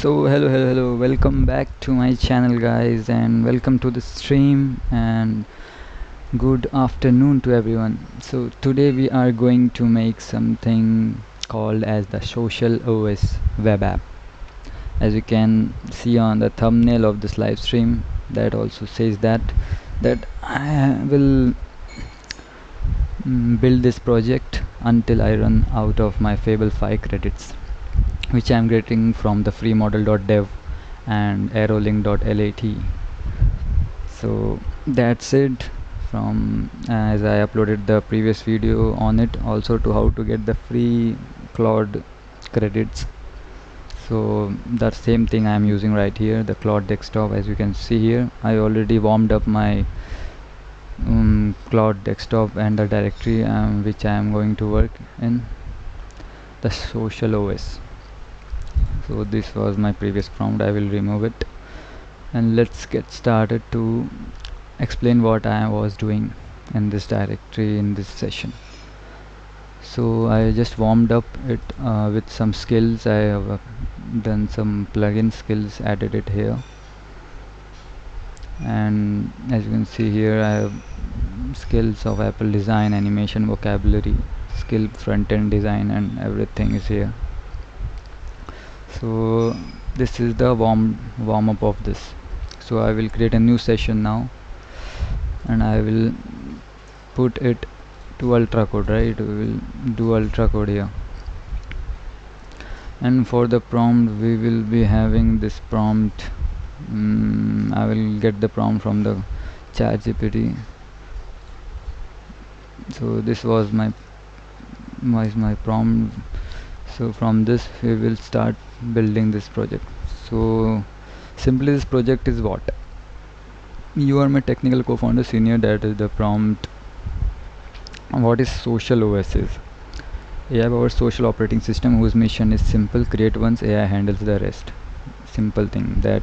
Hello, welcome back to my channel, guys, and welcome to the stream, and good afternoon to everyone. So, today we are going to make something called as the TheSocialOS web app. As you can see on the thumbnail of this live stream, that also says that I will build this project until I run out of my Fable 5 credits, which I am getting from the free model.dev and aerolink.lat. So that's it from as I uploaded the previous video on it, also to how to get the free Claude credits. So the same thing I am using right here, the Claude desktop. As you can see here, I already warmed up my Claude desktop and the directory which I am going to work in, the TheSocialOS. So this was my previous prompt. I will remove it, and let's get started to explain what I was doing in this directory in this session. So I just warmed up it with some skills. I have done some plugin skills, added it here, and as you can see here, I have skills of Apple design, animation, vocabulary, skill, front-end design, and everything is here. So this is the warm up of this. So I will create a new session now, and I will put it to ultra code, right? We will do ultra code here, and for the prompt we will be having this prompt. I will get the prompt from the chat GPT. So this was my prompt. So from this we will start building this project. So simply, this project is what: you are my technical co-founder senior, that is the prompt. What is TheSocialOS is AI powered social operating system whose mission is simple: create once, AI handles the rest. Simple thing that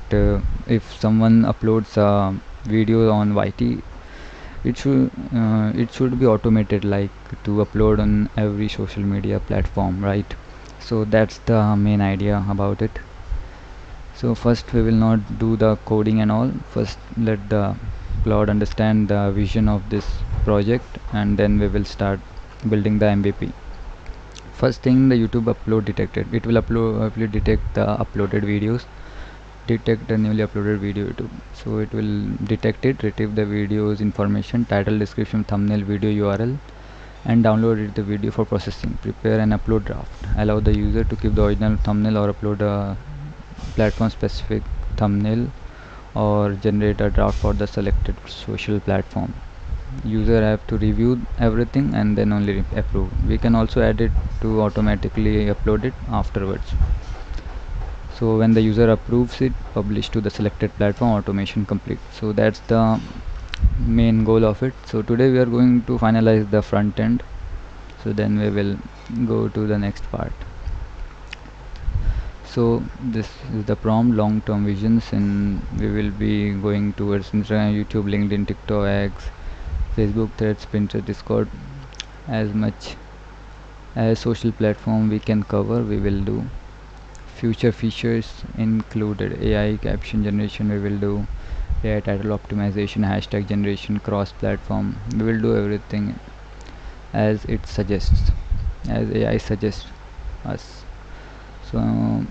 if someone uploads a video on YT, it should be automated, like to upload on every social media platform, right? So that's the main idea about it. So first we will not do the coding and all. First let the Claude understand the vision of this project, and then we will start building the MVP. First thing, the YouTube upload detected. It will detect the uploaded videos, detect the newly uploaded video YouTube. So it will detect it, retrieve the video's information, title, description, thumbnail, video URL, and download the video for processing. Prepare and upload draft. Allow the user to keep the original thumbnail or upload a platform specific thumbnail, or generate a draft for the selected social platform. User have to review everything and then only approve. We can also add it to automatically upload it afterwards. So when the user approves it, publish to the selected platform, automation complete. So that's the main goal of it. So today we are going to finalize the front end, so then we will go to the next part. So this is the prompt: long-term visions, and we will be going towards Instagram, YouTube, LinkedIn, TikTok, X, Facebook, Threads, Pinterest, Discord. As much as social platform we can cover, we will do. Future features included AI caption generation, we will do AI title optimization, hashtag generation, cross platform. We will do everything as it suggests, as AI suggests us. So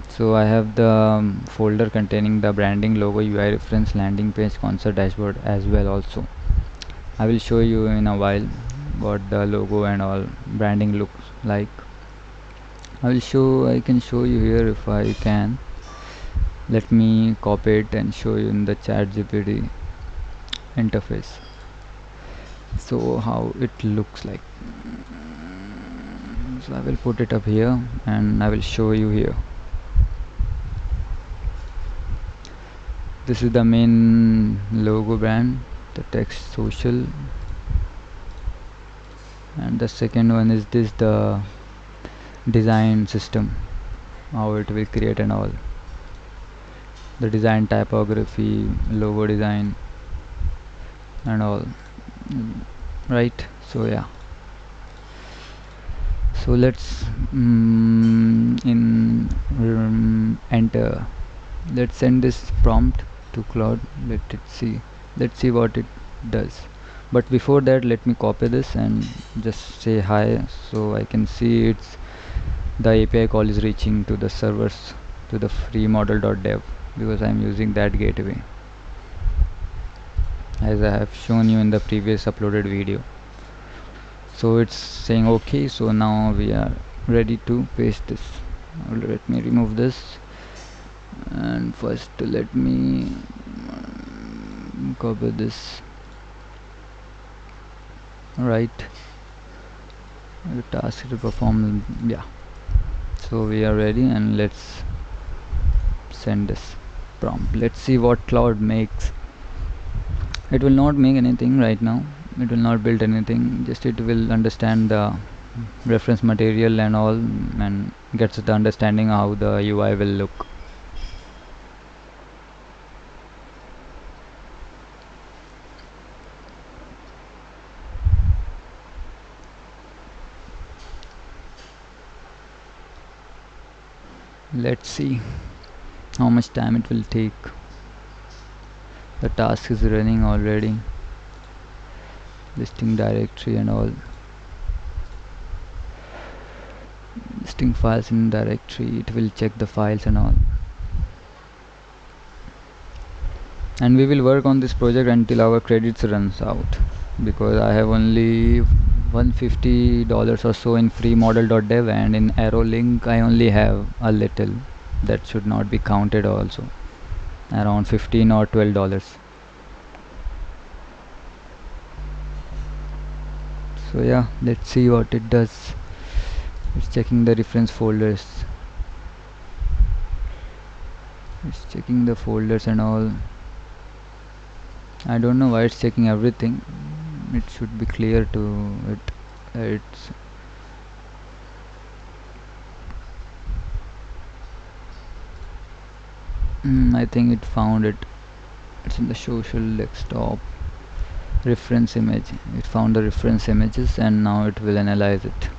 so I have the folder containing the branding, logo, UI reference, landing page, concert dashboard as well. Also I will show you in a while what the logo and all branding looks like. I can show you here if I can. Let me copy it and show you in the chat GPT interface. So how it looks like. So I will put it up here and I will show you here. This is the main logo brand, the text social, and the second one is this, the design system, how it will create and all, the design typography, logo design and all, right? So yeah, So let's enter. Let's send this prompt to Claude. Let's see what it does. But before that, let me copy this and just say hi, so I can see it's the API call is reaching to the servers, to the free model.dev, because I'm using that gateway, as I have shown you in the previous uploaded video. So it's saying okay. So now we are ready to paste this. Let me remove this, and first let me copy this. Right, the task to perform. Yeah, so we are ready, and let's send this prompt. Let's see what Claude makes. It will not make anything right now. It will not build anything. Just it will understand the reference material and all, and gets the understanding how the UI will look. Let's see how much time it will take. The task is running already. Listing directory and all. Listing files in directory. It will check the files and all. And we will work on this project until our credits runs out, because I have only $150 or so in free model.dev, and in arrow link I only have a little. That should not be counted also, around $15 or $12. So yeah, let's see what it does. It's checking the reference folders. It's checking the folders and all. I don't know why it's checking everything. It should be clear to it. It's I think it found it. It's in the social desktop. Reference image. It found the reference images, and now it will analyze it.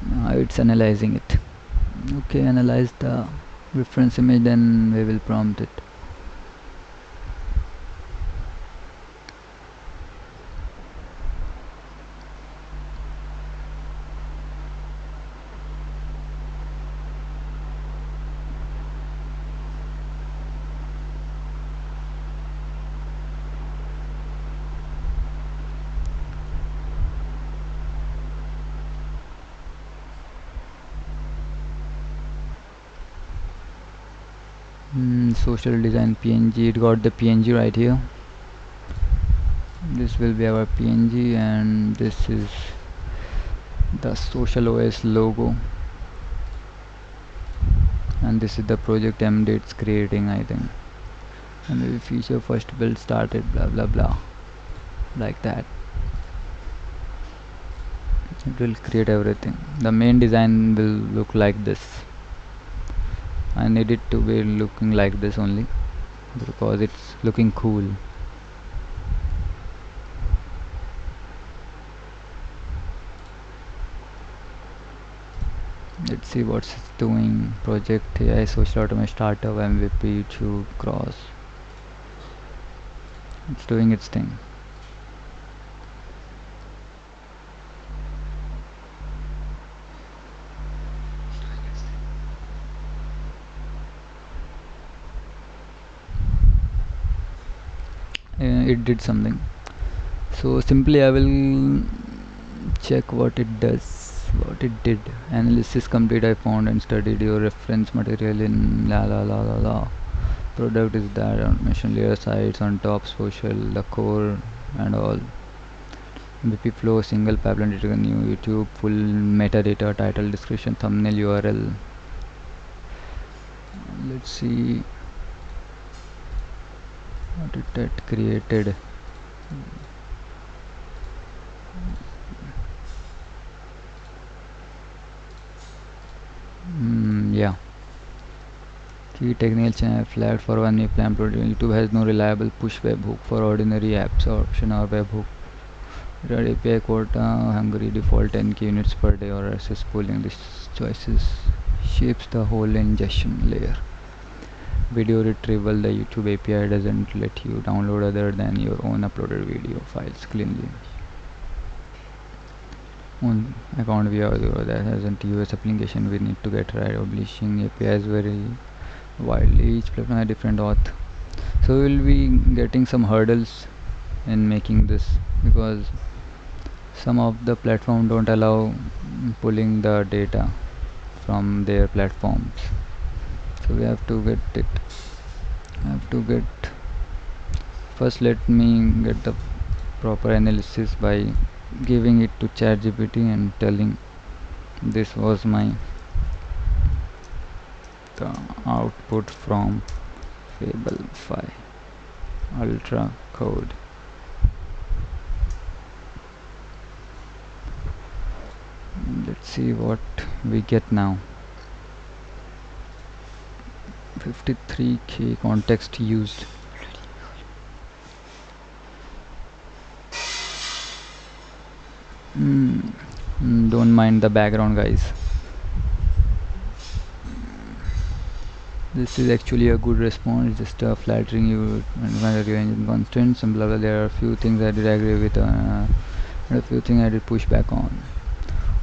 Now it's analyzing it. Okay, analyze the reference image, then we will prompt it. Social design PNG. It got the PNG right here. This will be our PNG, and this is the TheSocialOS logo, and this is the project MD it's creating, I think. And maybe feature first build started, blah blah blah, like that. It will create everything. The main design will look like this. I need it to be looking like this only, because it's looking cool. Let's see what's it's doing. Project AI social automation startup MVP to cross. It's doing its thing. It did something. So simply I will check what it does, what it did. Analysis complete. I found and studied your reference material in la la la la la. Product is that automation layer sites on top, social, the core and all. MVP flow, single pipeline data, new YouTube, full metadata, title, description, thumbnail, URL. Let's see what it had created. Yeah, Key technical channel flagged for one new plan project. YouTube has no reliable push webhook for ordinary apps or option or webhook. Red API quota, Hungary default 10k units per day or access pooling. This choices shapes the whole ingestion layer. Video retrieval, the YouTube API doesn't let you download other than your own uploaded video files cleanly. On account via that hasn't US application, we need to get right. Publishing APIs very widely, each platform has different auth. So we'll be getting some hurdles in making this because some of the platform don't allow pulling the data from their platforms. So we have to get it. First let me get the proper analysis by giving it to ChatGPT and telling this was the output from Fable 5 Ultra code. Let's see what we get now. 53k context used. Don't mind the background, guys. This is actually a good response, just flattering you and your engine constraints and blah blah. There are a few things I did agree with and a few things I did push back on.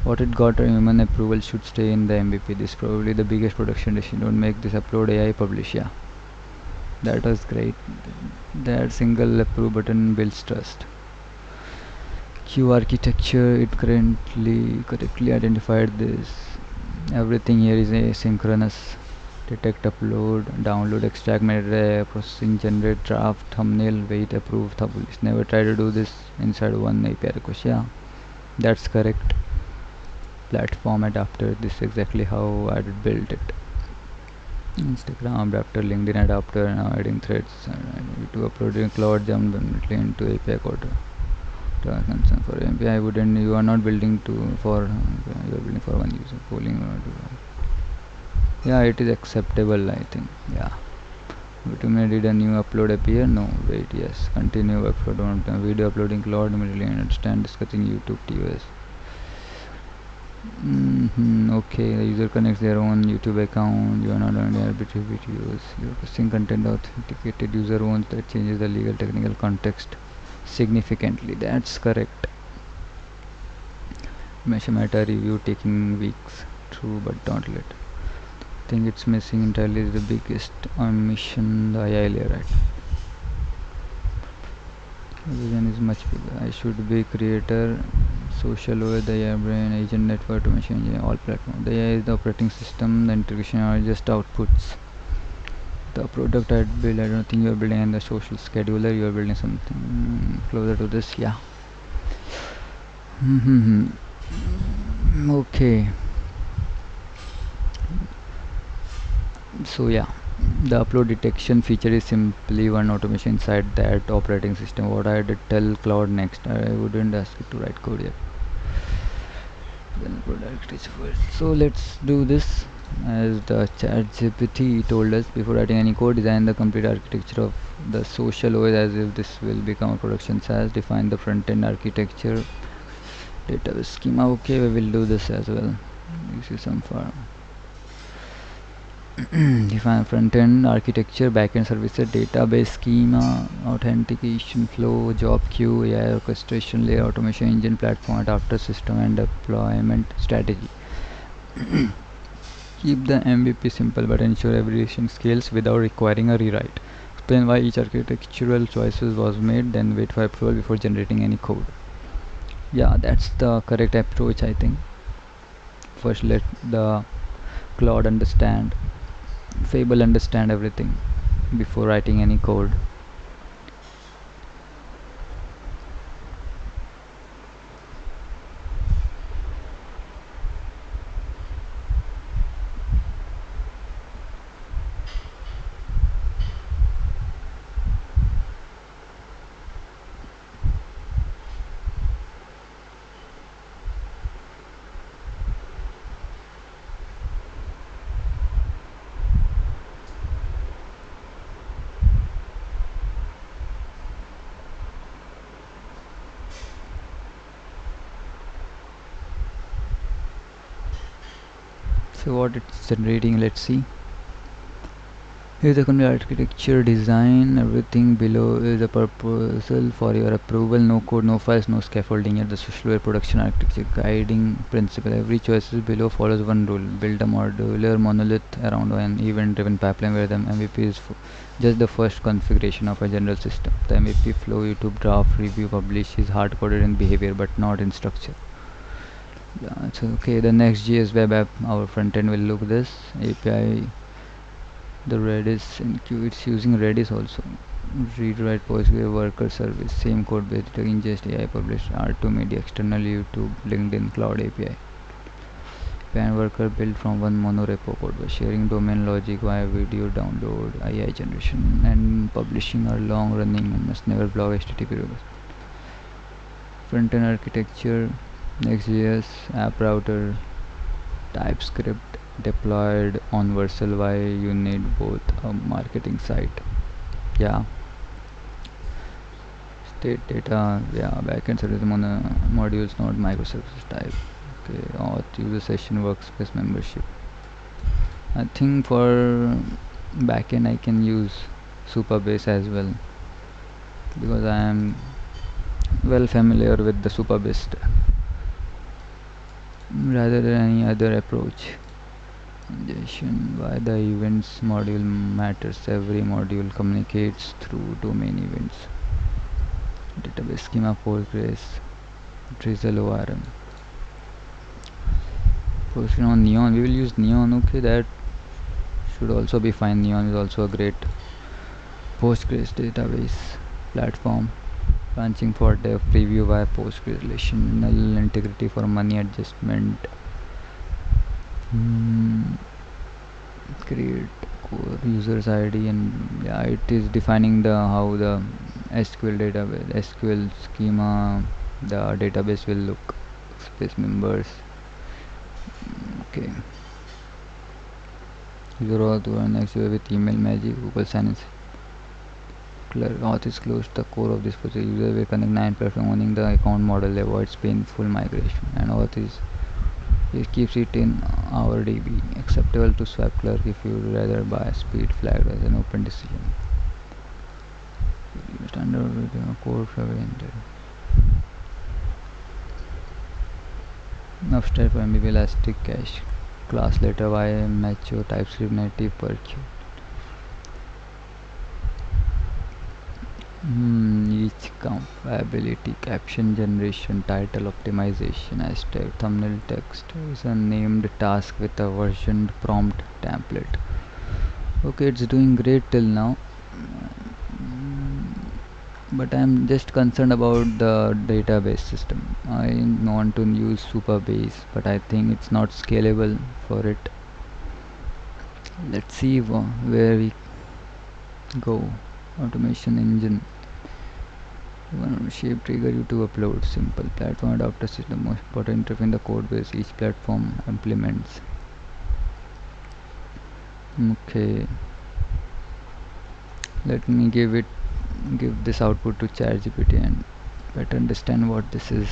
What it got a human approval should stay in the MVP. This is probably the biggest production decision. Don't make this upload AI publish. Yeah, that was great. That single approve button builds trust. Q architecture, it correctly identified this. Everything here is asynchronous. Detect, upload, download, extract, metadata, processing, generate, draft, thumbnail, wait, approve, publish. Never try to do this inside one API request. Yeah, that's correct. Platform adapter, this is exactly how I did build it. Instagram adapter, LinkedIn adapter, now adding threads, to uploading Claude jump into API quarter. Concern for API wouldn't, you are not building for you are building for one user pooling. Yeah, it is acceptable, I think. Yeah, but you may did a new upload appear? No, wait, yes, continue upload on video uploading Claude immediately understand discussing YouTube TOS. Okay, the user connects their own YouTube account. You are not only arbitrary videos, you are posting content authenticated user owns. That changes the legal technical context significantly. That's correct. Meta review taking weeks. True, but don't let. I think it's missing entirely is the biggest omission. The AI layer, right? The vision is much bigger. I should be creator, TheSocialOS, the AI brain, agent network, automation engine, all platforms. The AI is the operating system. The integration are just outputs. The product I build, I don't think you are building in the social scheduler. You are building something closer to this. Yeah. Okay. So yeah, the upload detection feature is simply one automation inside that operating system. What I did tell Claude next, I wouldn't ask it to write code yet. Then product is first. So let's do this. As the ChatGPT told us, before writing any code, design the complete architecture of the TheSocialOS as if this will become a production SaaS. Define the front-end architecture, database schema. Okay, we will do this as well. You see some far. Define front-end architecture, back-end services, database schema, authentication flow, job queue, AI orchestration layer, automation engine, platform adapter system, and deployment strategy. Keep the MVP simple but ensure every decision scales without requiring a rewrite. Explain why each architectural choices was made, then wait for approval before generating any code. Yeah, that's the correct approach, I think. First let the Claude understand, Fable understand everything before writing any code. So what it's generating, let's see. Here the complete architecture design, everything below is a proposal for your approval. No code, no files, no scaffolding. Here the SocialOS production architecture guiding principle. Every choice below follows one rule. Build a modular monolith around an event-driven pipeline where the MVP is just the first configuration of a general system. The MVP flow, YouTube draft, review, publish is hard-coded in behavior but not in structure. Yeah, so okay, the Next.js web app, our front end will look this. API, the Redis in queue, it's using Redis also. Read write Postgre worker service, same code base, ingest AI published R2 media, external YouTube, LinkedIn, Cloud API. Pan worker built from one monorepo code by sharing domain logic via video download, AI generation, and publishing are long running and must never block HTTP. Front end architecture, Next.js, app router, TypeScript deployed on Vercel. Why you need both a marketing site? Yeah, state data, yeah, backend service modules, not microservices type. Okay, auth user session workspace membership. I think for backend I can use Supabase as well because I am well familiar with the Supabase rather than any other approach. Why the events module matters. Every module communicates through domain events. Database schema Postgres, Drizzle ORM. Posting on Neon, we will use Neon. Okay, that should also be fine. Neon is also a great Postgres database platform. Branching for dev, preview via Postgres, relational integrity for money adjustment. Create core users ID, and yeah, it is defining the how the SQL database, SQL schema, the database will look. Space members. Okay. User auth next with email magic, Google Sign-in. Auth is close to the core of this project. User will connect 9 platform owning the account model, avoids painful migration, and auth is it keeps it in our DB. Acceptable to swap clerk if you would rather buy speed flagged as an open decision. Standard code oriented. Upstairs for MBB elastic cache. Class letter y macho TypeScript native per Q. Each compatibility, caption generation, title optimization, hashtag, thumbnail text is a named task with a versioned prompt template. Okay, it's doing great till now, but I'm just concerned about the database system. I want to use Supabase, but I think it's not scalable for it. Let's see where we go. Automation engine. One shape trigger you to upload. Simple platform adapter system. Most important interface in the code base each platform implements. Okay, let me give this output to ChatGPT and better understand what this is.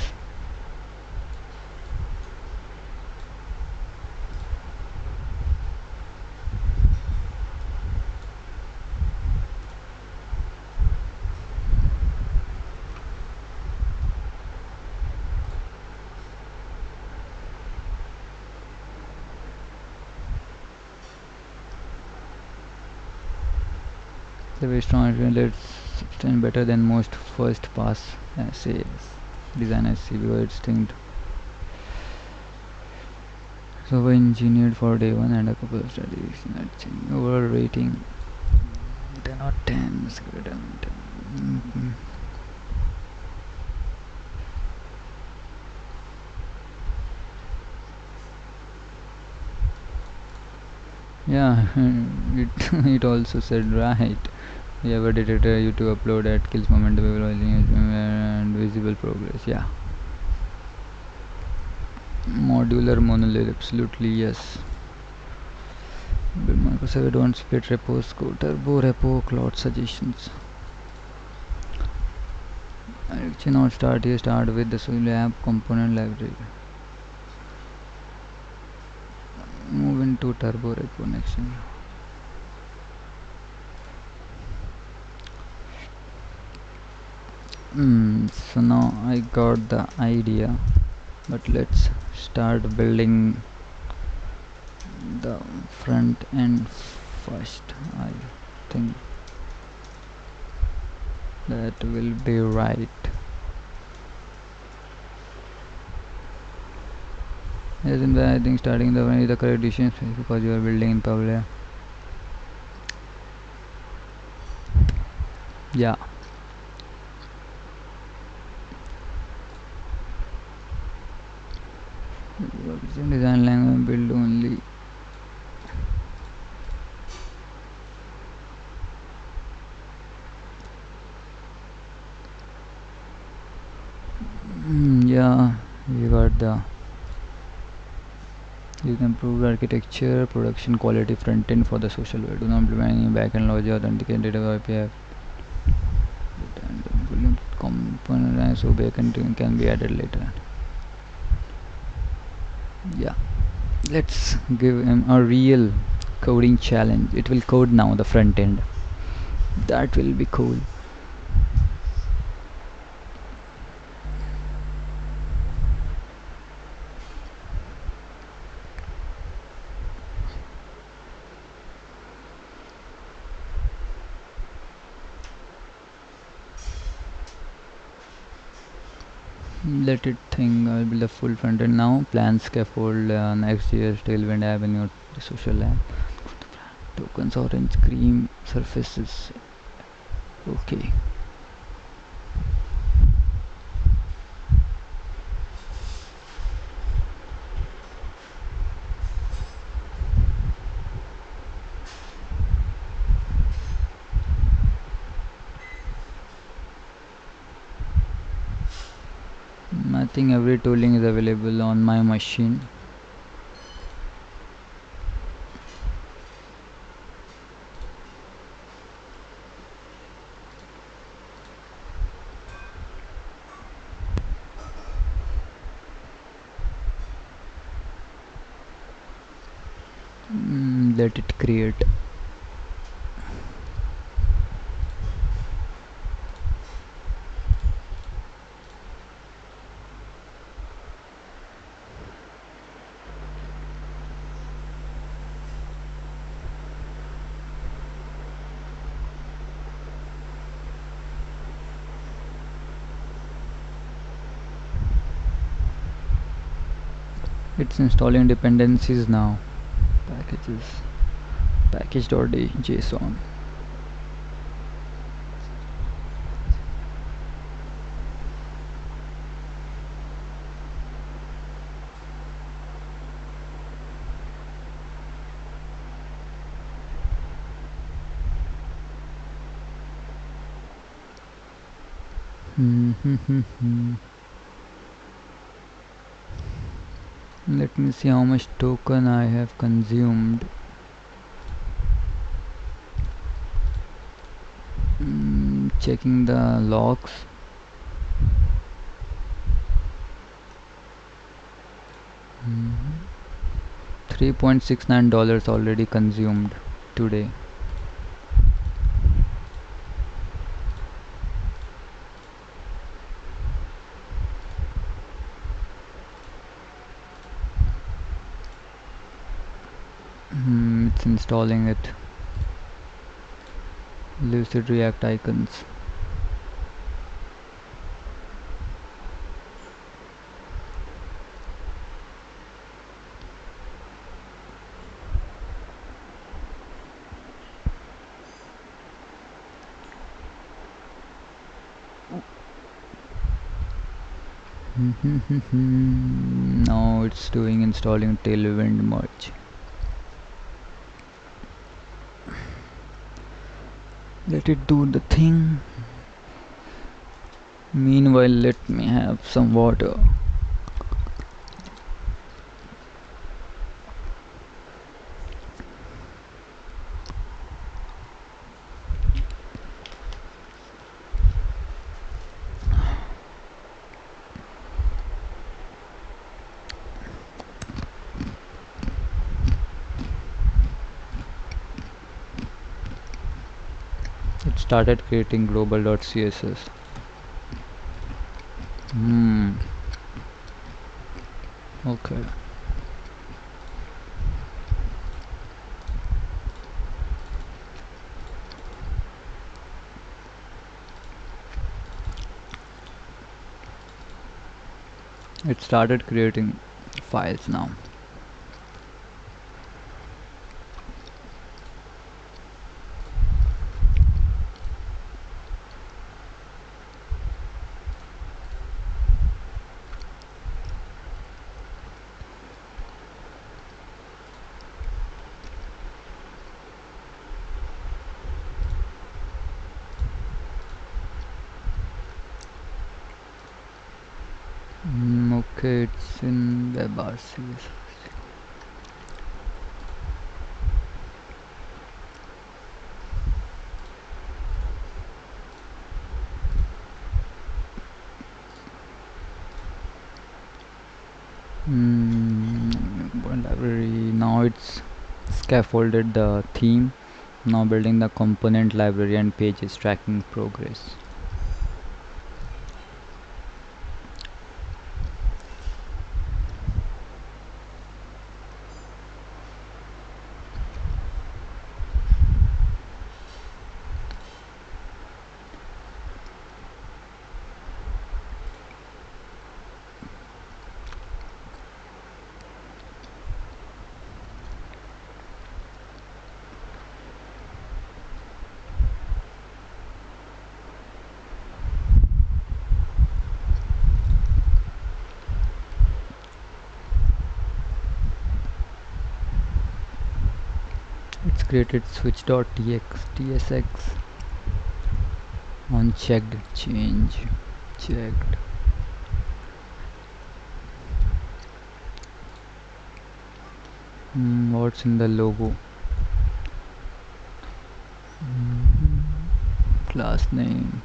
The very strong let's stand better than most first pass essays. Design essay because it's think so we engineered for day one and a couple of studies. Overall rating 10 or 10. Yeah, it also said right. We have a detector you to upload at kills momentum and visible progress. Yeah. Modular monolith, absolutely yes. Build Microservice don't split repos, go turbo repo, cloud suggestions. Actually not start here, start with the SocialOS app component library. Move in into turbo red connection. So now I got the idea, but let's start building the front end first. I think that will be right. Yes, in the I think starting the one is the correct decision because you are building in public. Yeah. Design language build only. Yeah, you got the. You can improve architecture, production quality front end for the social web. Do not implement any backend logic, authenticated API. Component so backend can be added later. Yeah, let's give him a real coding challenge. It will code now the front end. That will be cool. Let it think. I'll build a full front end now. Plan scaffold, Next.js, Tailwind Avenue, the social app, tokens, orange, cream, surfaces. Okay. I think every tooling is available on my machine. Let it create. It's installing dependencies now. Packages. Package.json. Let me see how much token I have consumed. Checking the logs. $3.69 already consumed today. It's installing it. Lucid React icons. Now it's doing installing Tailwind merge. Let it do the thing. Meanwhile, let me have some water. it started creating global.css. Okay. It started creating files now. Okay, it's in WebRTC. Library. Now it's scaffolded the theme. Now building the component library and pages tracking progress. It's created switch.tsx unchecked change checked. What's in the logo? Class name.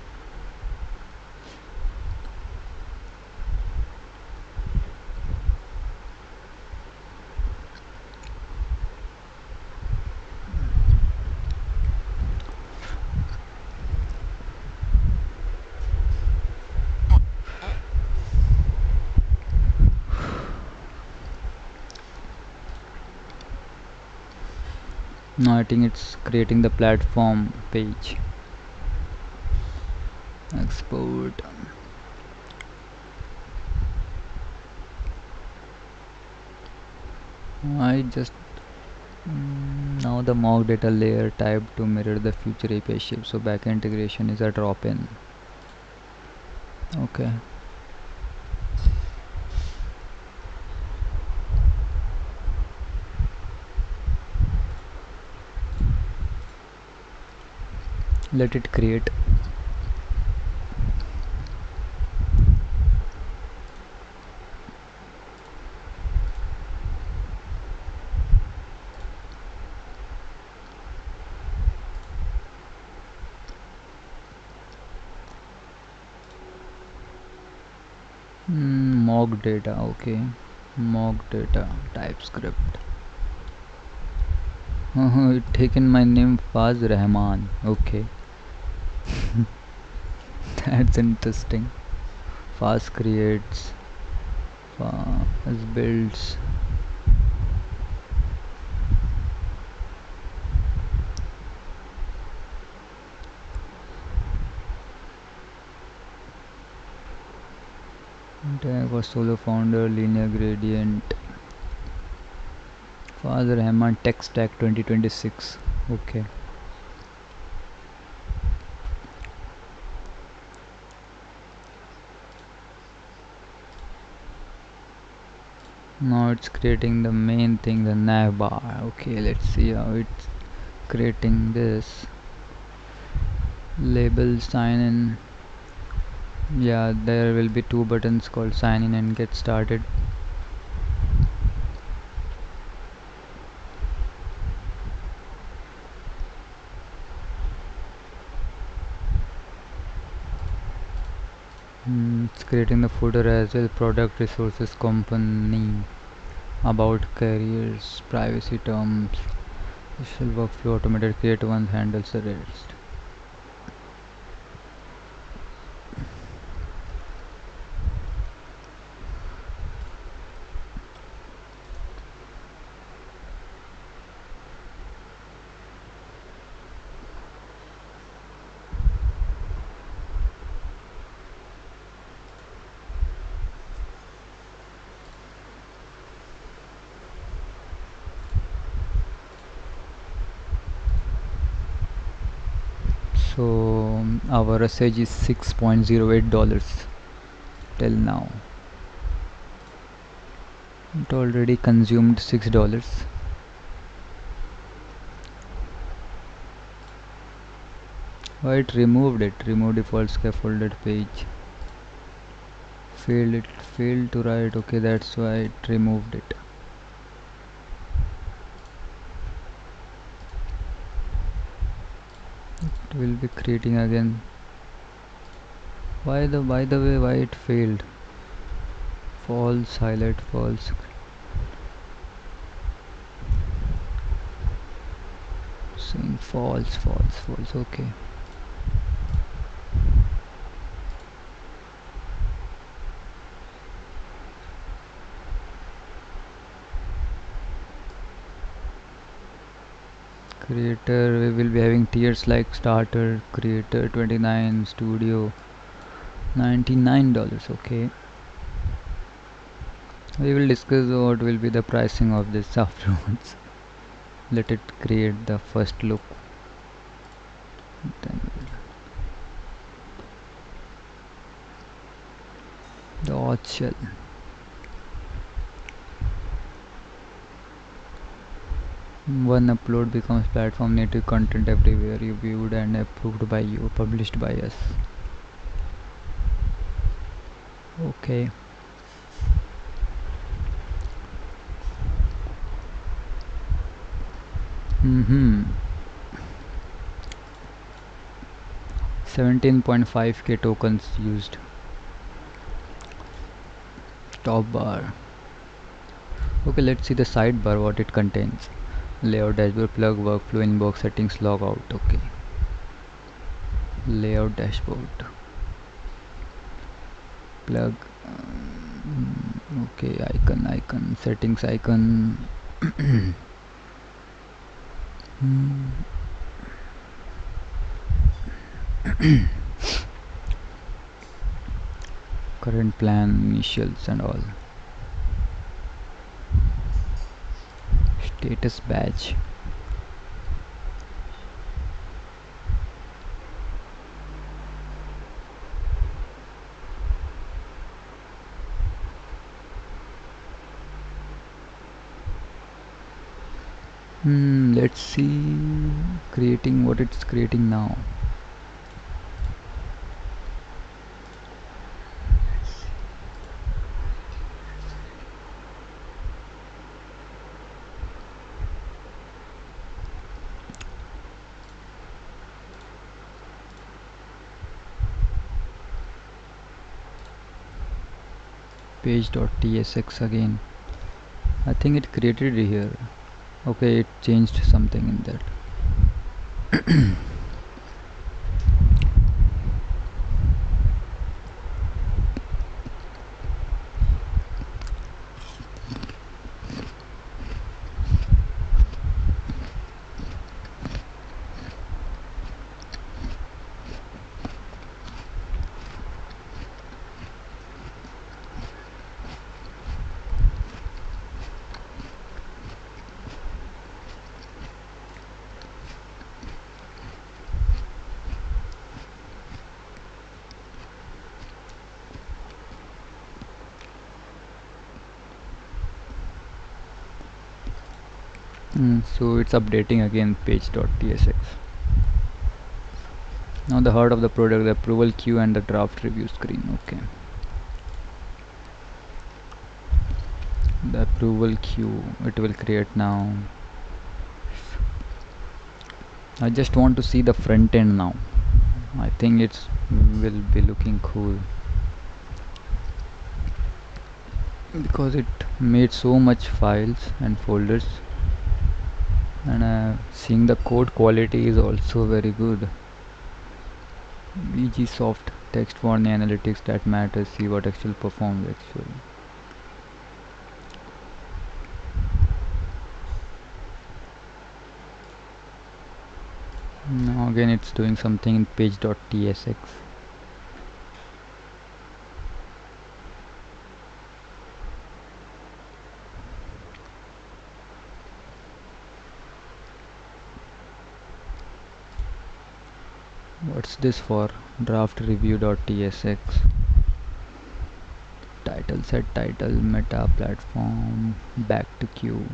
Now I think it's creating the platform page. Export. I just now the mock data layer type to mirror the future API shape, so backend integration is a drop-in. Okay. Let it create. Mock data. Okay. Mock data TypeScript. It taken my name Faz Rahman. Okay. That's interesting. Faz creates. Faz builds. Tag was solo founder, linear gradient. Faz Rahman Tech Stack 2026. Okay. Now it's creating the main thing, the nav bar. Okay, let's see how it's creating this. Label sign in. Yeah, there will be two buttons called sign in and get started. It's creating the footer as well. Product, resources, company, about, careers, privacy terms, special workflow, automated, create one, handles the rest. So our usage is $6.08 till now. It already consumed $6. Why it removed it? Remove default scaffolded page. Failed, it failed to write. Okay, that's why it removed it. It will be creating again. By the way, why it failed? False, highlight false. Saying false, false, false. Okay. Creator, we will be having tiers like starter, creator 29, studio $99. Okay. We will discuss what will be the pricing of this afterwards. Let it create the first look. Then the auth shell. One upload becomes platform native content everywhere. You viewed and approved by you, published by us. Okay. Mm-hmm. 17.5k tokens used. Top bar. Okay, let's see the sidebar, what it contains. Layout dashboard, plug, workflow, inbox, settings, logout. Okay. Layout dashboard. Plug. Okay, icon, settings icon. Current plan, initials and all. Status badge. Let's see creating what it's creating now. Page.tsx again. I think it created it here. Okay, it changed something in that. So it's updating again page.tsx. Now the heart of the product, the approval queue and the draft review screen. Okay. The approval queue, it will create now. I just want to see the front end now. I think it will be looking cool because it made so much files and folders, and seeing the code quality is also very good. BG soft text for the analytics that matters. See what actual performs actually. Now again it's doing something in page.tsx. What's this for? Draft review.tsx. Title, set title, meta platform, back to queue.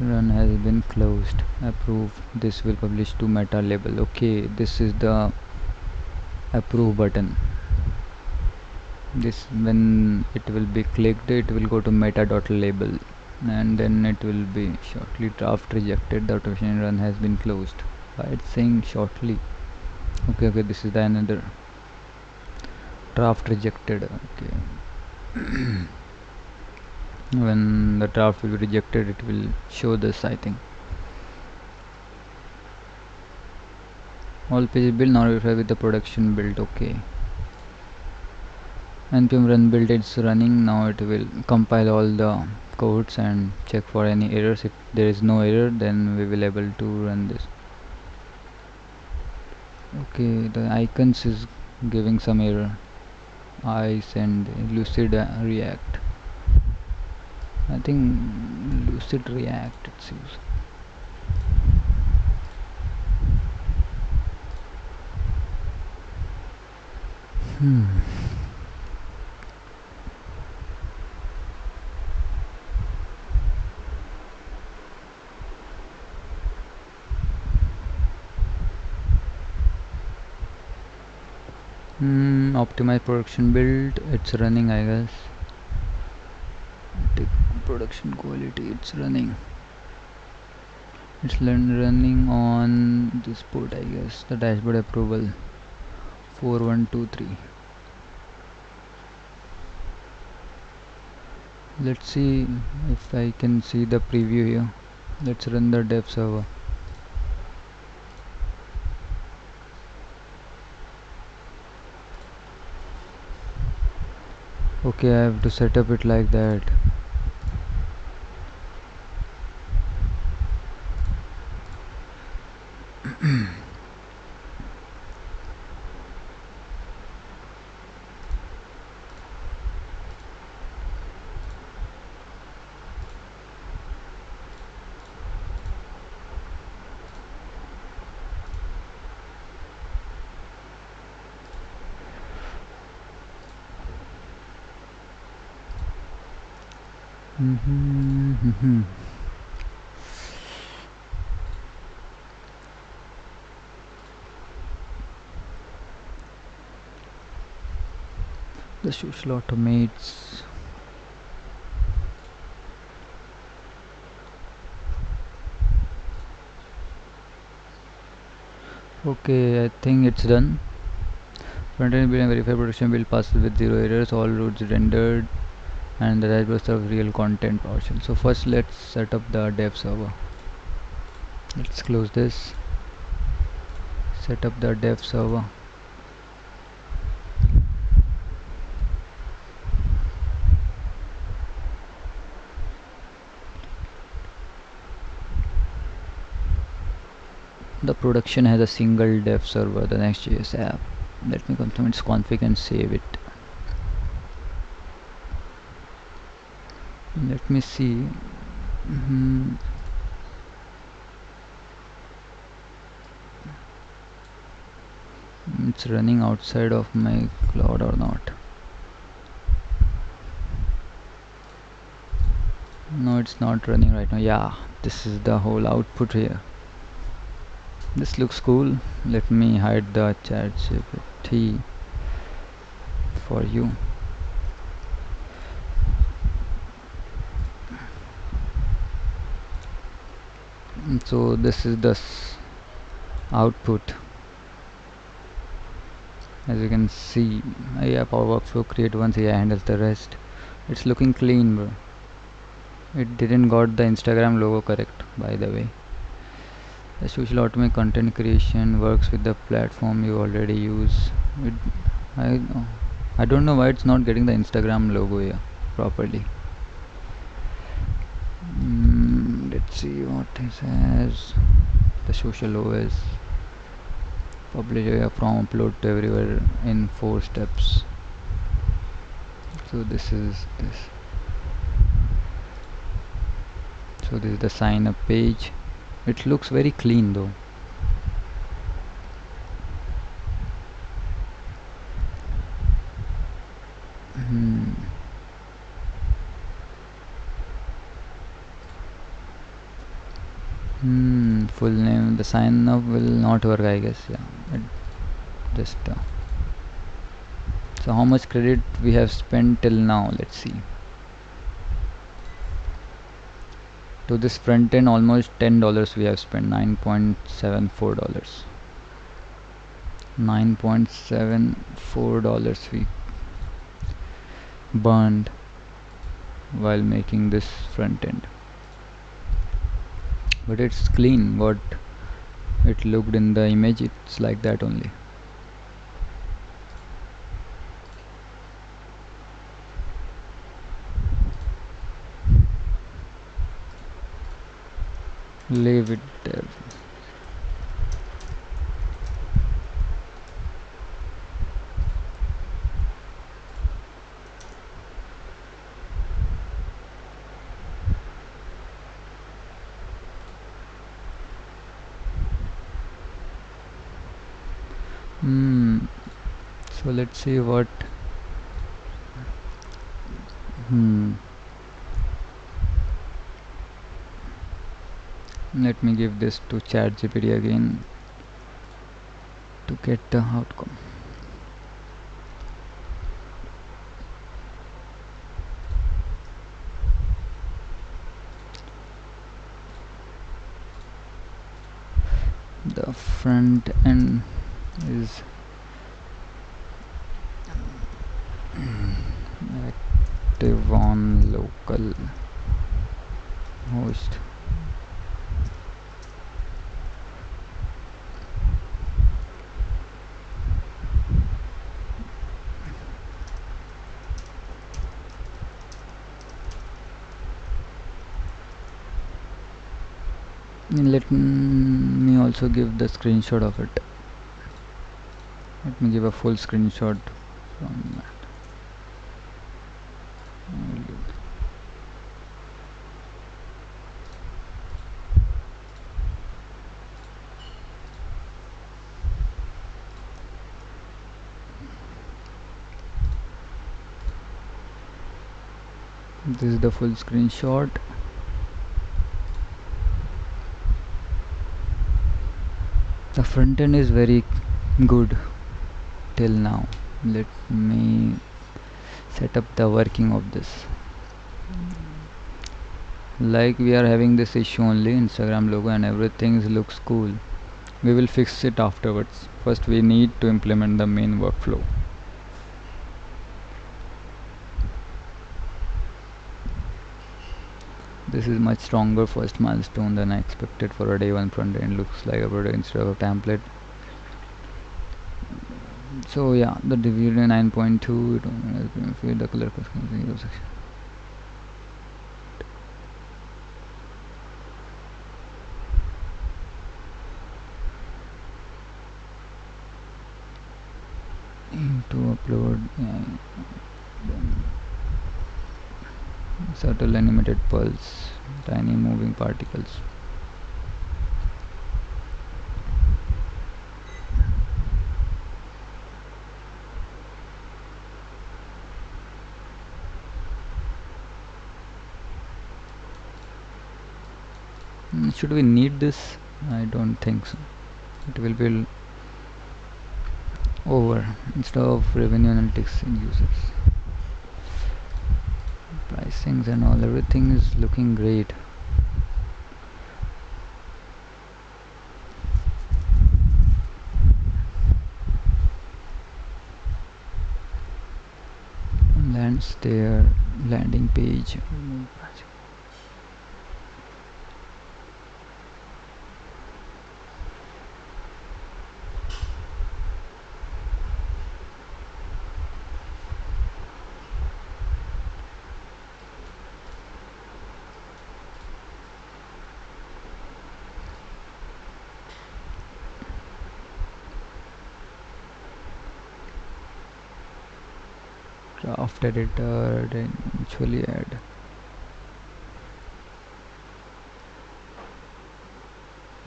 Run has been closed. Approve. This will publish to meta label. Okay, this is the approve button. This, when it will be clicked, it will go to meta.label, and then it will be shortly draft rejected. The automation run has been closed. Why it's saying shortly? Okay, this is the another draft rejected. Okay. When the draft will be rejected, it will show this, I think. All pages build now verify with the production build. Okay. npm run build, it's running now. It will compile all the codes and check for any errors. If there is no error, then we will able to run this. Okay, the icons is giving some error. Ice and lucid react. I think lucid react it's used. Optimize production build, it's running, I guess. Production quality, it's running. It's running on this port, I guess. The dashboard approval 4123. Let's see if I can see the preview here. Let's run the dev server. Okay, I have to set up it like that. The social automates. Okay, I think it's done. Front-end build and verify production build passes with 0 errors. All routes rendered, and the dashboard serves real content PowerShell. So first, let's set up the dev server. Let's close this. Set up the dev server. The production has a single dev server, the Next.js app. Let me confirm its config and save it. Let me see. It's running outside of my cloud or not? No, it's not running right now. Yeah, this is the whole output here. This looks cool. Let me hide the chat GPT for you. So this is the output. As you can see, yeah, Power Workflow create once, AI handles the rest. It's looking clean, bro. It didn't got the Instagram logo correct, by the way. The social automate content creation works with the platform you already use. I don't know why it's not getting the Instagram logo here properly. Let's see what it says. The TheSocialOS publish from upload to everywhere in 4 steps. So this is this. So this is the sign up page. It looks very clean though. Full name. The sign up will not work, I guess. Yeah. Just so how much credit we have spent till now? Let's see. To this front end, almost $10 we have spent. $9.74. $9.74 we burned while making this front end. But it's clean. What it looked in the image, it's like that only. Leave it there. So let's see what let me give this to ChatGPT again to get the outcome. The front end is active on local host. Let me also give the screenshot of it. Let me give a full screenshot from that. This is the full screenshot. The front end is very good till now. Let me set up the working of this. Like we are having this issue only, Instagram logo and everything looks cool. We will fix it afterwards. First we need to implement the main workflow. This is much stronger first milestone than I expected for a day one front end. Looks like a product instead of a template. So yeah, the division 9.2, the color section. To upload subtle animated pulse, tiny moving particles. Should we need this? I don't think so. It will be over instead of revenue analytics in users. Pricings and all, everything is looking great. Lands there, landing page. Draft editor, then eventually add.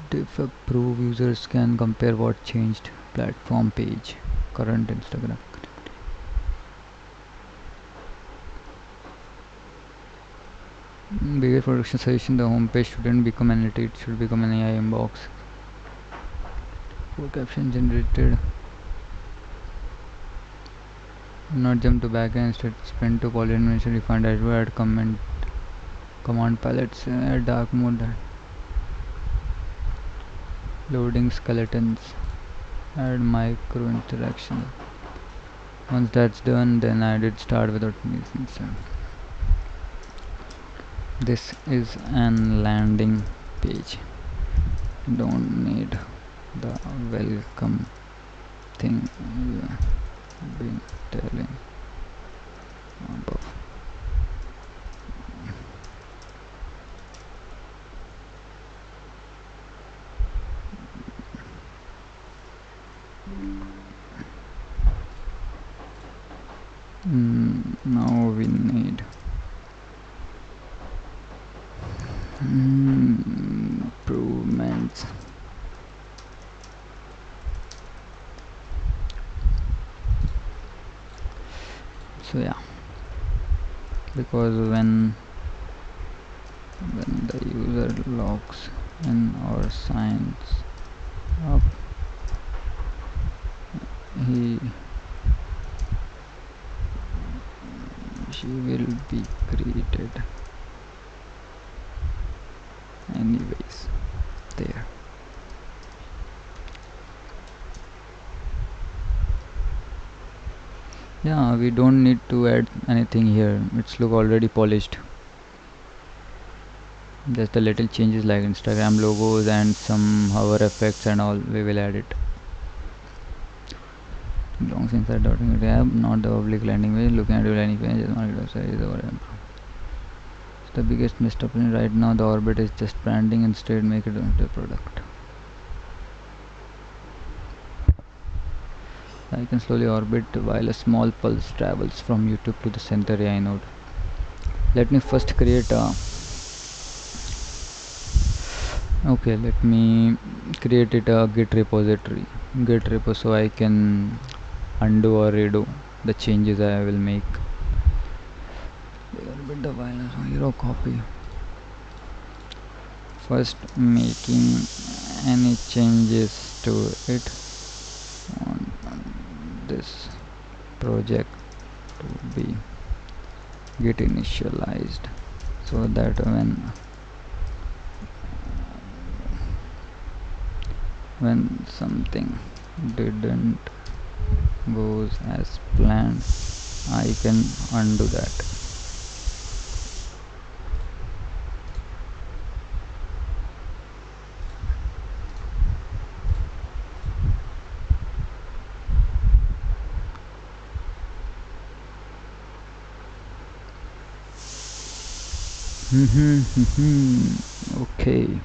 Diff approve users can compare what changed. Platform page. Current Instagram. Bigger production suggestion, the homepage shouldn't become an it should become an AI inbox. For caption generated. Not jump to backend, instead spend to poly animation, refine dashboard, add command palettes, add dark mode, loading skeletons, add micro interaction. Once that's done, then I did start without missing. This is an landing page. Don't need the welcome thing you've been telling above. Now we need improvements. So yeah, because when the user logs in or signs up, she will be created anyways there. Yeah, we don't need to add anything here. It's look already polished. Just the little changes like Instagram logos and some hover effects and all, we will add it. Long since I dotting tab, not the public landing page. Looking at your landing page, just market website is over. It's the biggest missed opportunity right now. The orbit is just branding, instead make it a product. I can slowly orbit while a small pulse travels from YouTube to the center AI node. Let me first create a let me create it a git repository, git repo, so I can undo or redo the changes I will make. Orbit the file, hero copy. First making any changes to it on this project to be get initialized, so that when something didn't goes as planned, I can undo that. Okay.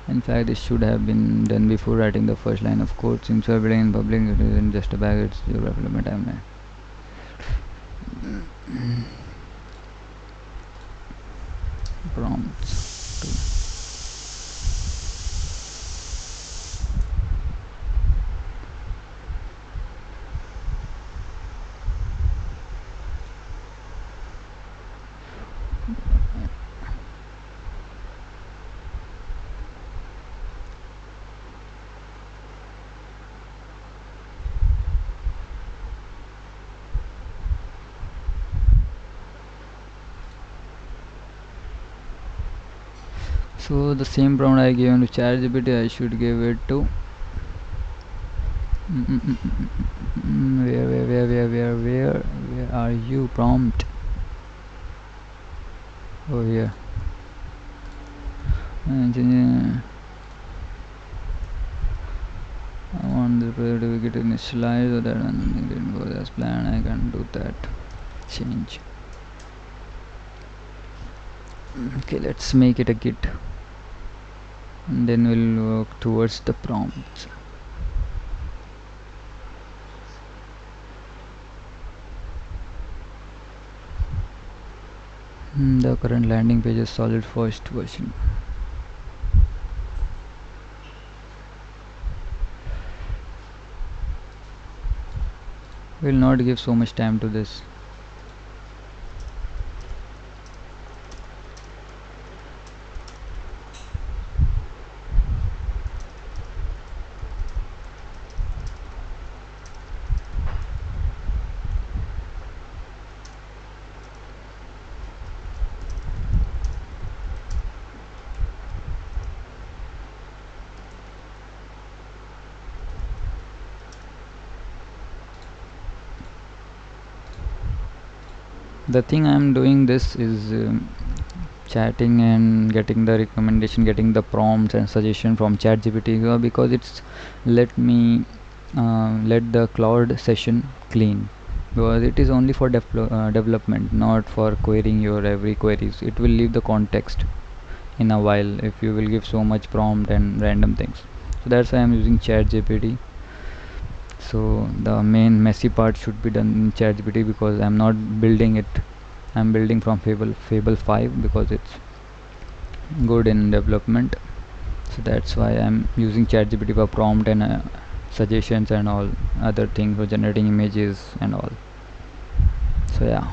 In fact, this should have been done before writing the first line of code. Since you are building in public, it isn't just a bag, it's your development timeline. Prompts to so the same prompt I gave to ChatGPT, I should give it to where are you, prompt? Oh, here. I want the project to get initialized, so that when something didn't go as planned, I can do that change. Okay, let's make it a git, and then we'll work towards the prompts. The current landing page is solid first version. Will not give so much time to this. The thing I'm doing this is chatting and getting the recommendation, getting the prompts and suggestion from ChatGPT, because it's let me let the Claude session clean, because it is only for development, not for querying your every queries. It will leave the context in a while if you will give so much prompt and random things. So that's why I'm using ChatGPT. So the main messy part should be done in ChatGPT, because I'm not building it. I'm building from Fable 5 because it's good in development. So that's why I'm using ChatGPT for prompt and suggestions and all other things for generating images and all. So yeah.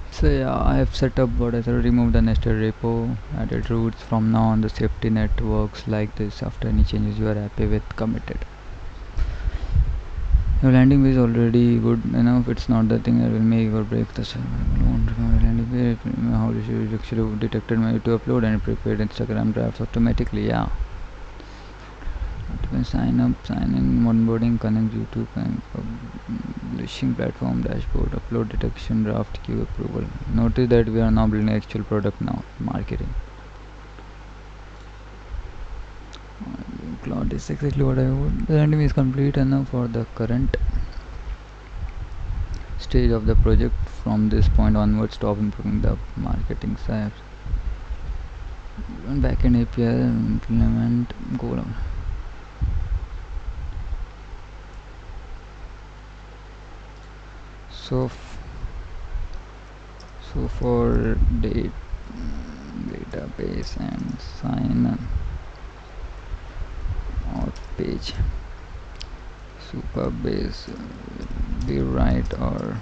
So yeah, I have set up what I said, remove the nested repo, added routes. From now on the safety net works like this. After any changes you are happy with, committed. Your landing page is already good enough. It's not the thing that will make or break the server. I won't remember landing page. How did you actually detected my to upload and prepared Instagram drafts automatically? Yeah. You can sign up, sign in, onboarding, connect YouTube and publishing platform dashboard, upload detection, draft queue approval. Notice that we are now building actual product now, marketing. Cloud is exactly what I want. The landing is complete enough for the current stage of the project. From this point onwards, stop improving the marketing side. Backend API implement goal. So, for database and sign auth page, Superbase be right, or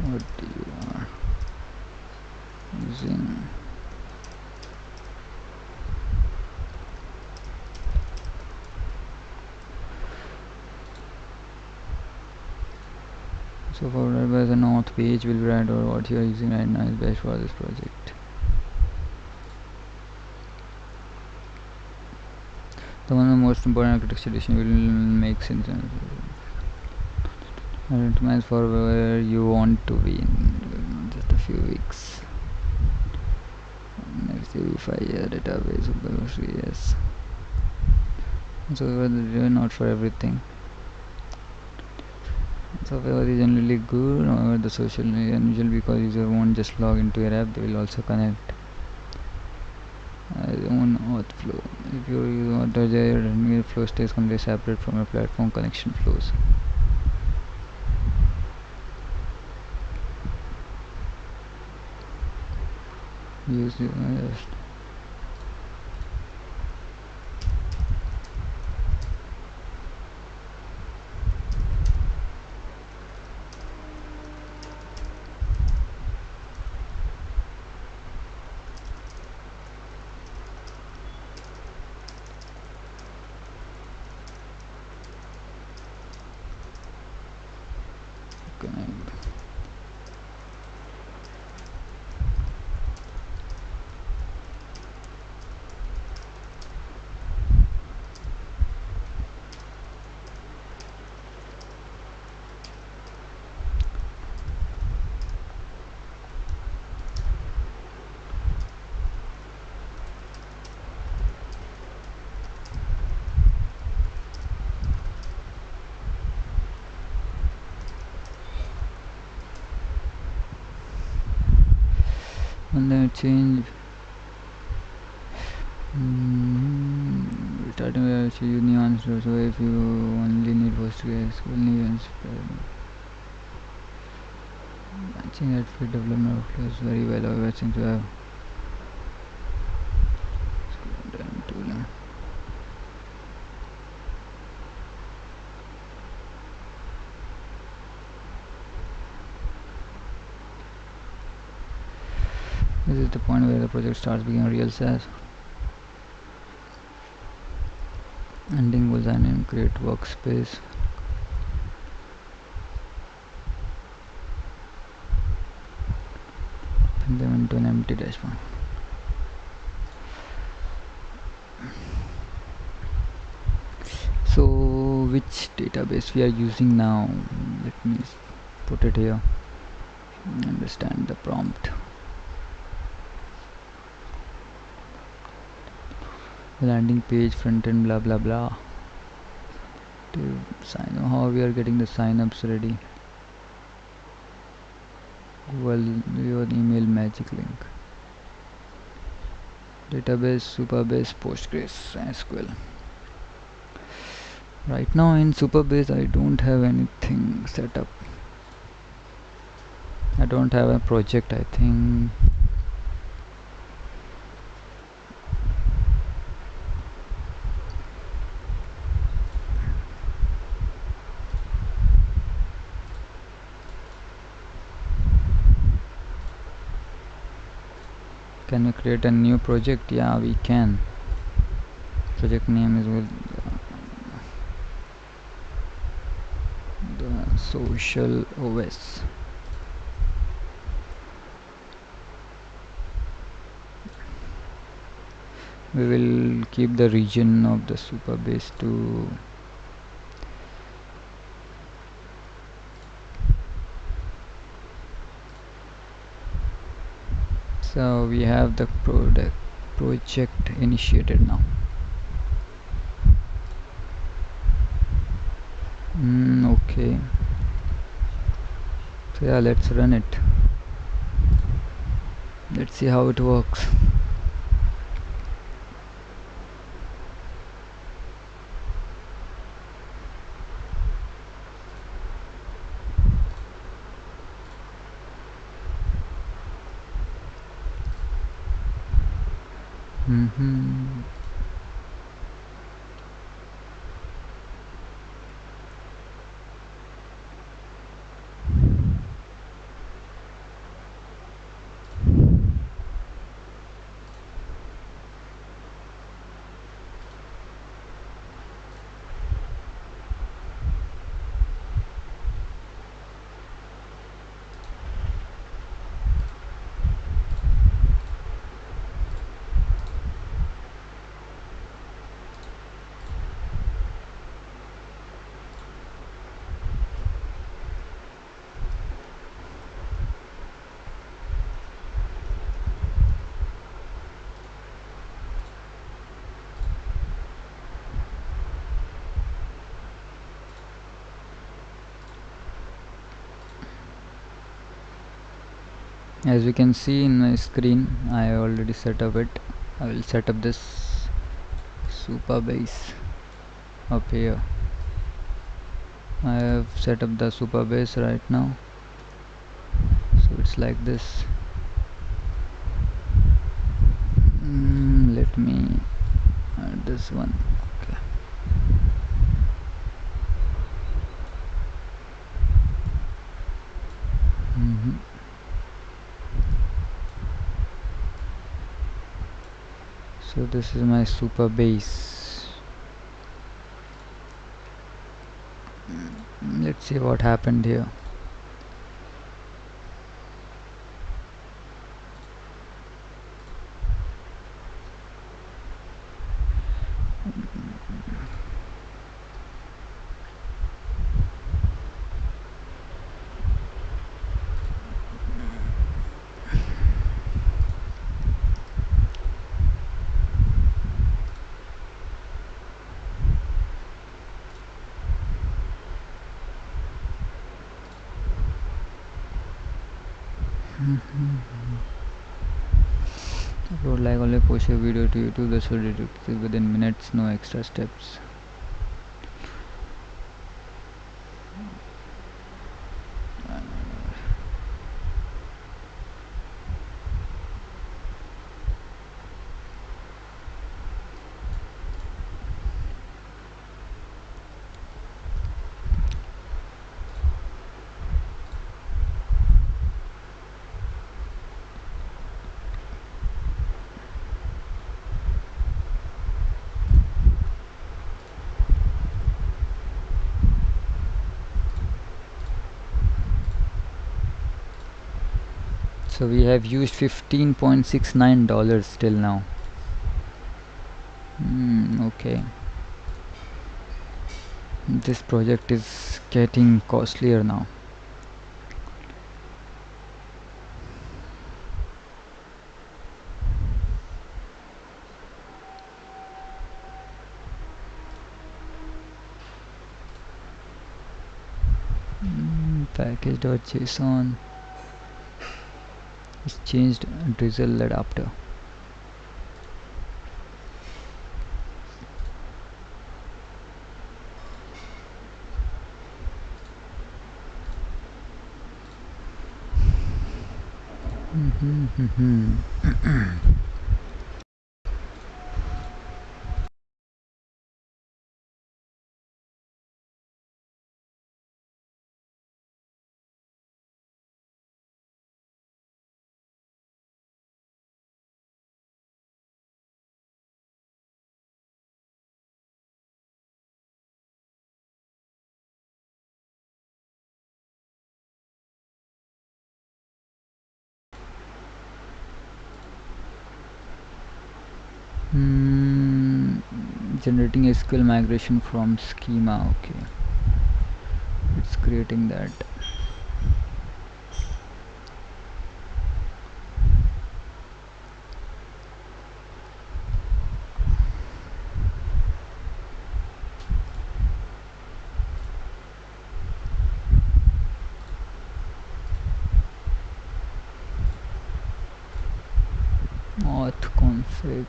what you are using. So for database and auth page will be right, or what you are using right now is best for this project. The one of the most important architecture decision will make sense. Optimize for where you want to be in just a few weeks. Next year, 5 year database, yes. So not for everything. Software is generally good, however the social is unusual because user won't just log into your app, they will also connect own auth flow. If you use auth, your flow stays completely separate from your platform connection flows. Use connect. And then change starting with you nuance. So if you only need PostgreSQL nuance, matching that fit development workflows very well. I seem to have tool. This is the point where the project starts becoming real SaaS. Ending was an create workspace. Pin them into an empty dashboard. So which database we are using now? Let me put it here. Understand the prompt. Landing page, front end, blah blah blah. To sign up, how we are getting the sign-ups ready. Google your email magic link. Database, Superbase, PostgreSQL. Right now in Superbase I don't have anything set up. I don't have a project, I think. Can we create a new project? Yeah, we can. Project name is with TheSocialOS. We will keep the region of the Superbase to so we have the project initiated now. Okay, so yeah, let's run it. Let's see how it works. As you can see in my screen, I already set up it. I will set up this Superbase up here. I have set up the Superbase right now, so it's like this. Let me add this one. Okay. So this is my Superbase. Let's see what happened here. Upload like only post a video to YouTube, the should detect it within minutes, no extra steps. So we have used $15.69 till now. Okay. This project is getting costlier now. Package.json is changed drizzle adapter. Generating SQL migration from schema. Okay, it's creating that. Auth config.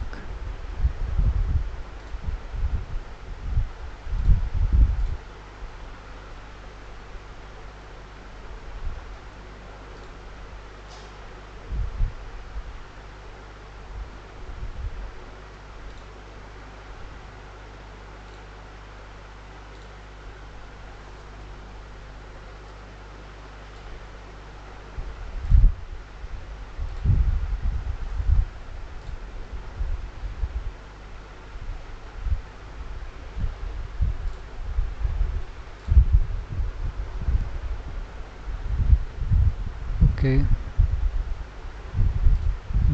Okay,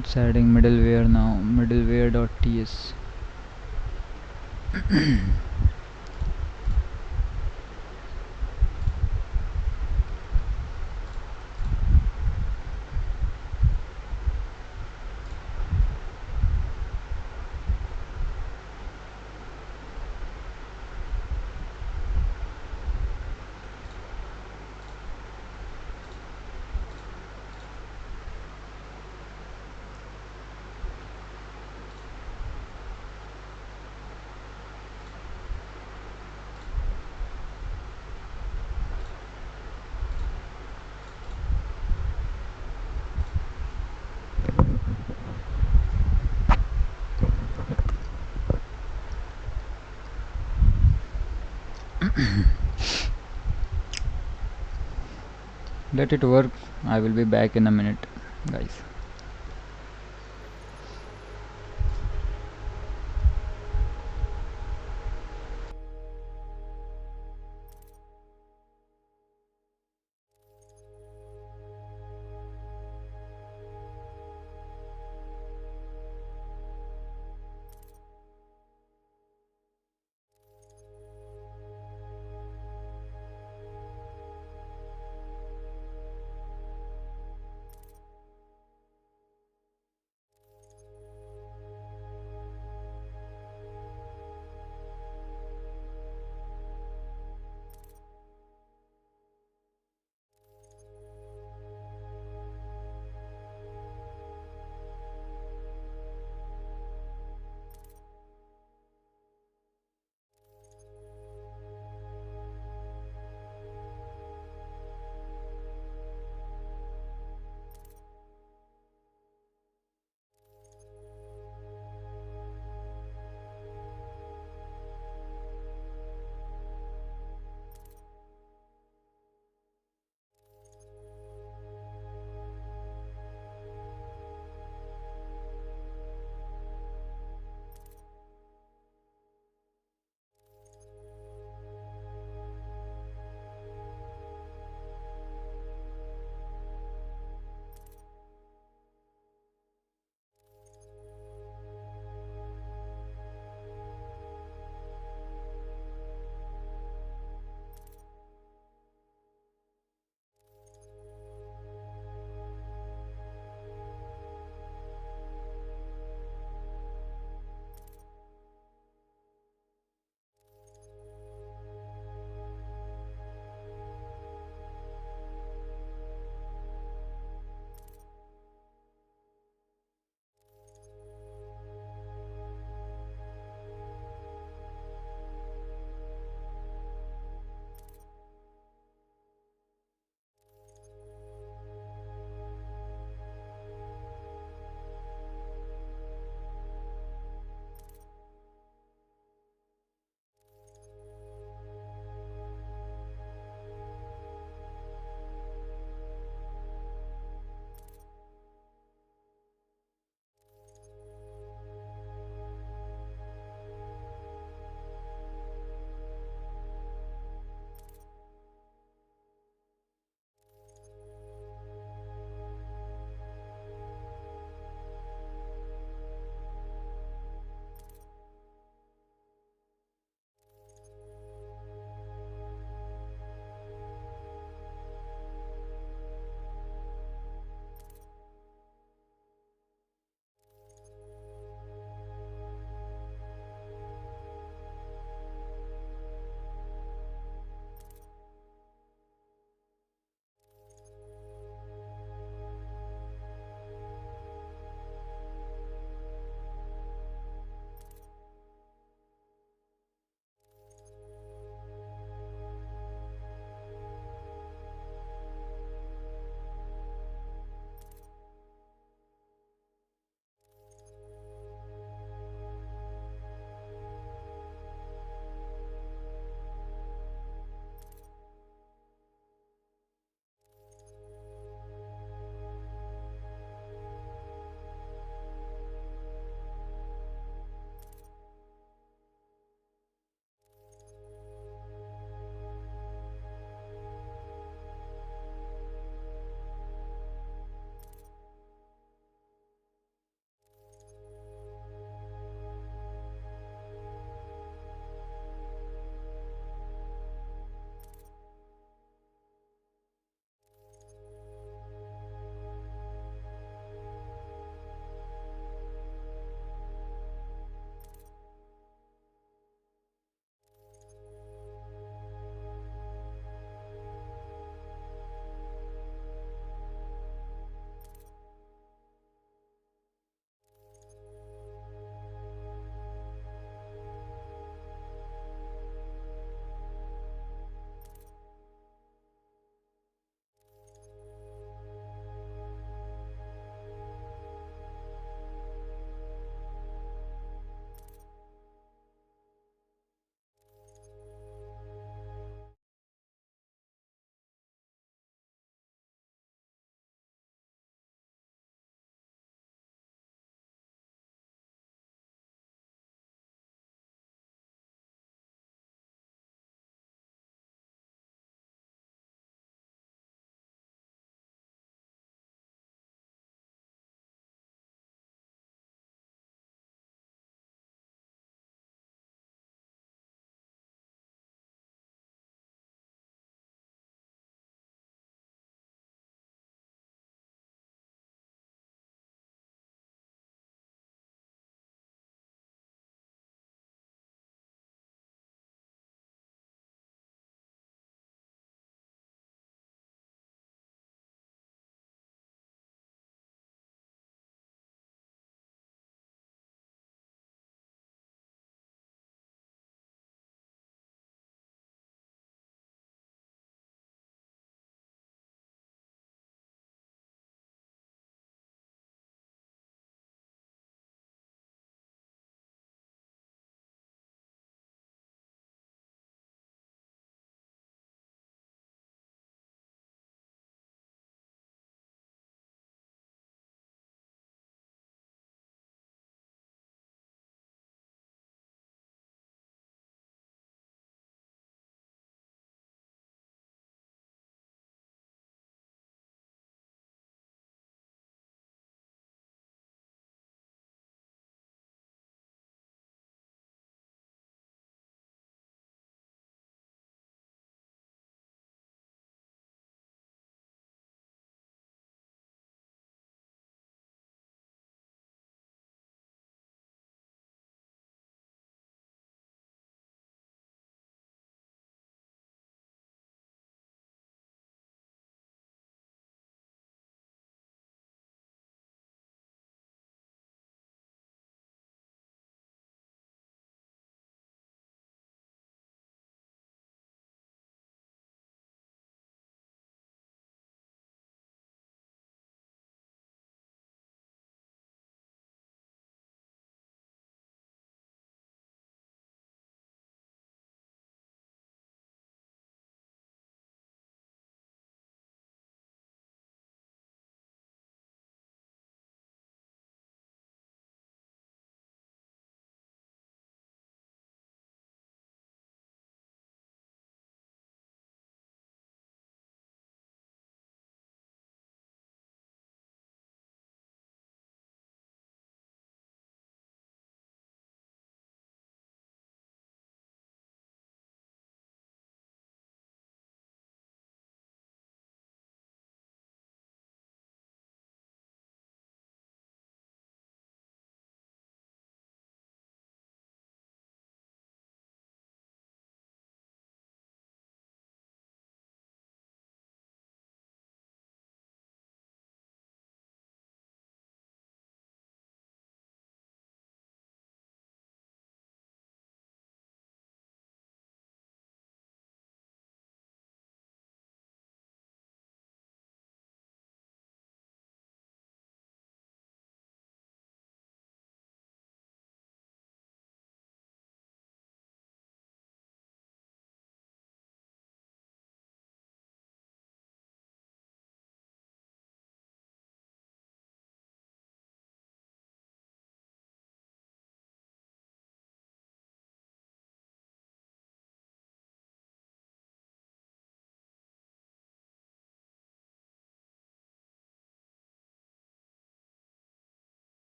it's adding middleware now. Middleware.ts. Let it work. I will be back in a minute, guys.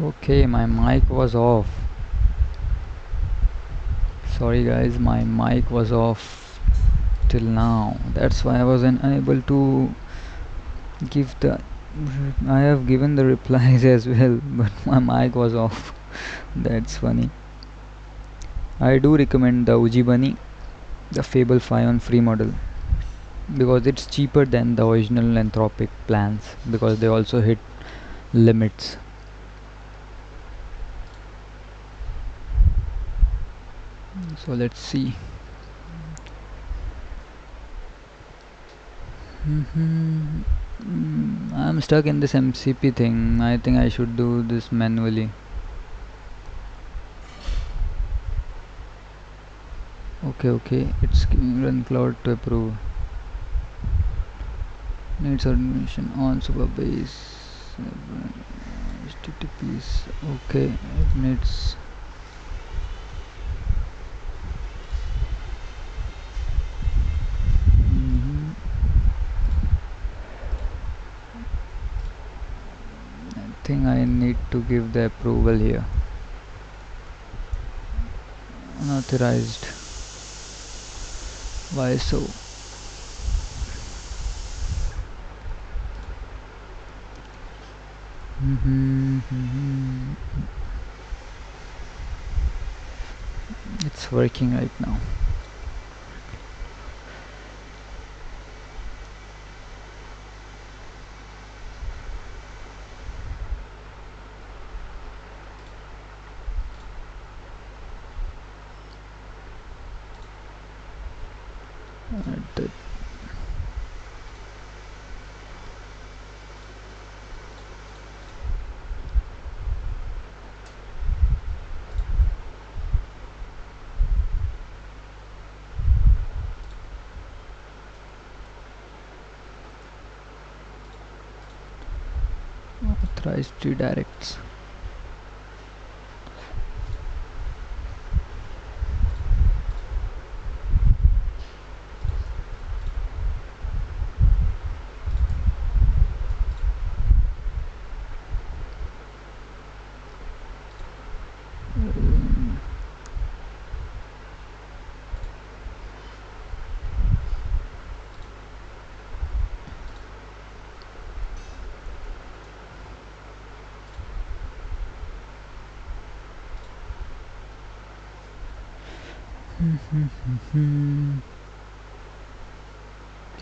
Okay, my mic was off. Sorry guys, my mic was off till now. That's why I was unable to give the. I have given the replies as well, but my mic was off. That's funny. I do recommend the Uji Bunny, the Fable 5 on free model, because it's cheaper than the original Anthropic plans, because they also hit limits. So let's see. I'm stuck in this MCP thing. I think I should do this manually. Okay, it's run Claude to approve. Needs admission on Superbase. HTTPs. Okay, it needs. I think I need to give the approval here. Unauthorized. Why so? It's working right now. Authorized redirects.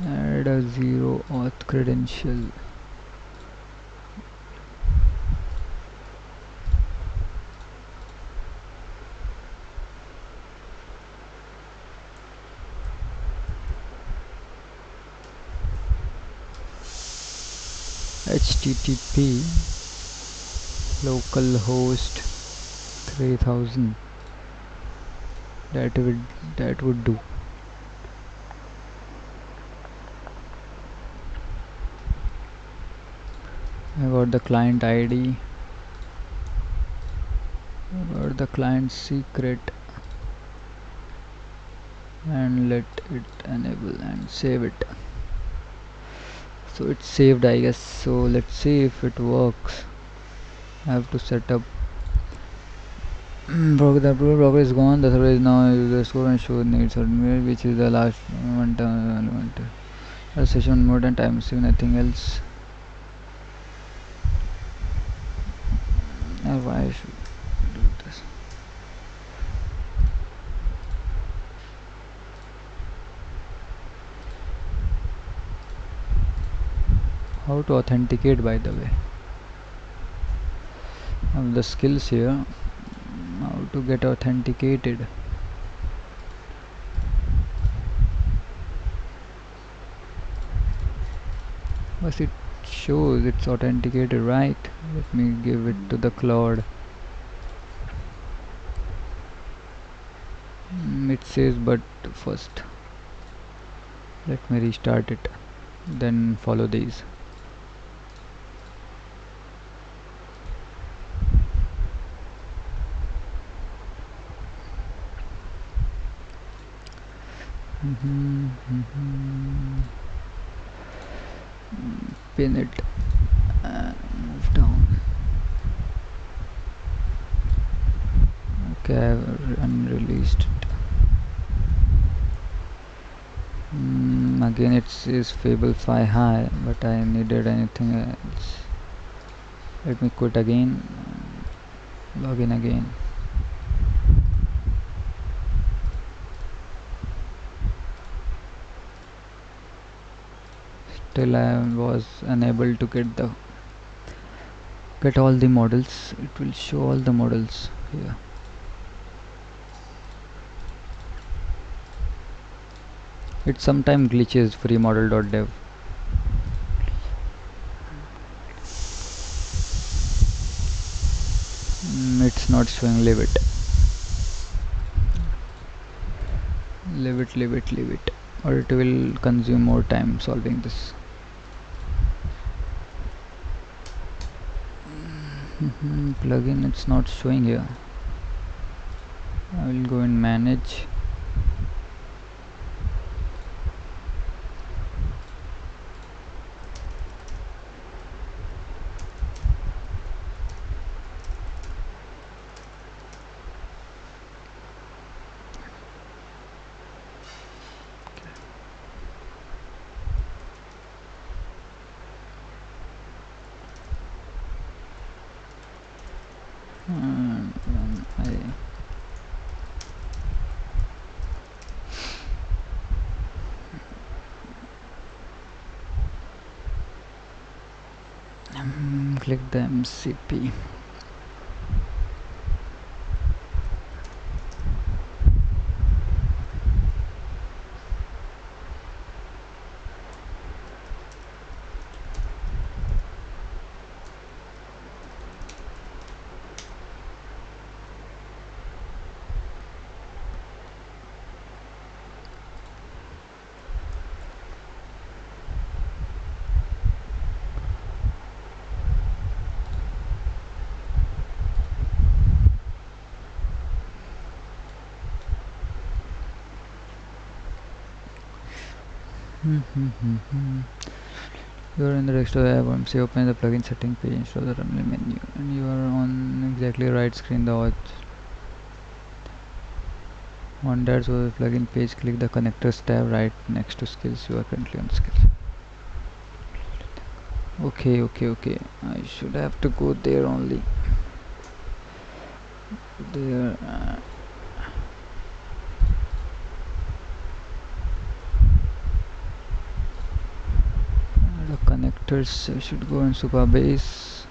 Add a zero auth credential. HTTP localhost 3000. That would do. I got the client ID. I got the client secret, and let it enable and save it. So it's saved, I guess. So let's see if it works. I have to set up. The approval blocker is gone. The server is now user score and show needs submit, which is the last one element. A session mode and time save, nothing else. Why I should do this? How to authenticate, by the way? I have the skills here. How to get authenticated? But it shows it's authenticated, right? Let me give it to the Claude. It says, but first let me restart it, then follow these. Pin it and move down. Okay, I've unreleased it. Again it says Fable 5 high, but I needed anything else. Let me quit again. Log in again. Still I was unable to get all the models. It will show all the models here. It sometimes glitches freemodel.dev. It's not showing. Leave it, leave it, or it will consume more time solving this. Plugin, it's not showing here. I will go and manage. And I click the MCP. You are in the desktop app. MC open the plugin setting page instead of the terminal menu, and you are on exactly right screen. The watch on that so the plugin page. Click the connectors tab right next to skills. You are currently on skills. Okay. I should have to go there only. There. The connectors should go in Supabase.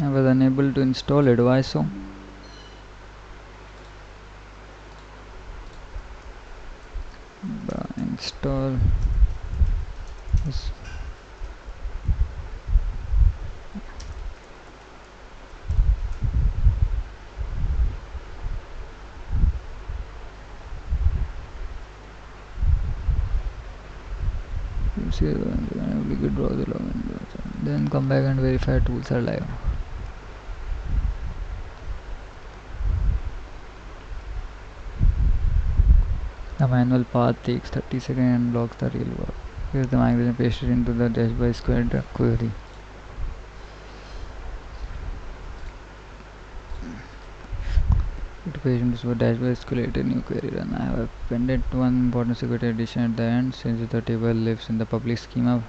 I was unable to install it. Why so? Install this. You see, duplicate browser login. Then come back and verify tools are live. The manual path takes 30 seconds and blocks the real work. Here's the migration pasted into the dash by square query. It pasted into the dash by SQL new query run. I have appended one important security addition at the end since the table lives in the public schema.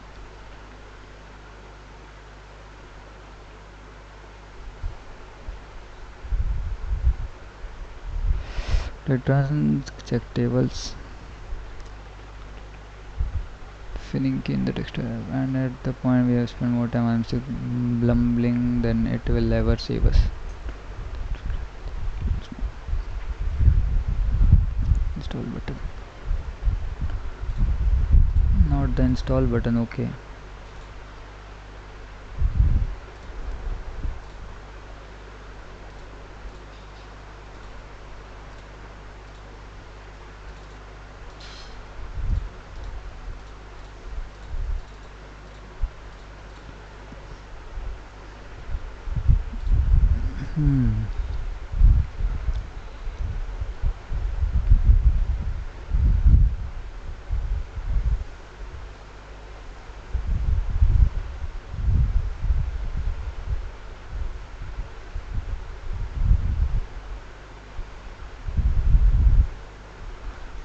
Returns check tables. filling key in the text tab, and at the point we have spent more time I'm still blumbling, then it will never save us. Install button, not the install button. Okay.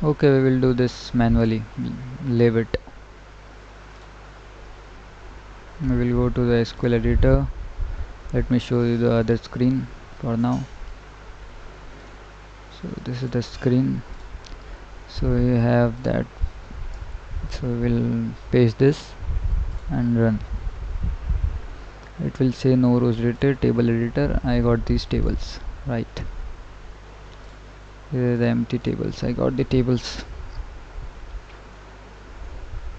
Okay, we will do this manually. Leave it. We will go to the SQL editor. Let me show you the other screen for now. So this is the screen. So we have that. So we will paste this and run. It will say no rows editor, table editor. I got these tables, right? Here are the empty tables. I got the tables.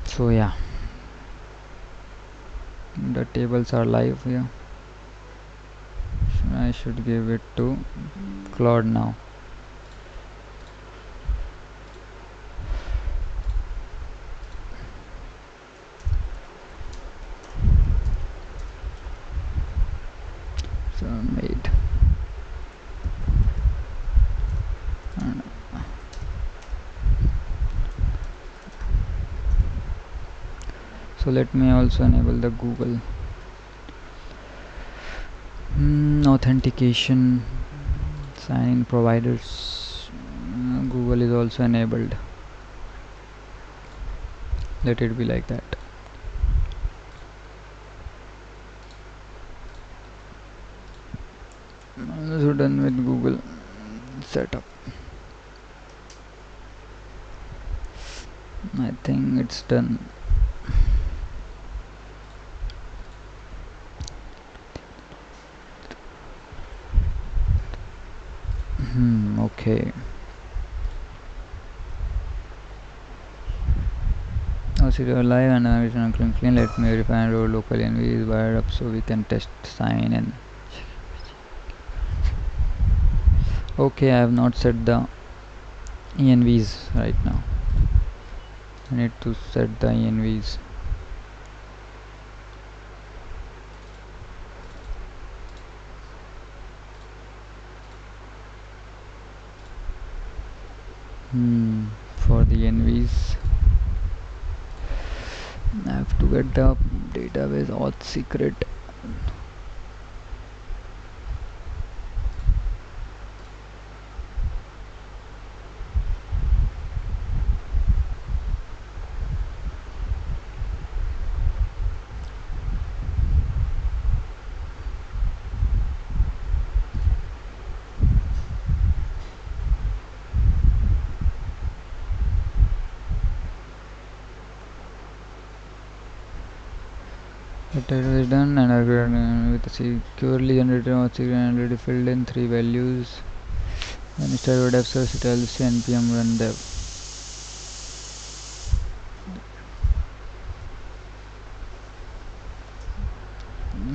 So yeah, the tables are live here. I should give it to Claude now. So made. So let me also enable the Google authentication, sign in providers. Google is also enabled. Let it be like that. So done with Google setup. I think it's done. Okay. Now serial live and I'm clean. Let me verify and roll local env is wired up so we can test sign in. Okay, I have not set the envs right now. I need to set the envs. For the envs I have to get the database auth secret. The title is done and I got with a securely generated auth secret and already filled in 3 values. When it started dev source it will say npm run dev.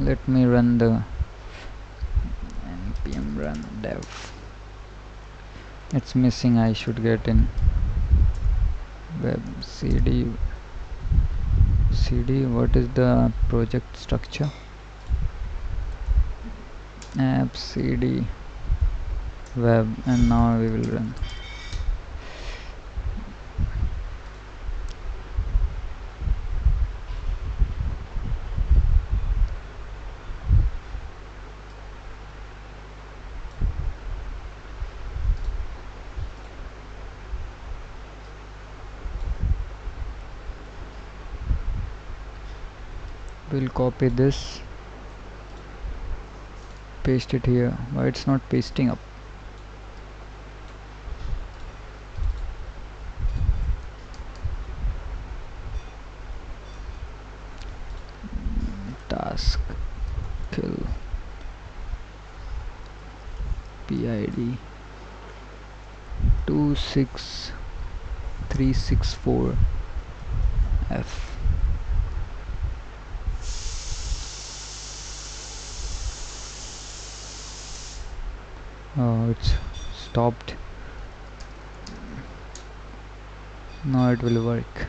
Let me run the npm run dev. It's missing. I should get in web cd. What is the project structure? App cd web, and now we will run. We'll copy this, paste it here. Why it's not pasting up? task kill PID 26364F. Oh, it's stopped. Now it will work.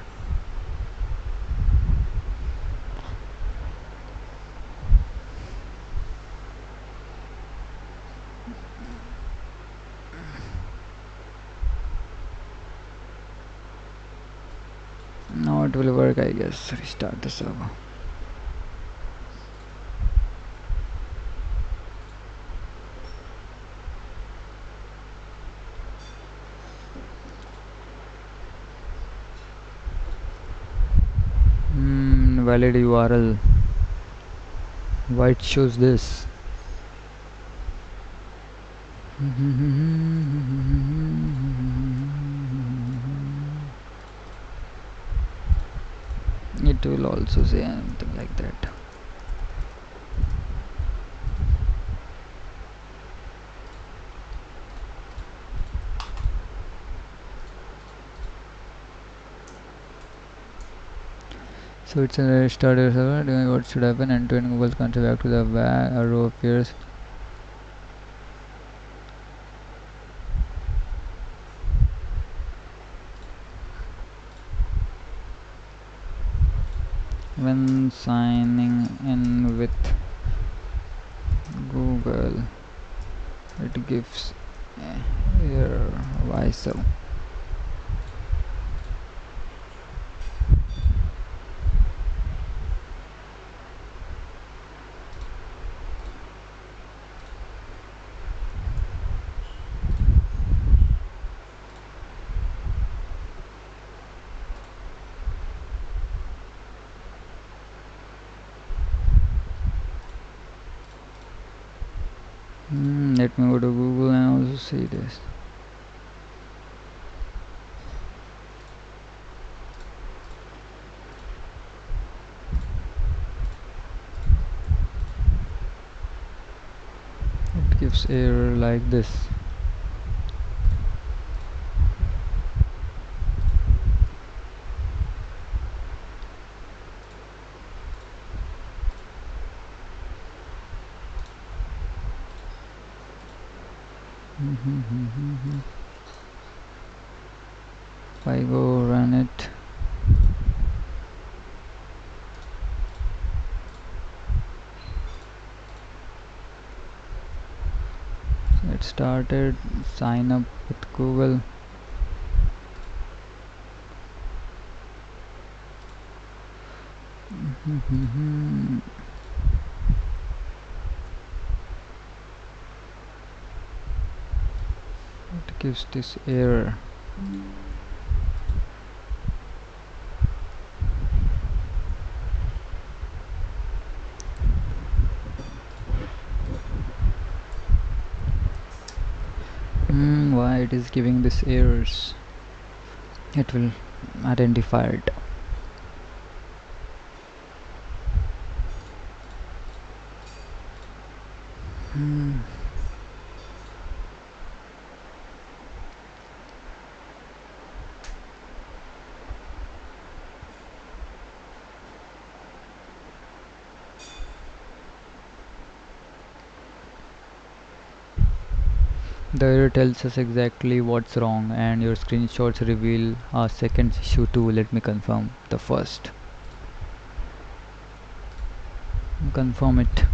Now it will work, I guess. Restart the server. Valid URL. Why it shows this? It will also say something like that. So it's a restarted server. What should happen? End-to-end Google control back to the back. Arrow appears. When signing in with Google, it gives error. Why so? Let me go to Google and also see this. It gives error like this. If I go run it, it started. Sign up with Google. It gives this error. Why it is giving this errors? It will identify it. The error tells us exactly what's wrong, and your screenshots reveal our second issue too. Let me confirm the first. Confirm it.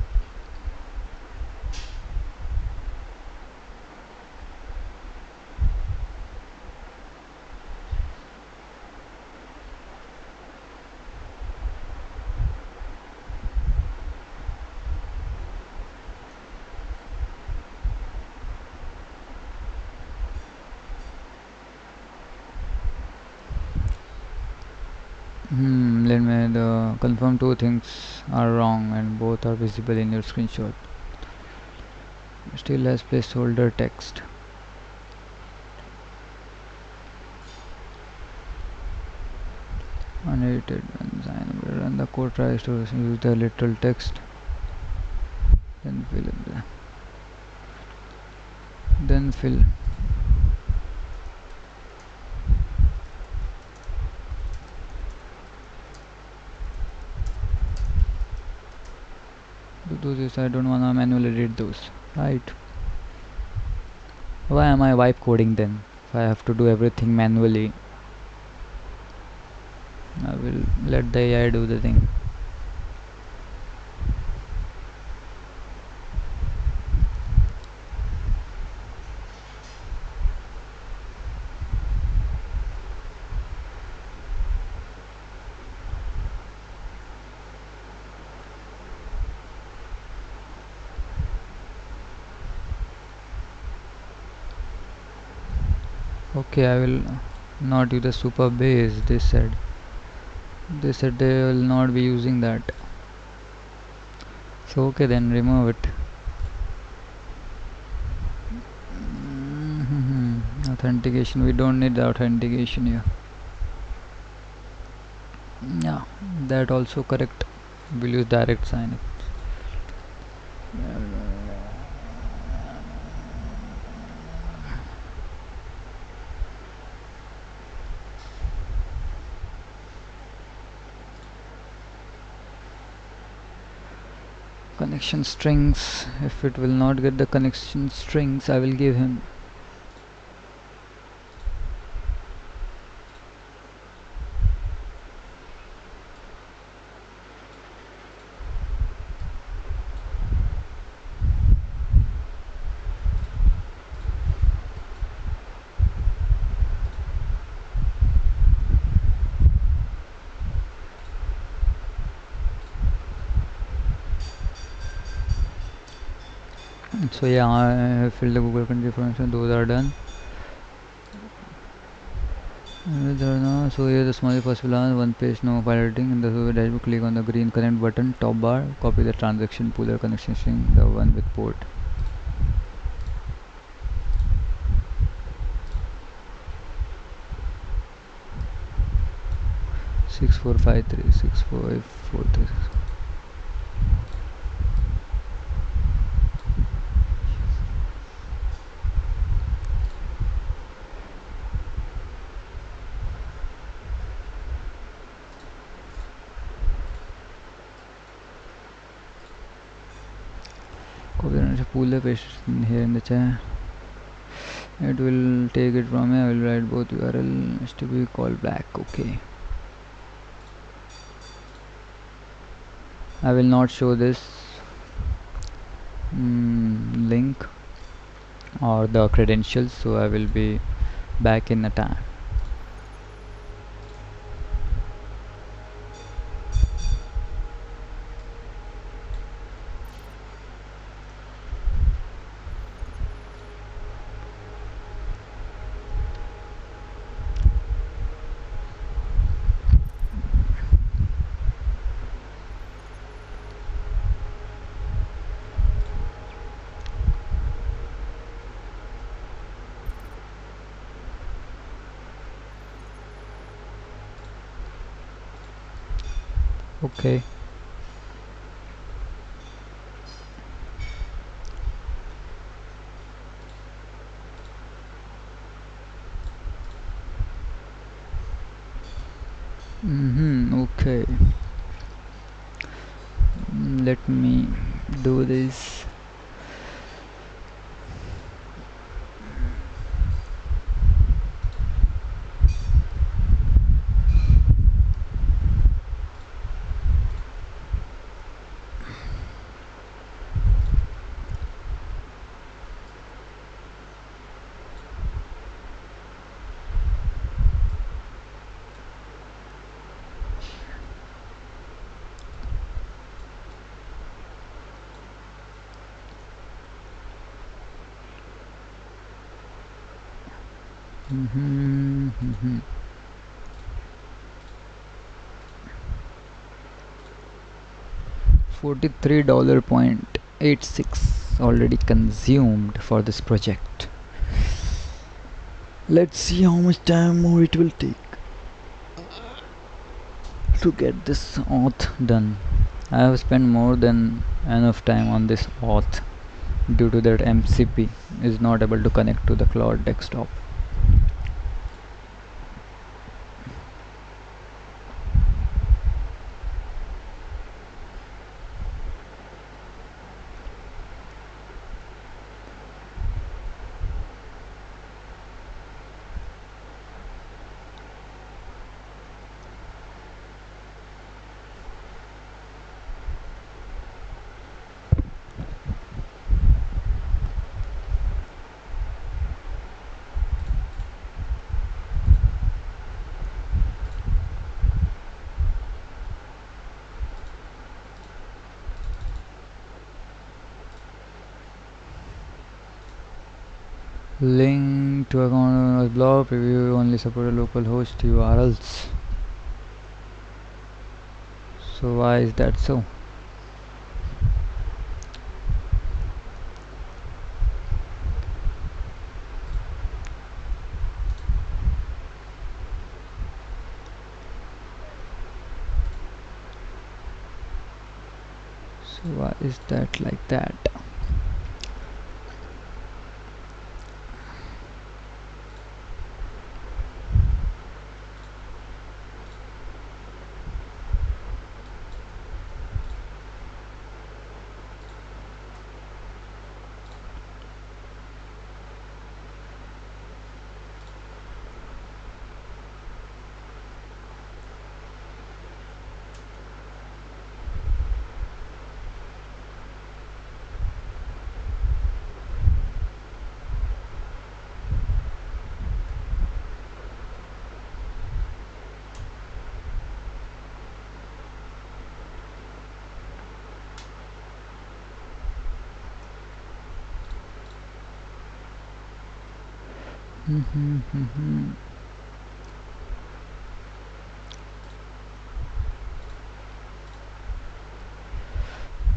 Let me confirm two things are wrong and both are visible in your screenshot. Still has placeholder text. Unedited and Run the code, tries to use the literal text, then fill. Do this. I don't wanna manually read those. Right. Why am I wipe coding then? If I have to do everything manually, I will let the AI do the thing. Okay, I will not use the super base. They said they will not be using that. So okay, then remove it. Authentication, we don't need the authentication here. Yeah, that also correct. We'll use direct sign up. Connection strings, if it will not get the connection strings, I will give him. So yeah, I have filled the Google country information, those are done. So here the small possible one page, no file editing. In the dashboard, click on the green connect button, top bar, copy the transaction pooler connection string, the one with port. Six four five three 64543. Copy the pooler paste here in the chat. It will take it from here. I will write both URL is to be called back. Okay. I will not show this link or the credentials, so I will be back in a time. Okay. Okay. Let me do this. $43.86 already consumed for this project. Let's see how much time more it will take. to get this auth done. I have spent more than enough time on this auth due to that MCP is not able to connect to the cloud desktop. Link to account was blocked. Preview only supported local host URLs. So why is that so? So why is that like that?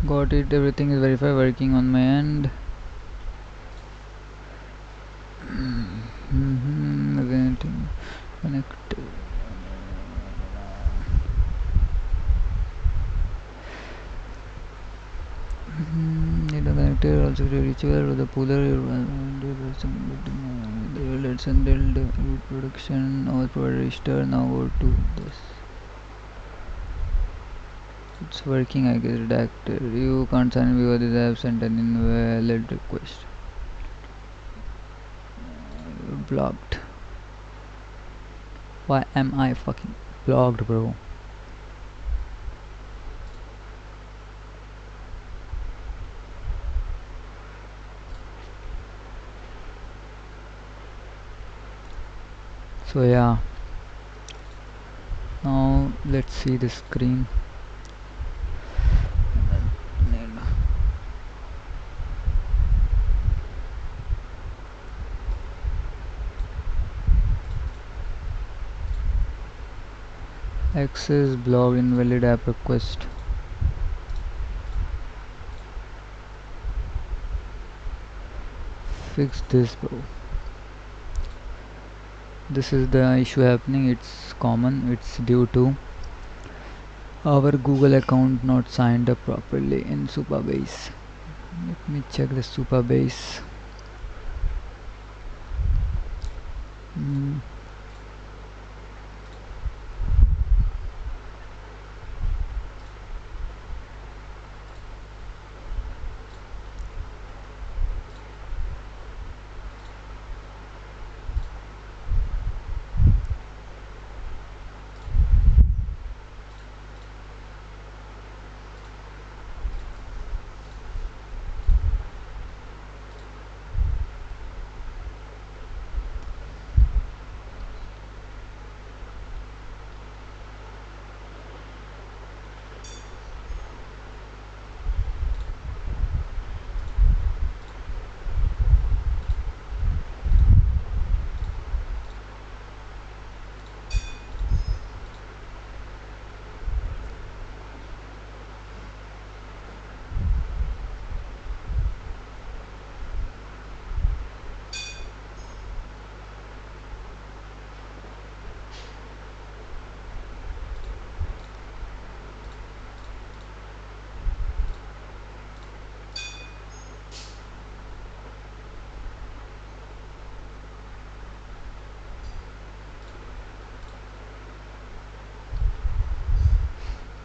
Got it. Everything is verified. Working on my end. Getting connected. Data connected. Also reachable with the pooler. Let's handle the production. Our provider register. Now go to this. It's working, I guess. Redacted. You can't sign in because this app sent an invalid request. Blocked. Why am I fucking blocked, bro? So yeah, now let's see the screen. Access block invalid app request. Fix this, bro. This is the issue happening. It's common. It's due to our Google account not signed up properly in Supabase. Let me check the Supabase.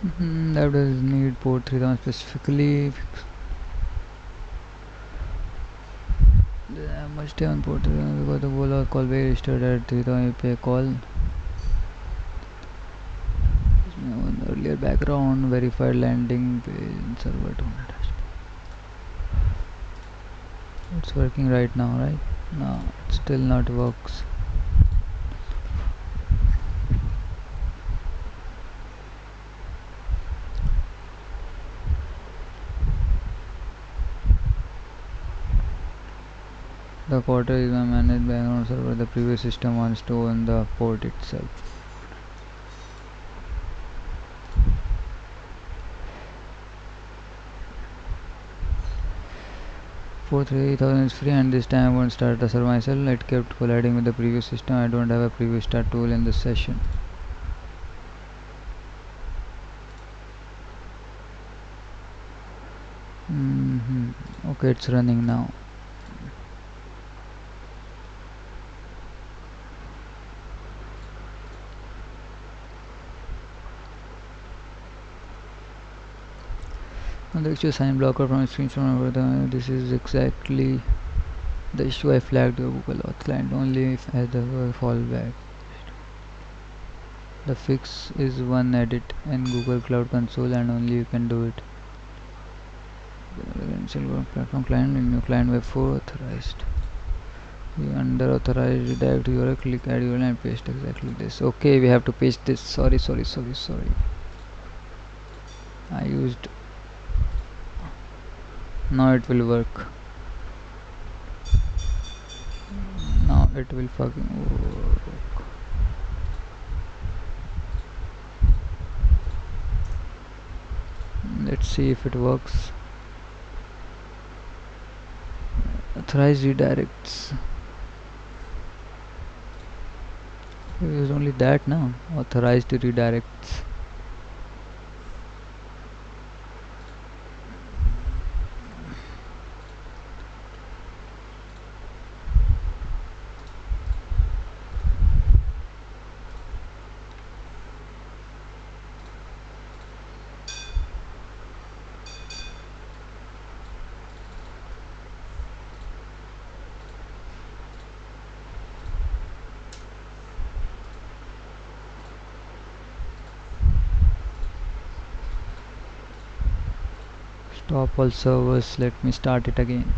That does need port 3000 specifically. I must stay on port 3000 because the goal of call be registered at 3000 API call. Earlier background verified landing page server 200. It's working right now, right? No, it still not works. The quarter is a managed background server. The previous system wants to own the port itself. Port 3000 is free, and this time I won't start the server myself. It kept colliding with the previous system. I don't have a previous start tool in this session. Okay, it's running now. And the issue sign blocker from screenshot over the this is exactly the issue I flagged your Google Auth client only if as the fallback. The fix is one edit in Google Cloud Console and only you can do it. Platform client and new client web 4 authorized. You under authorized redirect your click add URL and paste exactly this. Okay, we have to paste this. Sorry. I used. Now it will work. Now it will fucking work. Let's see if it works. Authorized redirects. We use only that now. Authorized redirects. Stop all servers. Let me start it again.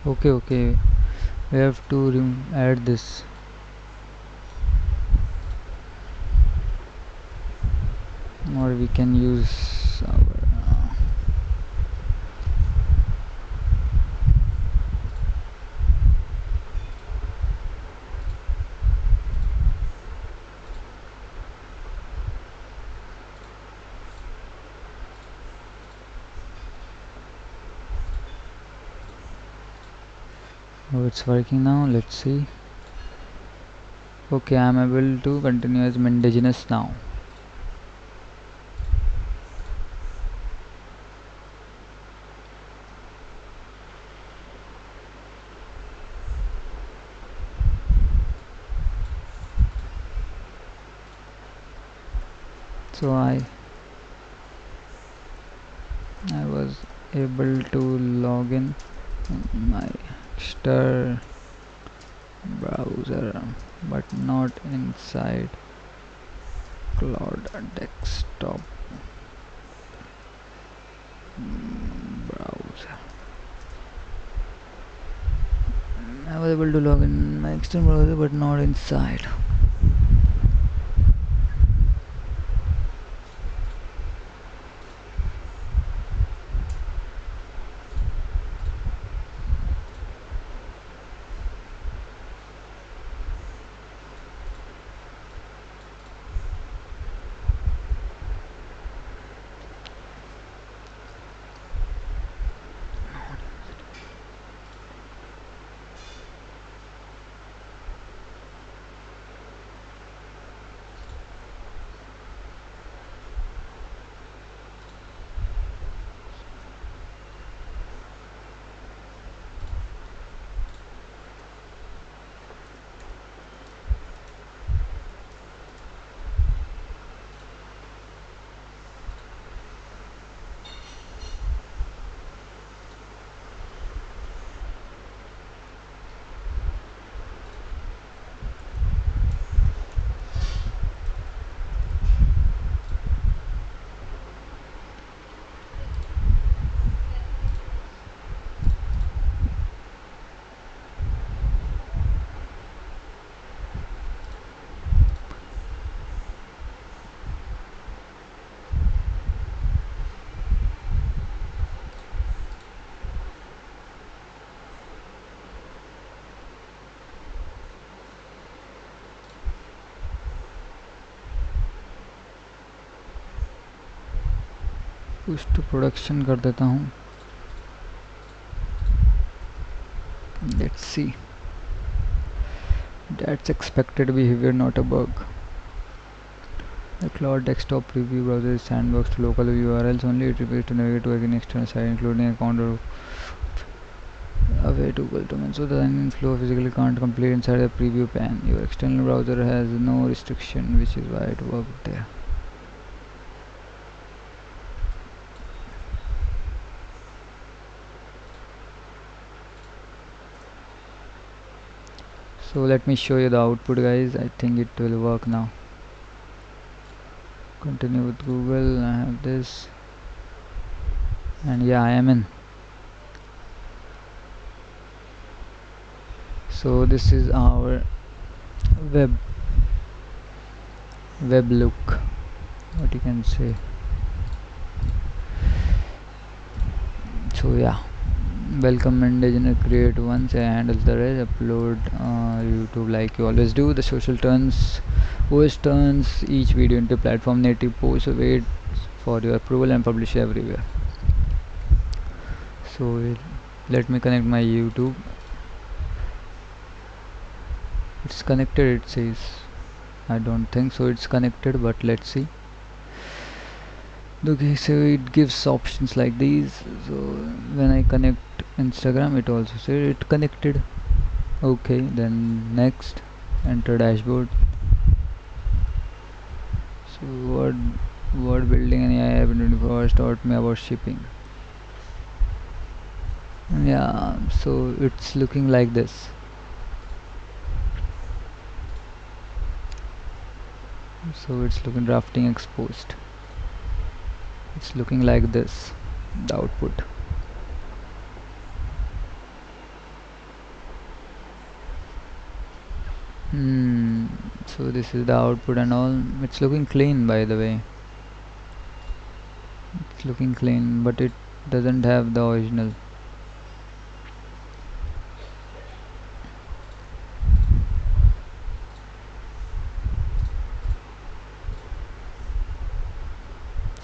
Okay. We have to add this. Or we can use our oh, it's working now. Let's see. Okay, I'm able to continue as Mendagenous now. So I was able to log in my Star browser but not inside Cloud desktop browser. able to log in my external browser but not inside. Push to production कर देता हूँ. Let's see. That's expected behavior, not a bug. The Claude desktop preview browser is sandbox to local URLs only. It requires to navigate to any external site, including account or away to Google domain. So the sign-in flow physically can't complete inside the preview pane. Your external browser has no restriction, which is why it worked there. So let me show you the output, guys. I think it will work now. Continue with Google. I have this, and yeah, I am in. So this is our web look, what you can say. So yeah, welcome indigenous, create once, handle the rest, upload YouTube like you always do. The social turns OS turns each video into platform native post, so wait for your approval and publish everywhere. So let me connect my YouTube. It's connected, it says. I don't think so it's connected, but let's see. Okay, so it gives options like these. So when I connect Instagram, it also says it connected. Okay, then next, enter dashboard. So word building and AI have 24 hours taught me about shipping. Yeah, so it's looking like this. So it's looking drafting exposed. It's looking like this, the output. So this is the output and all. It's looking clean, by the way. It's looking clean, but it doesn't have the original.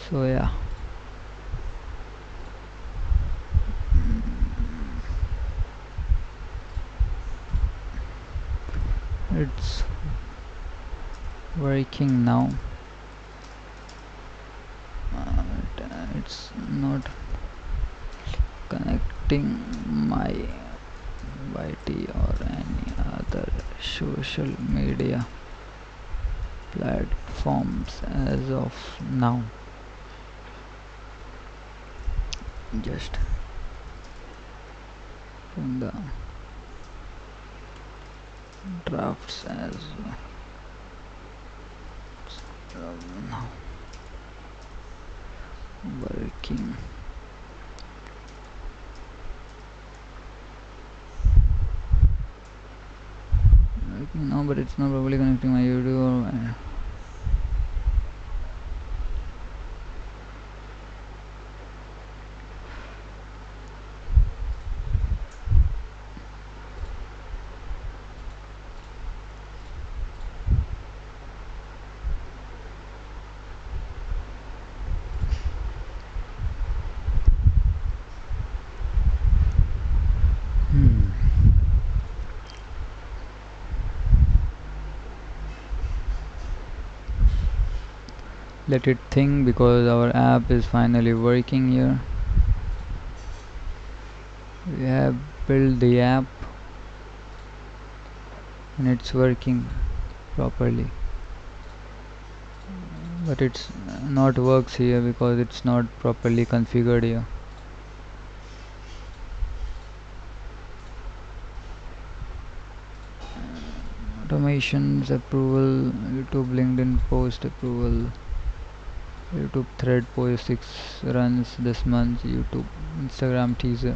So yeah, it's working now. It's not connecting my YT or any other social media platforms as of now. Just putting the drafts as now working. No, but it's not probably connecting my YouTube or my... Let it think, because our app is finally working here. We have built the app and it's working properly, but it's not works here because it's not properly configured here. Automations approval, YouTube LinkedIn post approval, YouTube thread post 6 runs this month, YouTube Instagram teaser.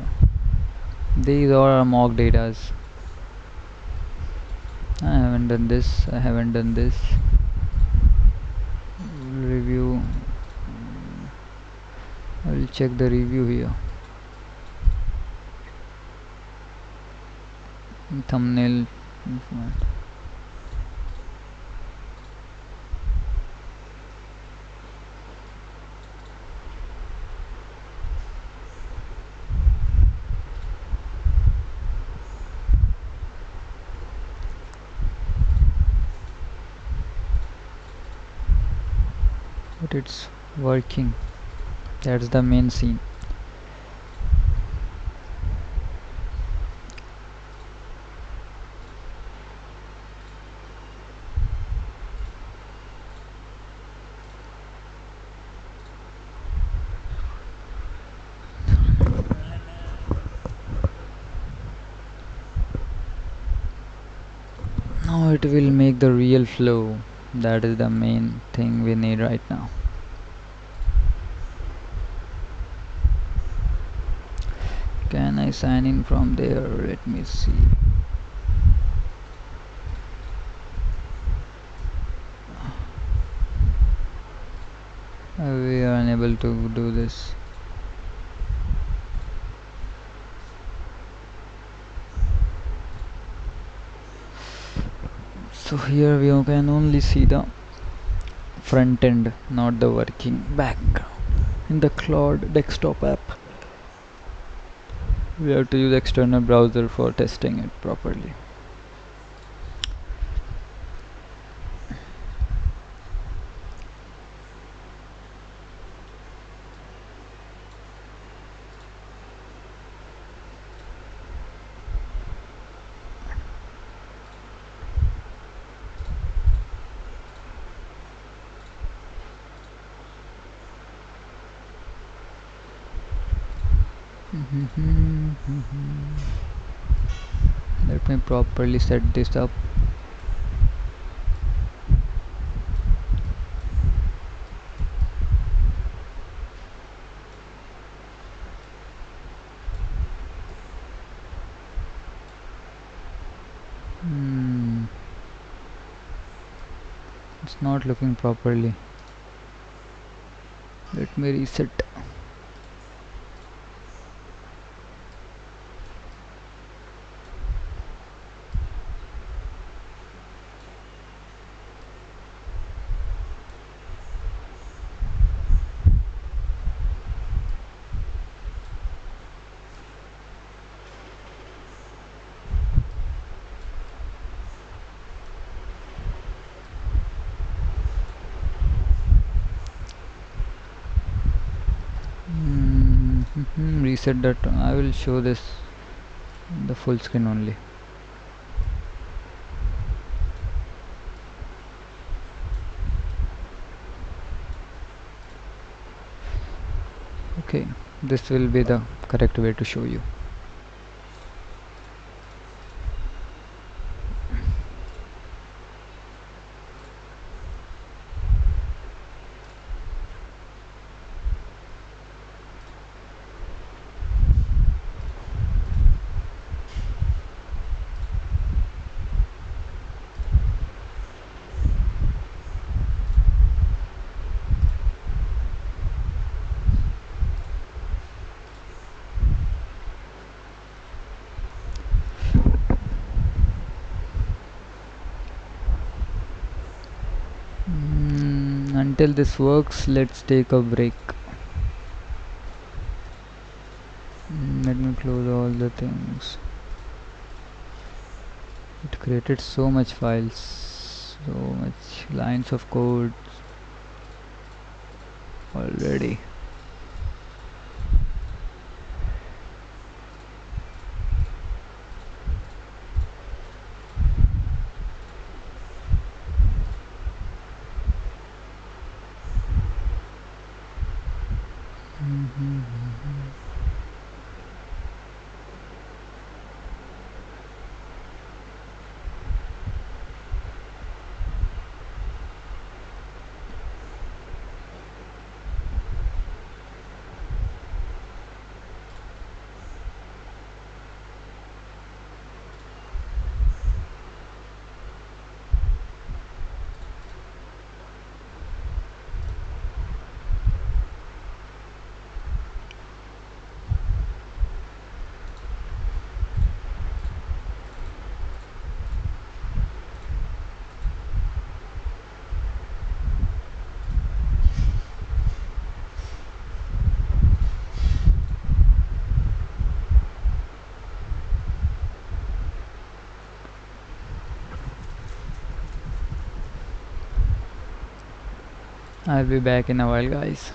These all are mock datas. I haven't done this, I haven't done this. Review, I will check the review here. Thumbnail, but it's working. That's the main scene. Now it will make the real flow. That is the main thing we need right now. Can I sign in from there? Let me see. We are unable to do this. So here we can only see the front end, not the working background. In the Claude desktop app, we have to use external browser for testing it properly. Let me properly set this up. It's not looking properly. Let me reset. Reset that. I will show this the full screen only. Okay, this will be the correct way to show you. until this works, let's take a break. Let me close all the things. It created so much files, so much lines of code already. I'll be back in a while, guys.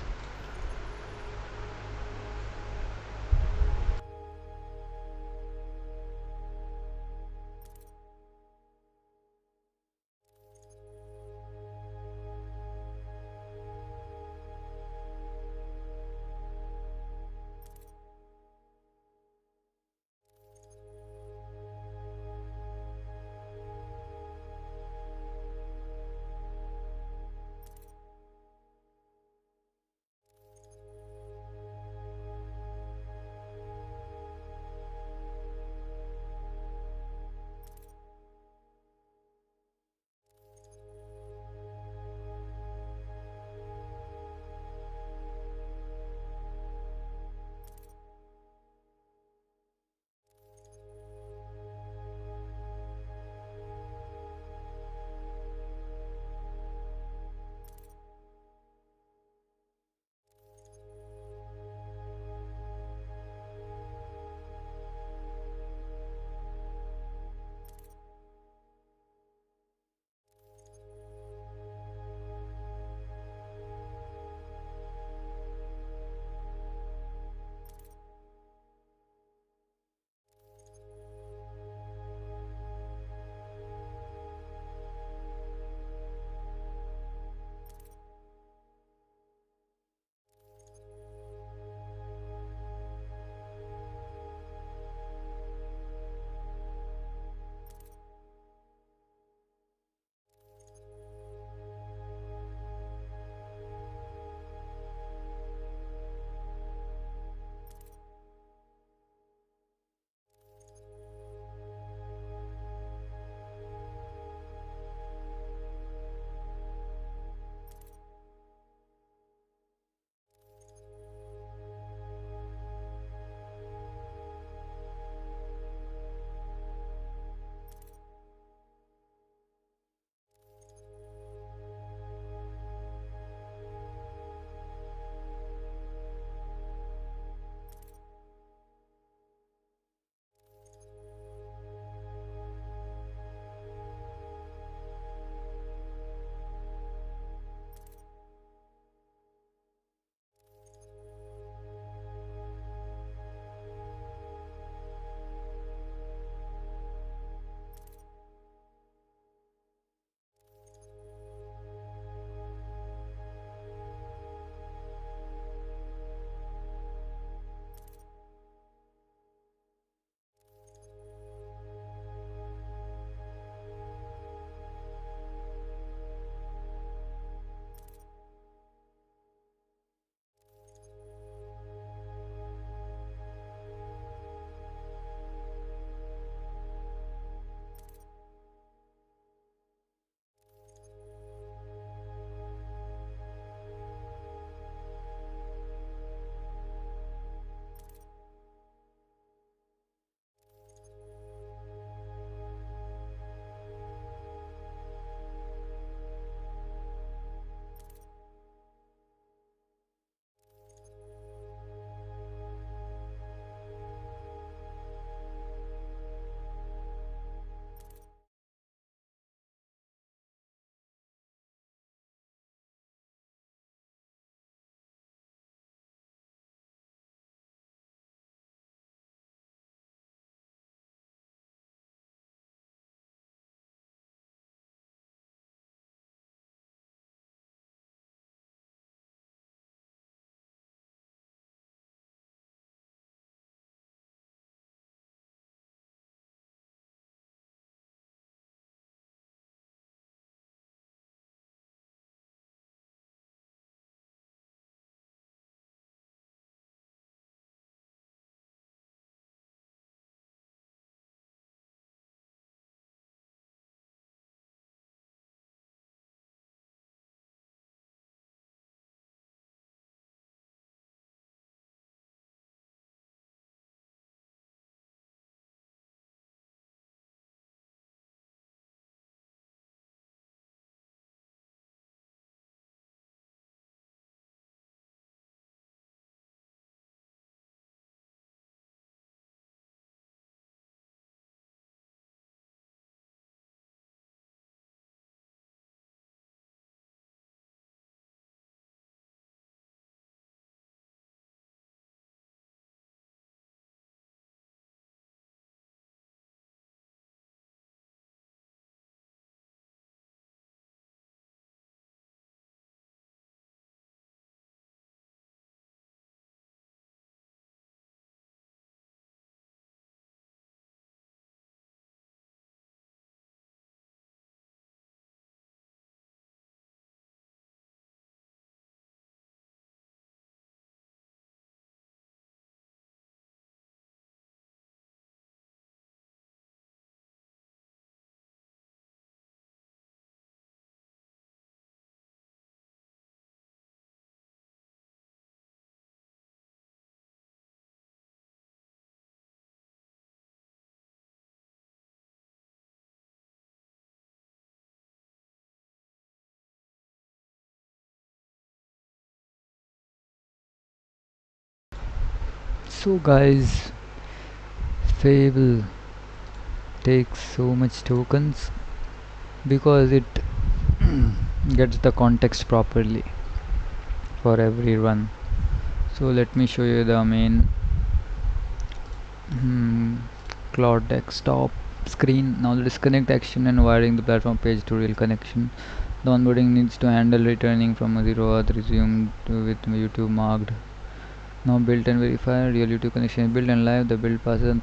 So guys, Fable takes so much tokens because it gets the context properly for everyone. So let me show you the main Claude desktop screen. Now the disconnect action and wiring the platform page to real connection. The onboarding needs to handle returning from a 0 auth resumed with YouTube marked. Now built and verify. Real YouTube connection is built and live. The build passes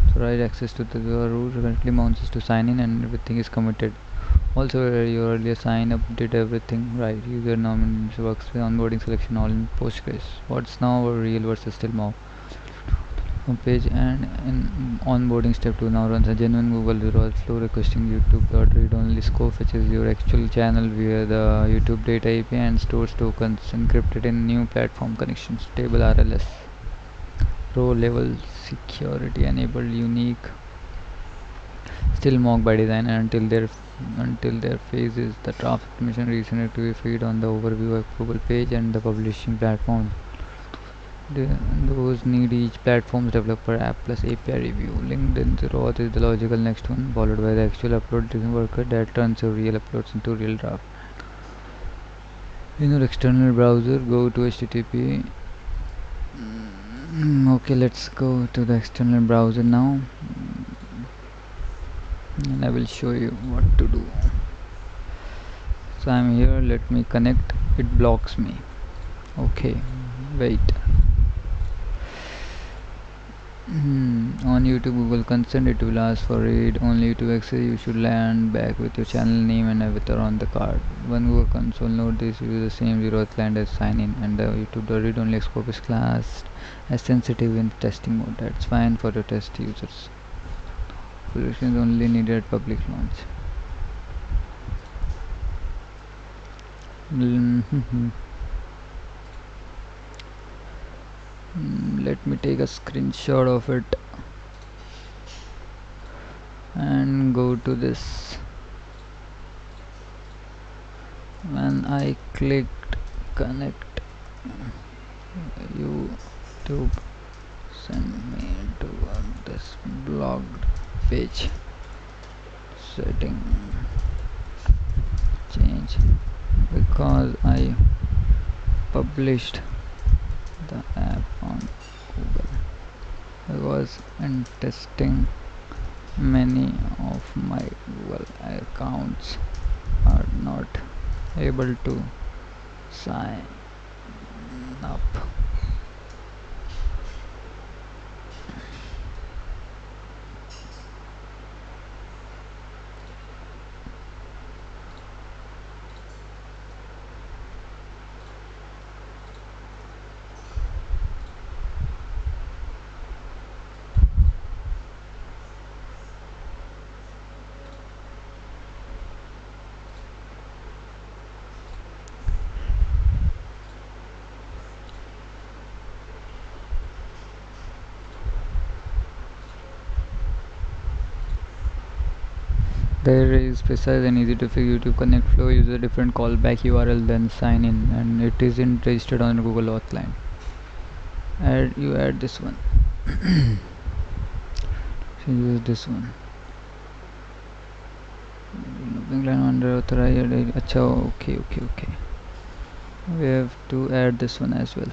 authorized access to the root. Currently mounts to sign in and everything is committed. Also your earlier sign up did everything right. User nominations works with onboarding selection all in Postgres. What's now real versus still more? Page and in onboarding step 2 now runs a genuine Google Zero flow requesting YouTube.read only scope fetches your actual channel via the YouTube data API and stores tokens encrypted in new platform connections stable RLS row level security enabled unique still mocked by design and until their phase is the draft information recently to be feed on the overview approval page and the publishing platform. Those need each platform's developer app plus API review. LinkedIn Zero Auth is the logical next one, followed by the actual upload worker that turns your real uploads into real draft. In your external browser, go to HTTP. Okay, let's go to the external browser now, and I will show you what to do. So I'm here. Let me connect. It blocks me. Okay, wait. On YouTube Google consent it will ask for read only to access. You should land back with your channel name and avatar on the card. One Google console note this use the same zero client as sign in and the YouTube read only scope is classed as sensitive in testing mode. That's fine for your test users. Solutions only needed at public launch. Let me take a screenshot of it and go to this. When I clicked connect YouTube send me to this blocked page setting change because I published the app on Google. I was in testing. Many of my Google accounts are not able to sign up. There is precise and easy to fix YouTube Connect flow. Use a different callback URL then sign in, and it isn't registered on Google Auth client. You add this one. So use this one. Under authorized. Okay. We have to add this one as well.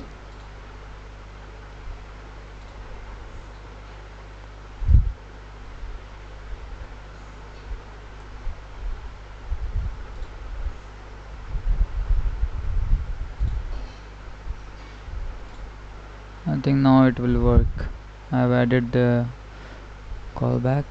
I think now it will work. I've added the callback.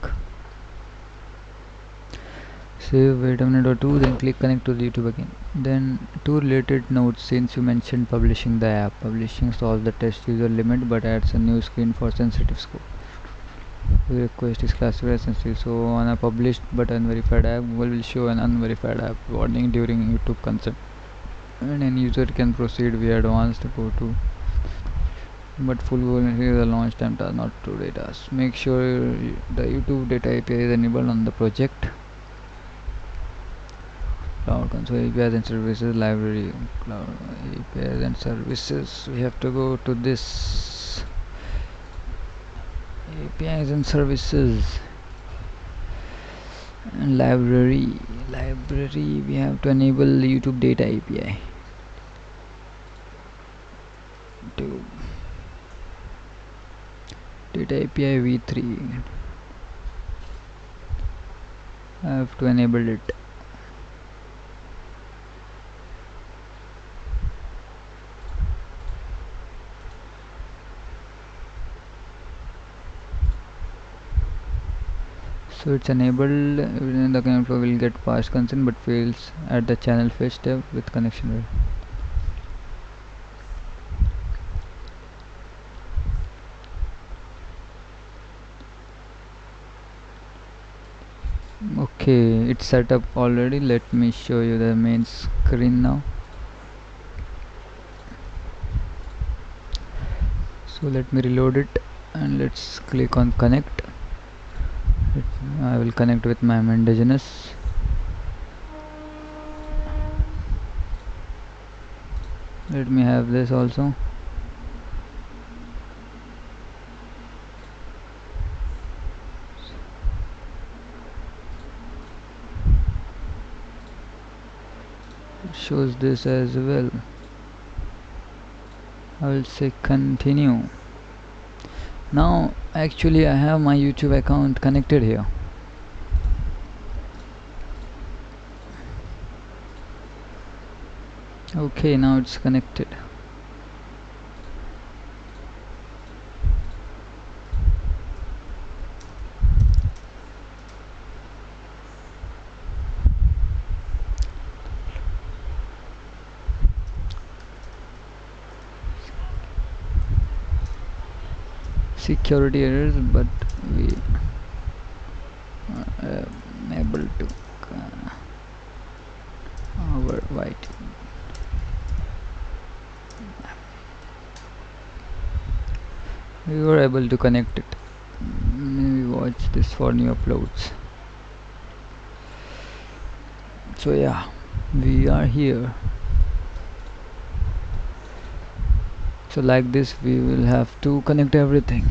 Save, wait a minute or two, then click connect to the YouTube again. Then two related notes since you mentioned publishing the app. Publishing solves the test user limit but adds a new screen for sensitive scope. The request is classified as sensitive. So on a published but unverified app, Google will show an unverified app warning during YouTube consent. And any user can proceed via advanced go to but full vulnerability the launch time does not true data. Make sure the YouTube data API is enabled on the project. Cloud console APIs and services library. Cloud APIs and services. We have to go to this APIs and services. And library we have to enable YouTube data API to data API v3. I have to enable it. So it's enabled. The connection flow will get passed consent but fails at the channel fetch step with connection error. Okay, it's set up already. Let me show you the main screen now. So let me reload it and let's click on connect. I will connect with my indigenous. Let me have this also. It shows this as well. I will say continue. Now actually I have my YouTube account connected here. Okay, now it's connected. Security errors, but we are able to our white. We were able to connect it. Maybe watch this for new uploads. So yeah, we are here. So like this we will have to connect everything.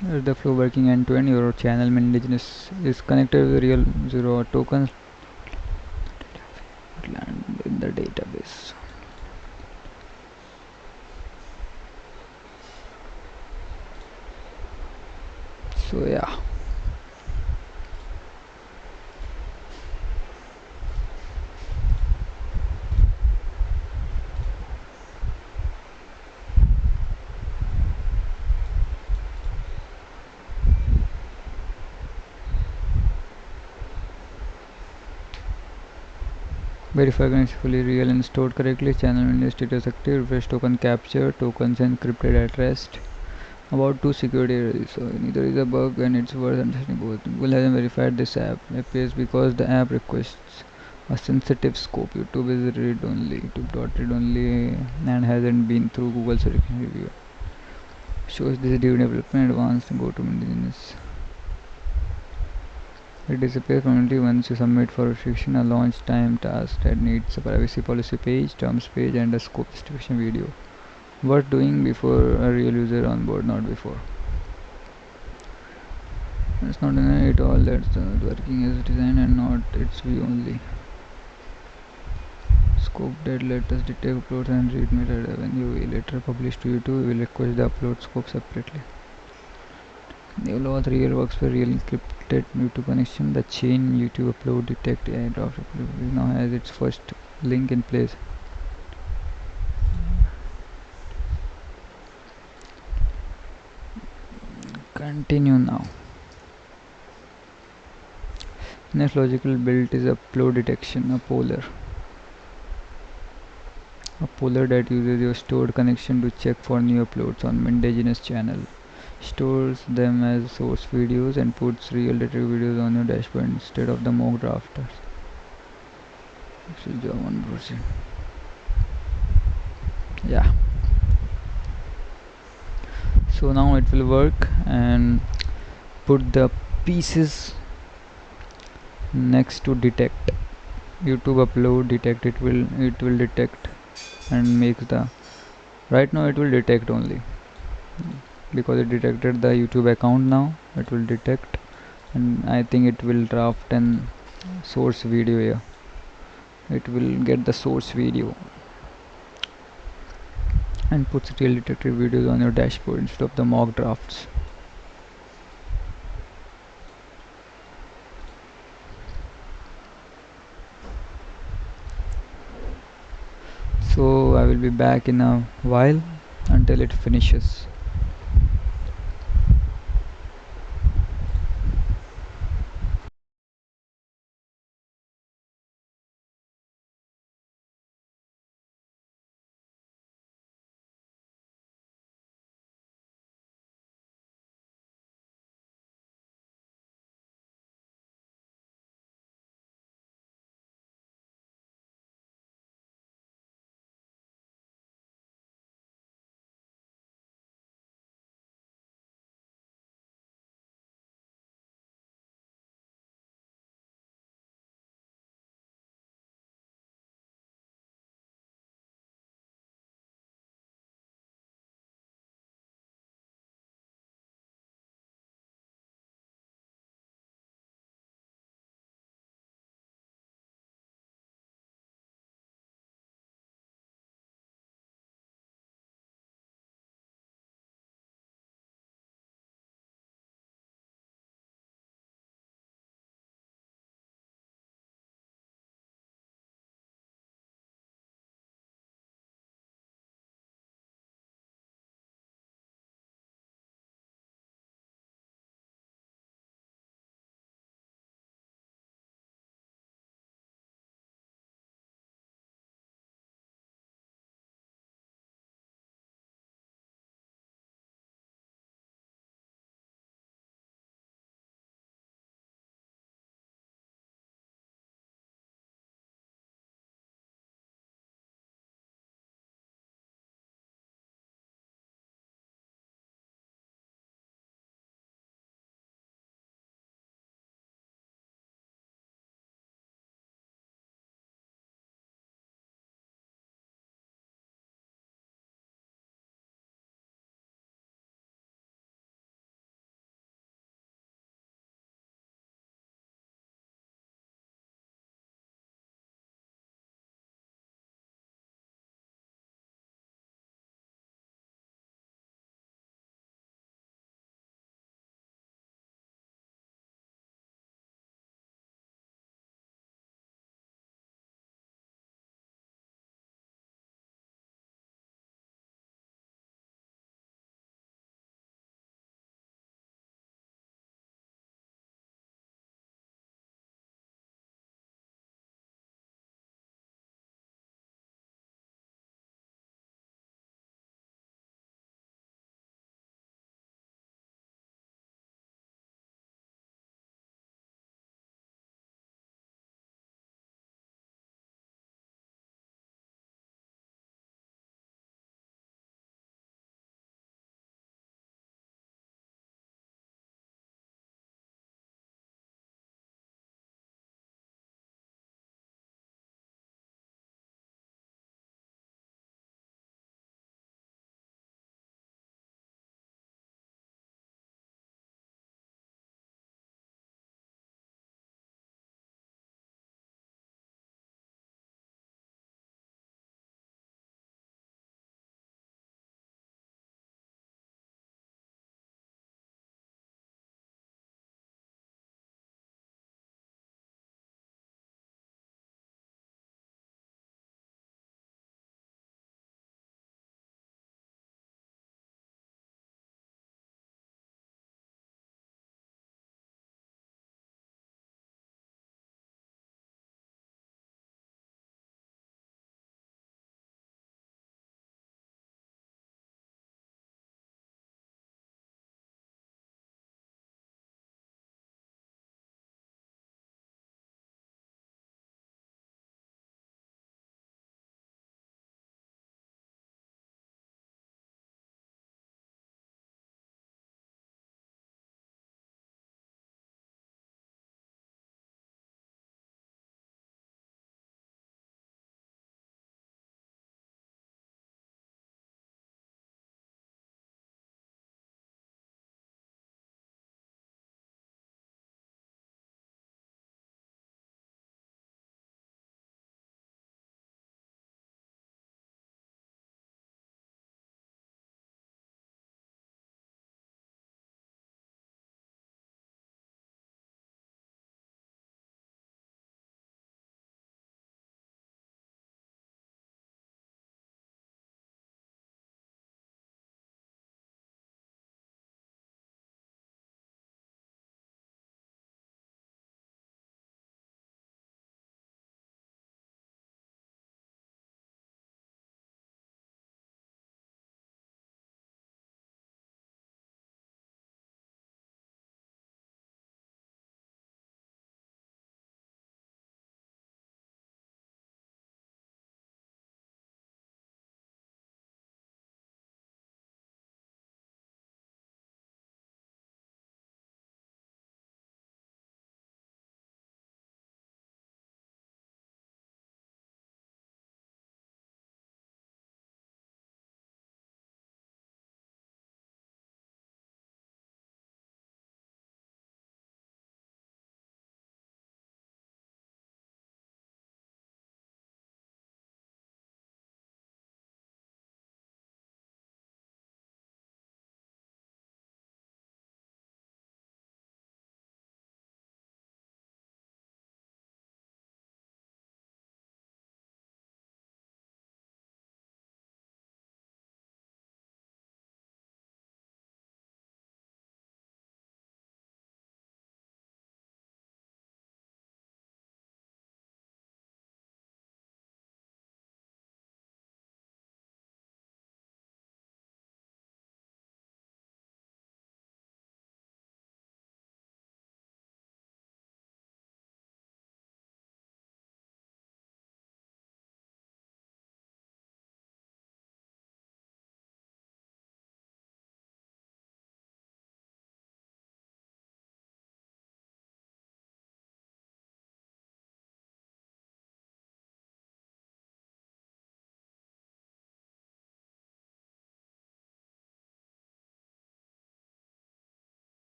Here's the flow working end to end. Your channel indigenous is connected with real 0 tokens land in the database. So yeah, verify connection fully real and stored correctly. Channel window status active. Refresh token capture. Tokens encrypted at rest. About 2 security errors. So neither is a bug and it's worth understanding both. Google hasn't verified this app. Appears because the app requests a sensitive scope. YouTube is read only. YouTube.read only and hasn't been through Google certification review. Shows this during development advanced and go to maintenance. It disappears permanently once you submit for restriction a launch time task that needs a privacy policy page, terms page and a scope justification video. Worth doing before a real user on board, not before. It's not at all that's working as designed and not its view only. Scope that let us detect uploads and read metadata. When you later publish to YouTube, we will request the upload scope separately. New law 3 works for real encrypted YouTube connection. The chain YouTube upload detect AI draft upload now has its first link in place. Continue now. Next logical build is upload detection, a poller that uses your stored connection to check for new uploads on indigenous channel, stores them as source videos and puts real detected videos on your dashboard instead of the mock drafters. This is job 1%. Yeah, so now it will work and put the pieces Next to detect, YouTube upload detect, it will detect and makes the, right now it will detect only because it detected the YouTube account. Now it will detect, and I think it will draft an source video here. It will get the source video and puts real detected videos on your dashboard instead of the mock drafts. So I will be back in a while until it finishes.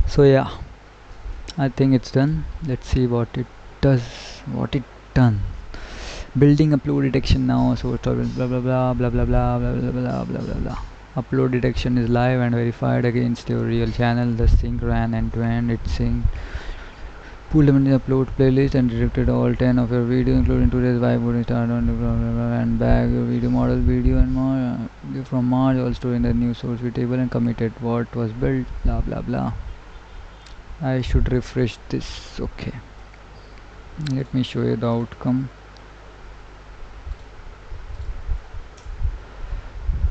So yeah, I think it's done. Let's see what it does. What it done. Building upload detection now. So it's blah blah blah blah blah blah blah blah blah blah blah blah. Upload detection is live and verified against your real channel. The sync ran end to end. It synced, pulled them in the upload playlist and detected all 10 of your videos, including today's vibe. Would start on the blah blah blah and bag your video model video and more from March. All stored in the new source table and committed what was built. Blah blah blah. I should refresh this. Okay, let me show you the outcome.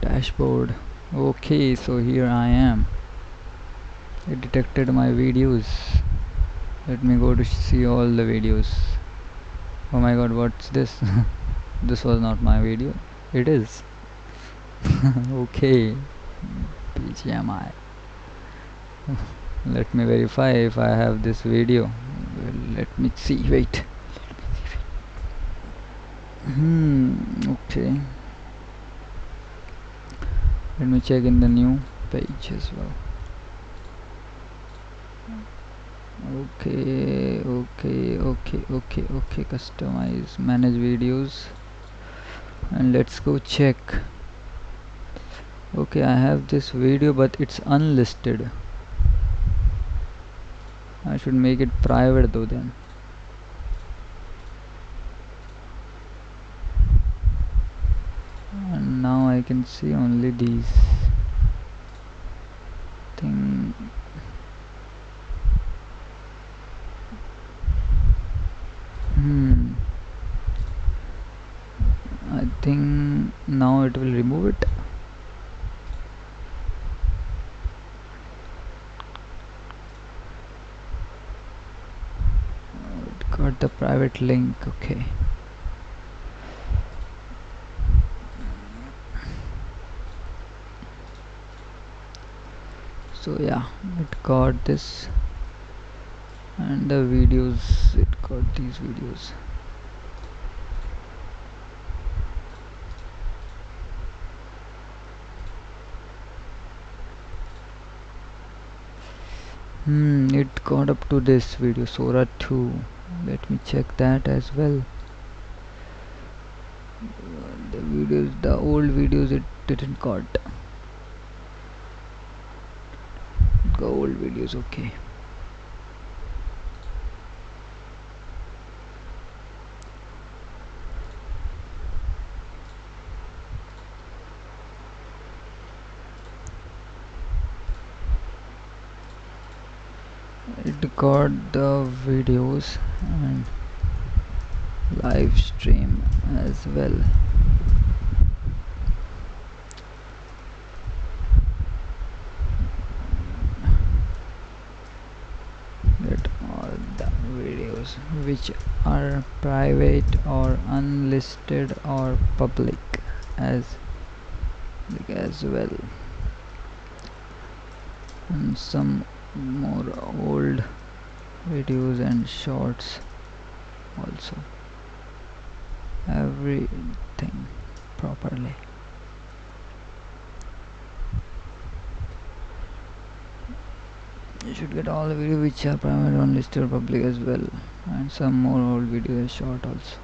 Dashboard. Okay, so here I am. It detected my videos. Let me go to see all the videos. Oh my god, what's this? This was not my video. It is. Okay, BGMI. Let me verify if I have this video. Well, let me see. Wait. Okay. Let me check in the new page as well. Okay, customize, manage videos, and let's go check. Okay, I have this video, but it's unlisted. I should make it private though then. And now I can see only these thing. I think now it will remove it. It got the private link. Okay. So yeah, it got this, and the videos, it got these videos. It got up to this video, Sora 2. Let me check that as well. The videos, the old videos, it didn't got. It got old videos, okay. It got the videos and live stream as well. Get all the videos which are private or unlisted or public as well, and some more old videos and shorts also. Everything properly. You should get all the videos which are private, unlisted or public as well, and some more old videos short also.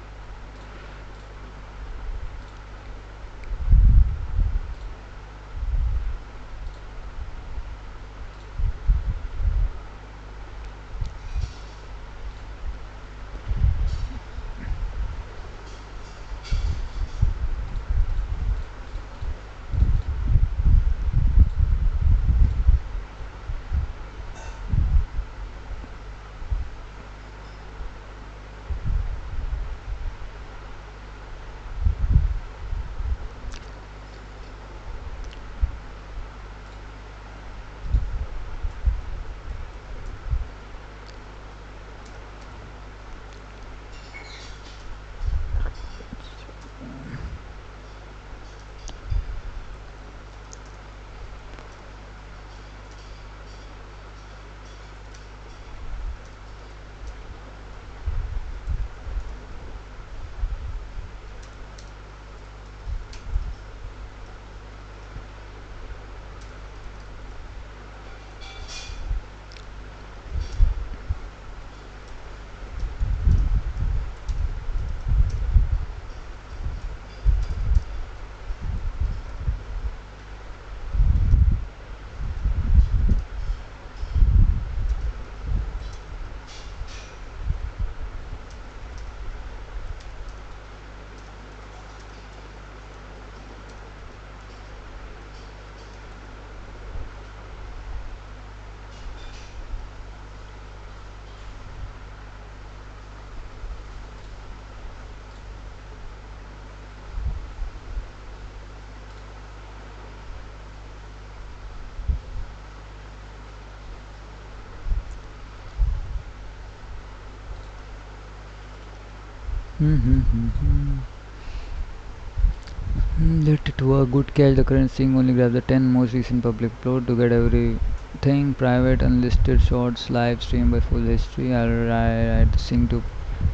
Let it work. Good catch. The current sync only grabs the 10 most recent public upload to get everything private, unlisted shots, live stream by full history. I'll write the sync to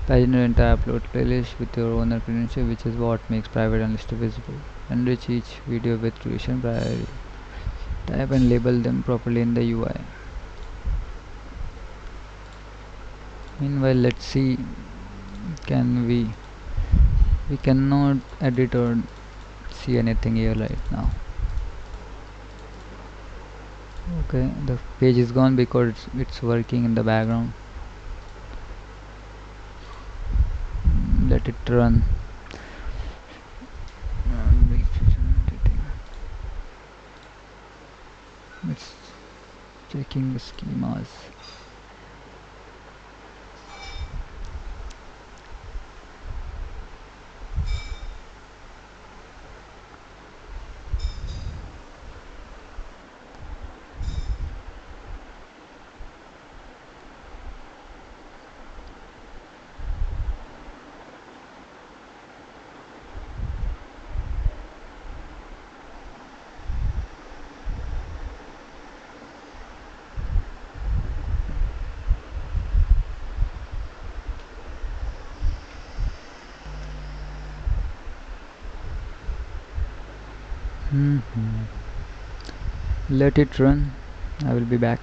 pagine your entire upload playlist with your owner credential, which is what makes private unlisted visible. Enrich each video with duration, priority type, and label them properly in the UI. Meanwhile, let's see. Can we cannot edit or see anything here right now. Okay, the page is gone because it's working in the background. Let it run. It's checking the schemas. Let it run. I will be back.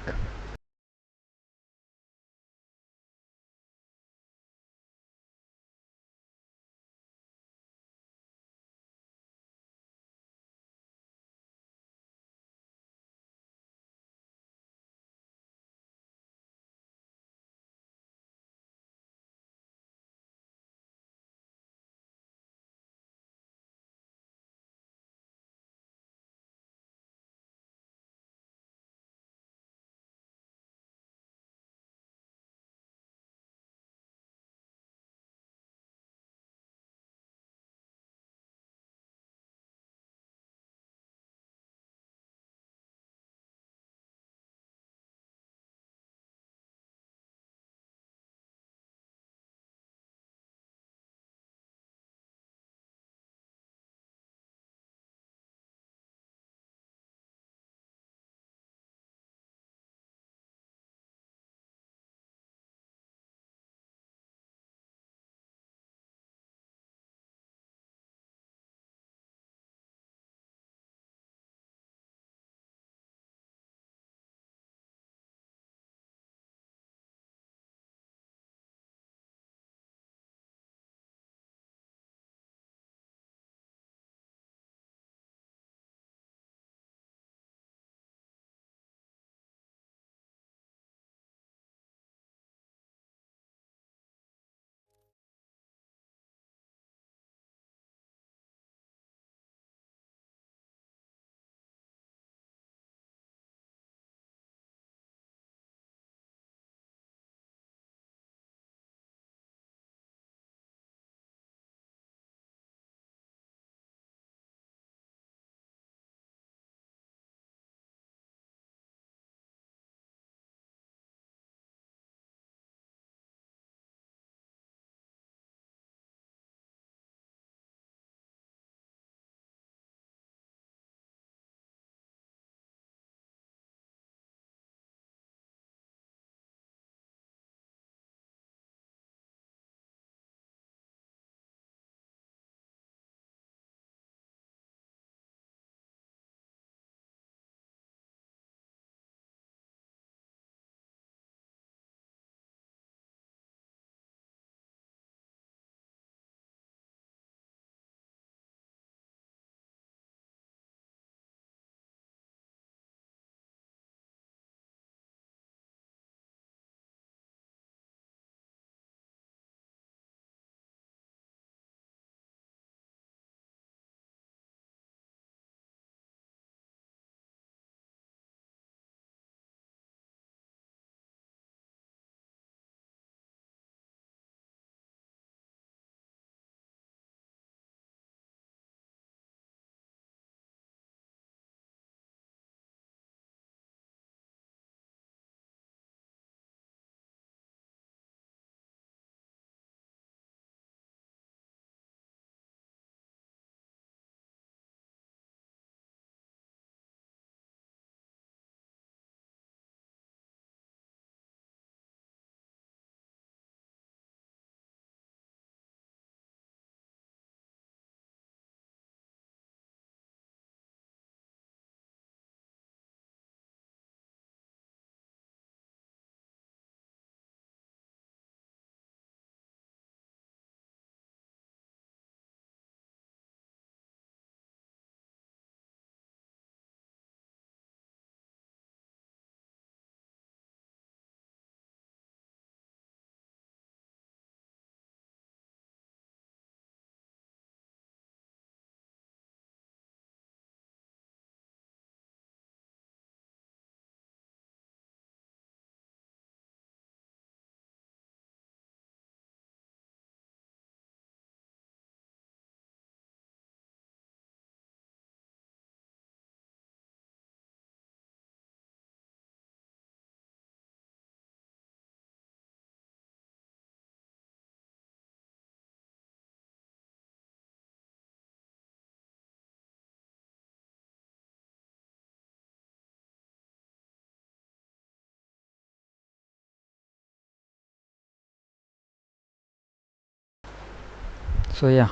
So yeah,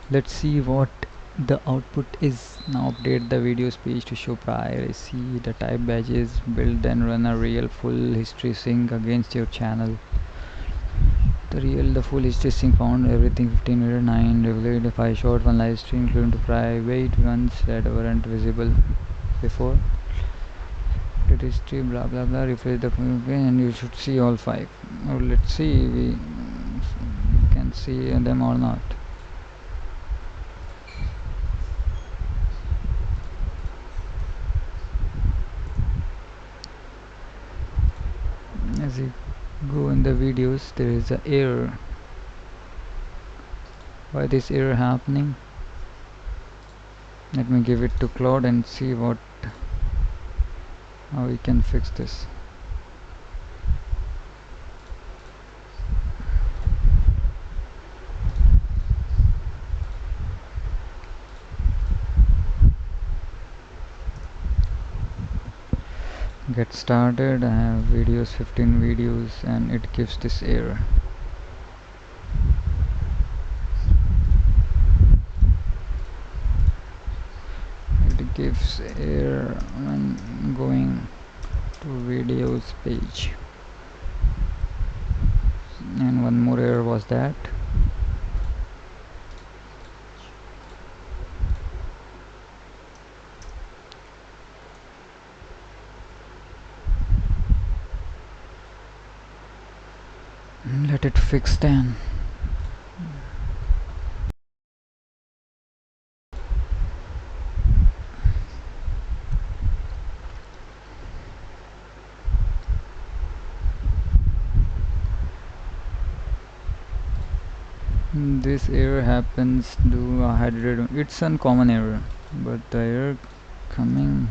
let's see what the output is. Now update the videos page to show privacy, the type badges, build and run a real full history sync against your channel. The full history sync found everything 1509 regulated. If I shot one live stream including the private ones that weren't visible before. It is history blah blah blah, refresh the again and you should see all 5. Now let's see we can see them or not. As you go in the videos, there is an error. Why this error happening? Let me give it to Claude and see how we can fix this. Get started. I have videos, 15 videos, and it gives this error. It gives error when going to videos page. And one more error was that let it fix then. This error happens to a hydrated. It's uncommon error, but the error coming.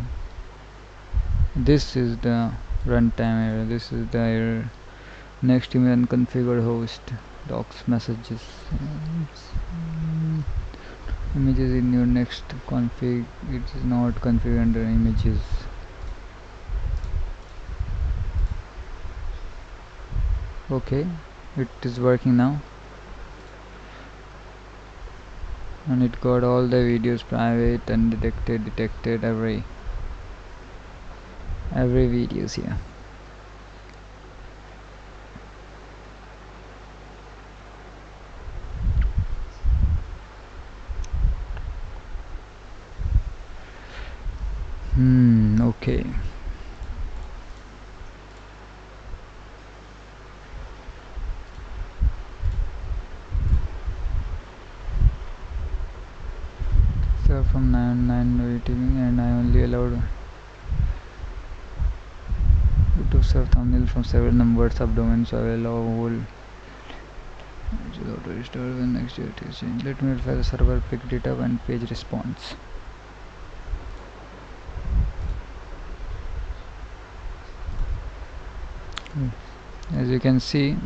This is the runtime error. This is the error. Next email unconfigured host docs messages. Images in your next config. It is not configured under images. Okay, it is working now. And it got all the videos private and detected every videos here. Okay. So from 9 rating and I only allowed to serve thumbnail from several numbered subdomains, so I will allow whole to restore when next year it is changed. Let me verify the server pick data and page response. As you can see,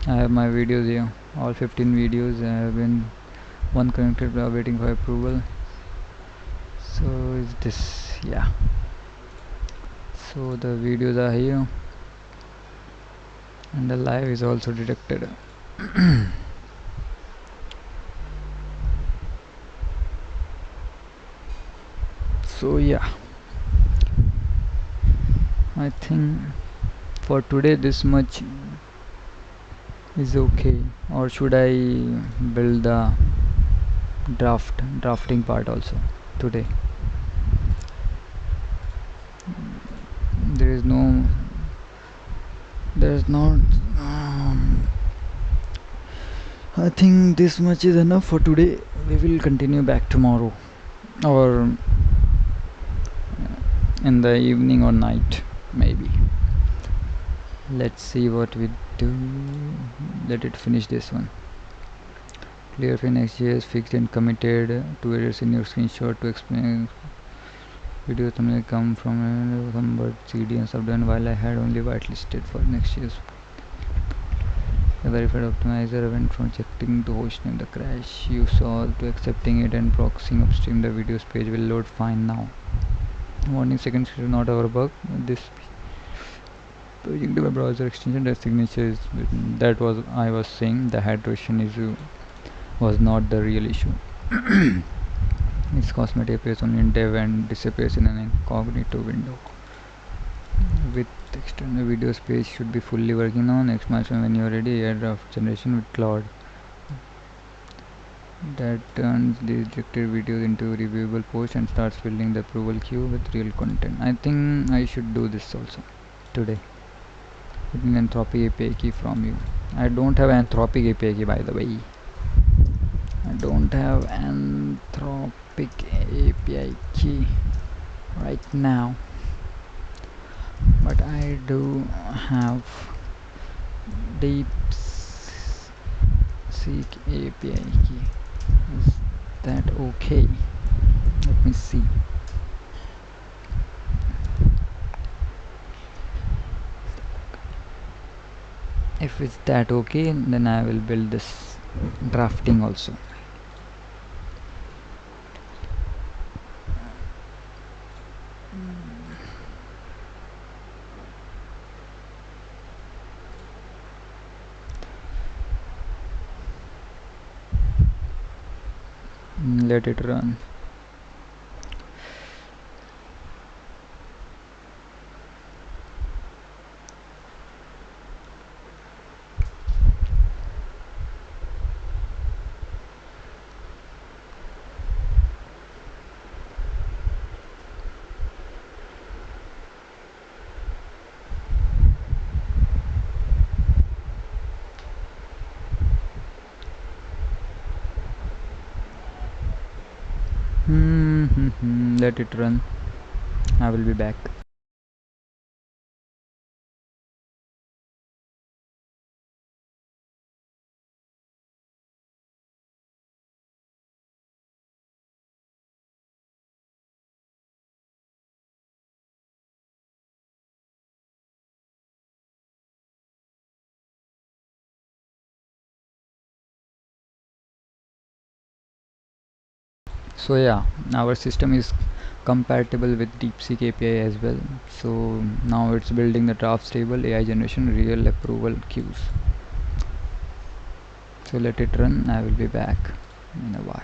I have my videos here, all 15 videos. I have been one connected waiting for approval. So is this, yeah, so the videos are here and the live is also detected. So yeah, I think for today this much is okay, or should I build the drafting part also today? There is not I think this much is enough for today. We will continue back tomorrow or in the evening or night maybe. Let's see what we do. Let it finish this one. Clear Next.js fixed and committed. 2 errors in your screenshot to explain. Video thumbnail come from some but CD and subdomain while I had only whitelisted for Next.js. The verified optimizer went from checking to hostname. The crash you saw to accepting it and proxying upstream. The videos page will load fine now. Warning, second screen not our bug. This paging to my browser extension, the signature is that was I was saying the hydration issue was not the real issue. Its cosmetic appears only in dev and disappears in an incognito window. With external video space should be fully working on next milestone when you're ready. Add rough generation with Claude that turns these rejected videos into reviewable posts and starts filling the approval queue with real content. I think I should do this also today. Getting Anthropic API key from you. I don't have Anthropic API key, by the way. I don't have Anthropic API key right now, but I do have DeepSeek API key. Is that okay? Let me see. If it's that okay, then I will build this drafting also. Let it run. Let it run. I will be back. So yeah, our system is compatible with DeepSeek API as well. So now it's building the drafts table, AI generation, real approval queues. So let it run. I will be back in a while.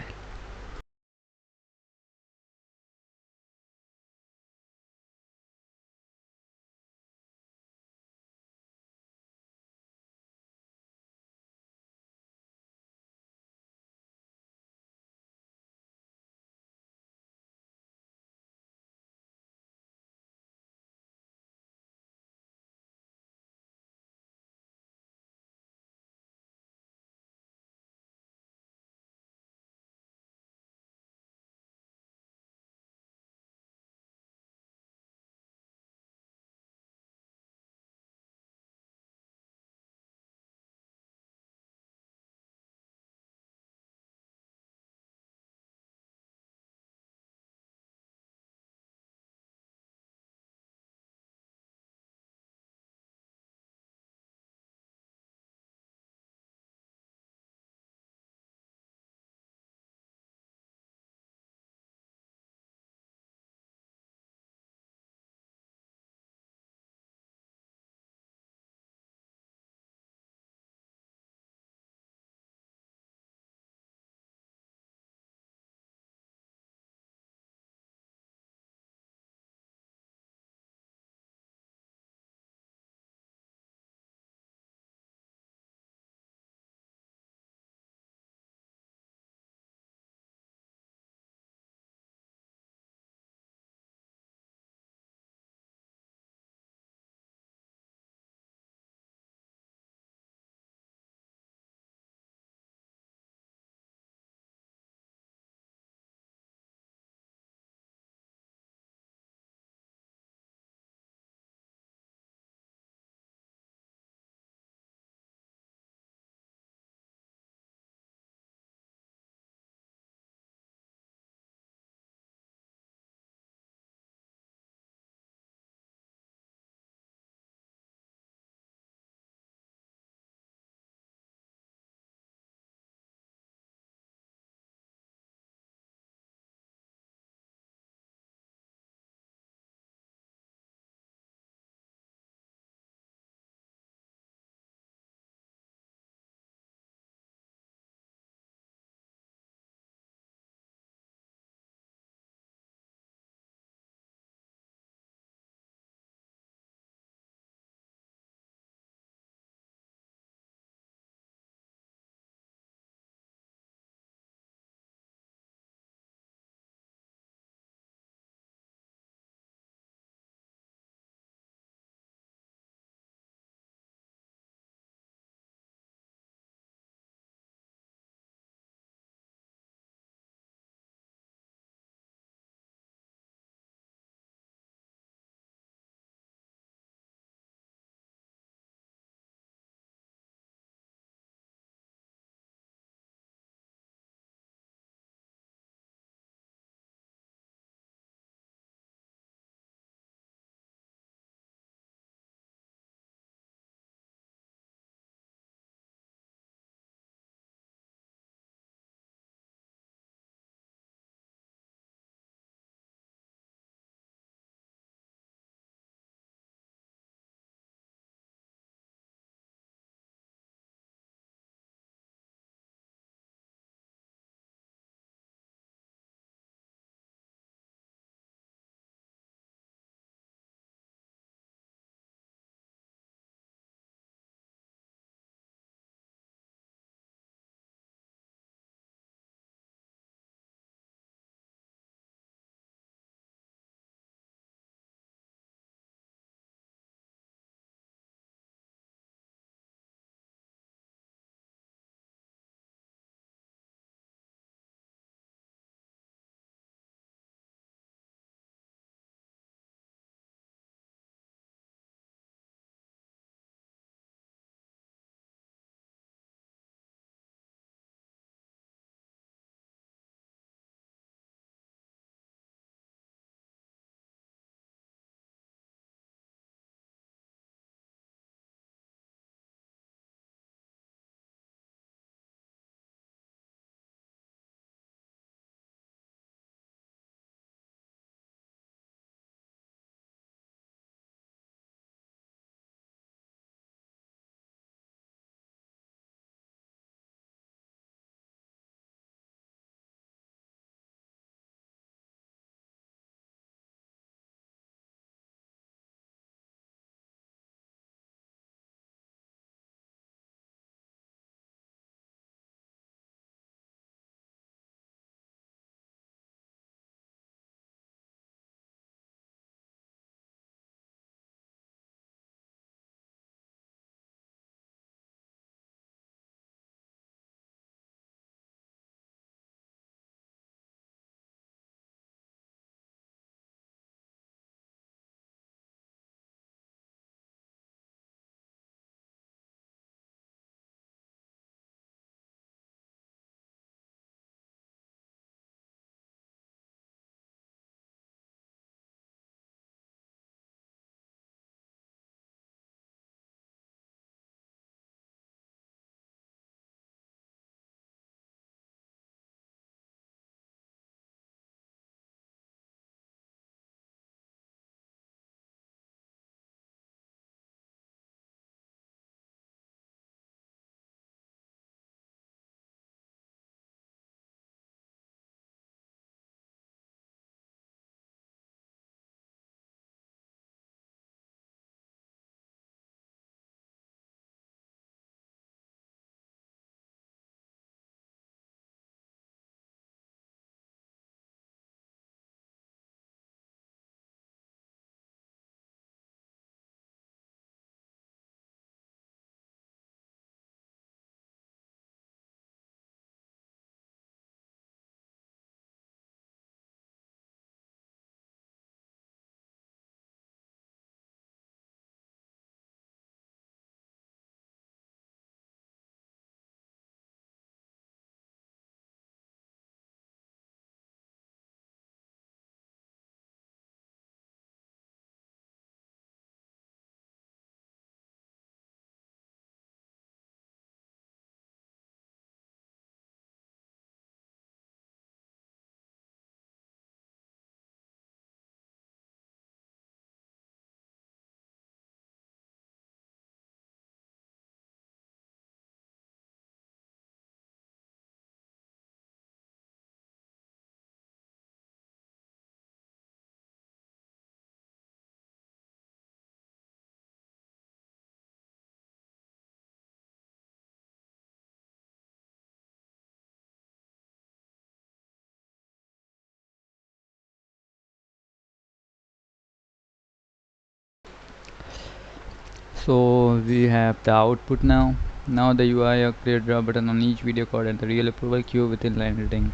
So we have the output now. Now the UI, a create draw button on each video code and the real approval queue with inline editing.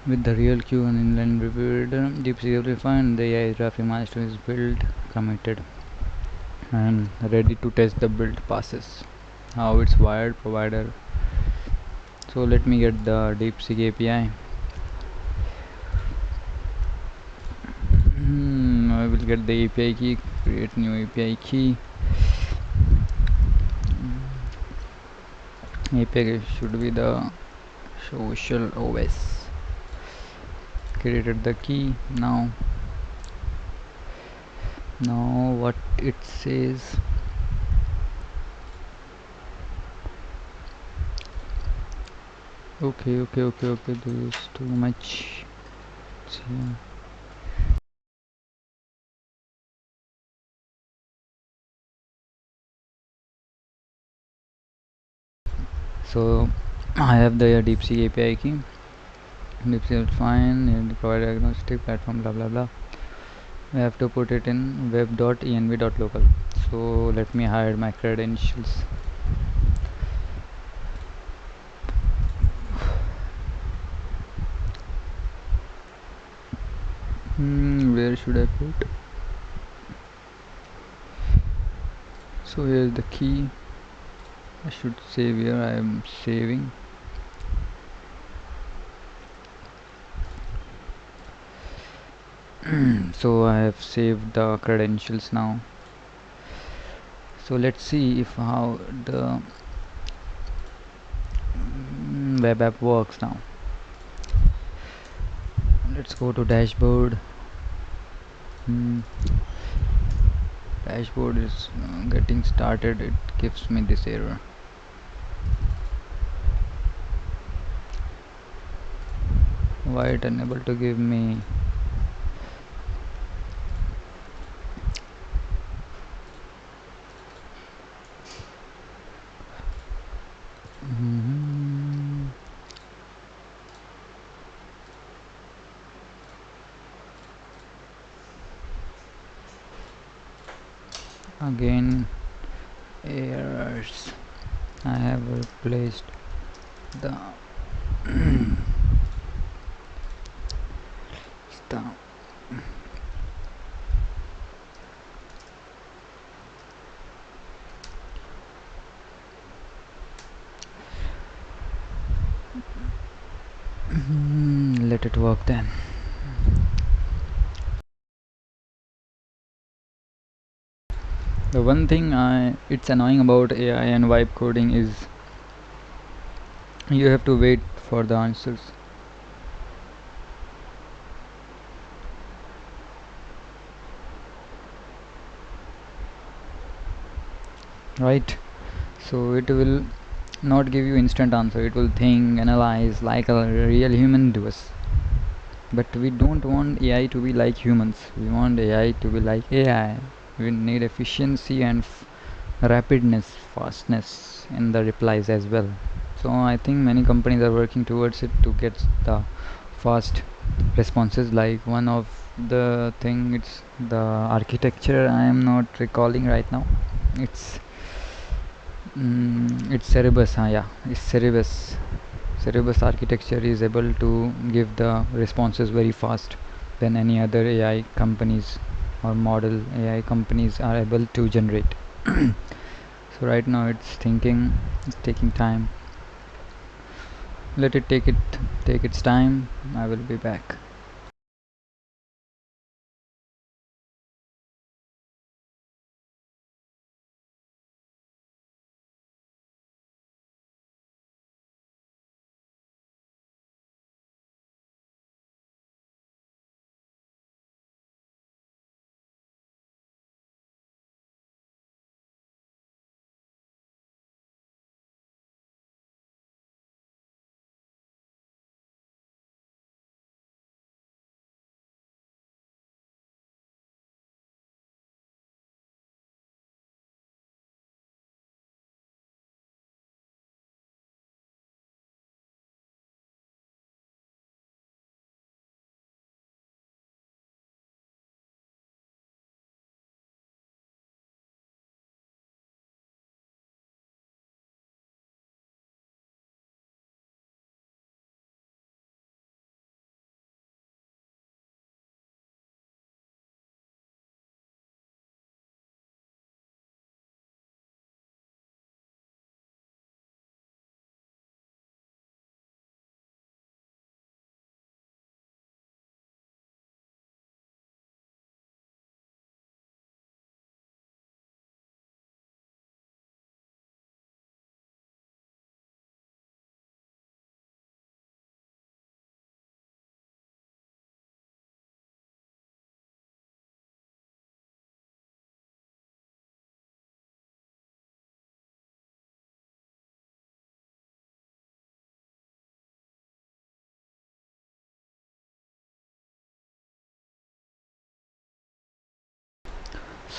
With the real queue and inline reviewed, DeepSeek refined, the AI traffic milestone is built, committed, and ready to test the build passes. How it's wired, provider. So let me get the DeepSeek API. I will get the API key, create new API key. API should be the TheSocialOS. Created the key. Now what it says. Okay, this is too much. So I have the DeepSeek API key. DeepSeek is fine, and provide diagnostic platform, blah blah blah. We have to put it in web.env.local. So let me hide my credentials. Where should I put? So here's the key. I should save here. I am saving. So I have saved the credentials now. So let's see if how the web app works now. Let's go to dashboard. Dashboard is getting started. It gives me this error. Why it unable to give me? Again errors. I have replaced the stuff. Let it work then. The one thing it's annoying about AI and vibe coding is you have to wait for the answers. Right? So it will not give you instant answer. It will think, analyze like a real human does. But we don't want AI to be like humans. We want AI to be like AI. We need efficiency and rapidness, fastness in the replies as well. So I think many companies are working towards it to get the fast responses. Like one of the thing, it's the architecture. I am not recalling right now. It's Cerebus. Yeah, it's Cerebus. Cerebus architecture is able to give the responses very fast than any other AI companies or model AI companies are able to generate. So right now it's thinking, it's taking time. Let it take its time. I will be back.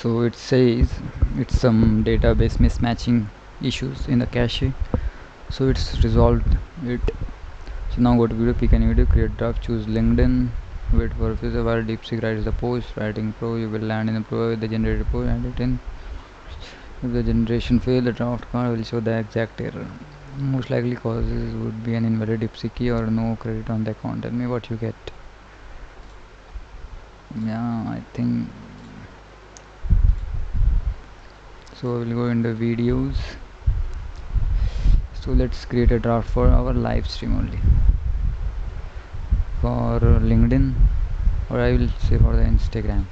So it says it's some database mismatching issues in the cache, so it's resolved it. So now go to video, pick any video, create draft, choose LinkedIn, wait for a few seconds while DeepSeek writes the post. Writing pro, you will land in the pro with the generated post, and it in. If the generation fails, the draft card will show the exact error. Most likely causes would be an invalid DeepSeek key or no credit on the account. Tell me what you get. Yeah, I think so. We'll go into videos. So let's create a draft for our live stream only, for LinkedIn, or I will say for the Instagram.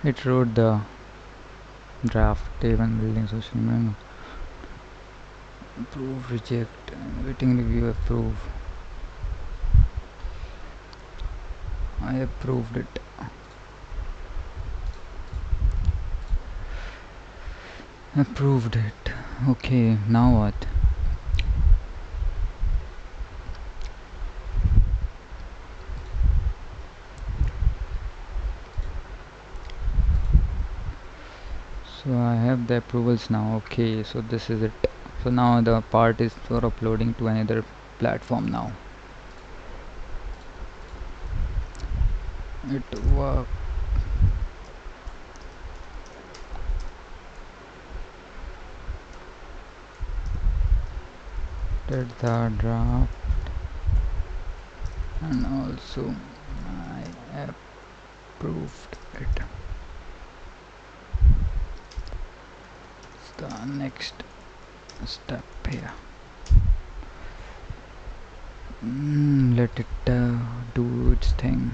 It wrote the draft even building social media. Approve, reject, waiting review, approve. I approved it. Approved it. Okay, now what? So I have the approvals now. Okay, so this is it. So now the part is for uploading to another platform now. It worked. The draft, and also I approved it. It's the next step here. Let it do its thing.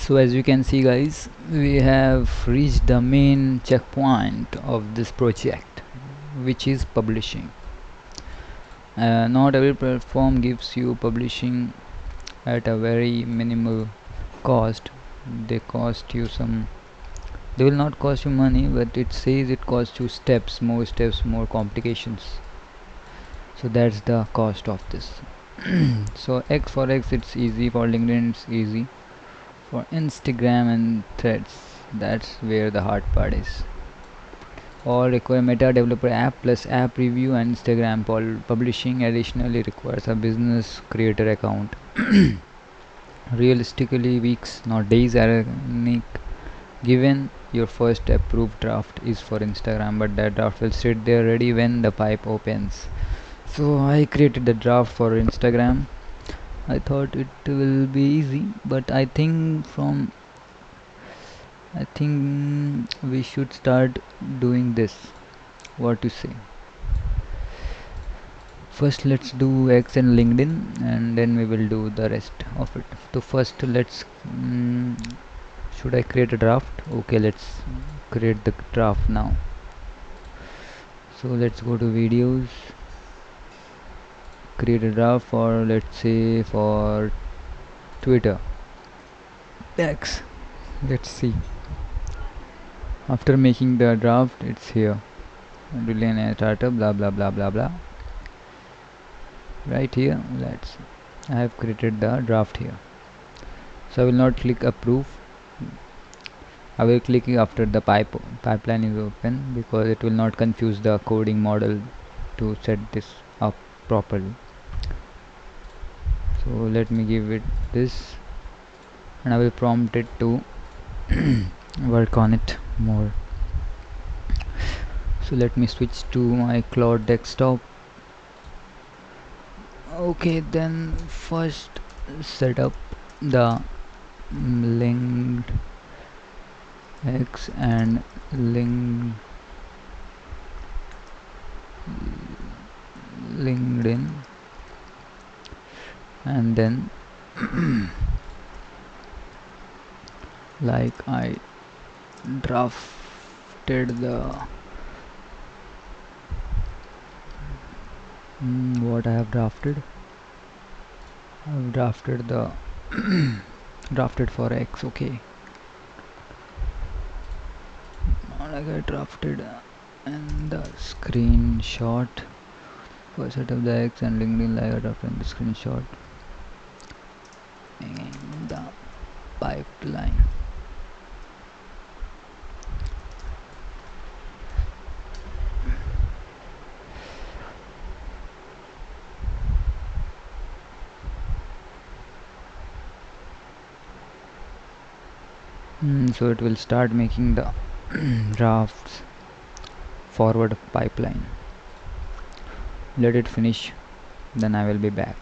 So as you can see guys, we have reached the main checkpoint of this project, which is publishing. Not every platform gives you publishing at a very minimal cost. They cost you some, they will not cost you money, but it says it costs you steps, more complications. So that's the cost of this. So X for X it's easy, for LinkedIn it's easy, for Instagram and threads that's where the hard part is. All require meta developer app plus app review, and Instagram publishing additionally requires a business creator account. Realistically weeks not days are unique, given your first approved draft is for Instagram, but that draft will sit there ready when the pipe opens. So I created the draft for Instagram. I thought it will be easy, but I think we should start doing this. What you say? First let's do X and LinkedIn, and then we will do the rest of it. So first let's should I create a draft? Okay, let's create the draft now. So let's go to videos, create a draft for, let's say, for Twitter X. Let's see. After making the draft, it's here. Delay a startup, blah blah blah blah blah. Right here, let's. I have created the draft here. So I will not click approve. I will click after the pipeline is open, because it will not confuse the coding model to set this up properly. So let me give it this, and I will prompt it to work on it more. So let me switch to my Claude desktop. Okay, then first set up the linked X and LinkedIn, and then like I drafted the what I have drafted. I've drafted the drafted for X. Okay, like I drafted and the screenshot for set up the X and LinkedIn, like I drafted the screenshot in the pipeline. So it will start making the drafts forward pipeline. Let it finish, then I will be back.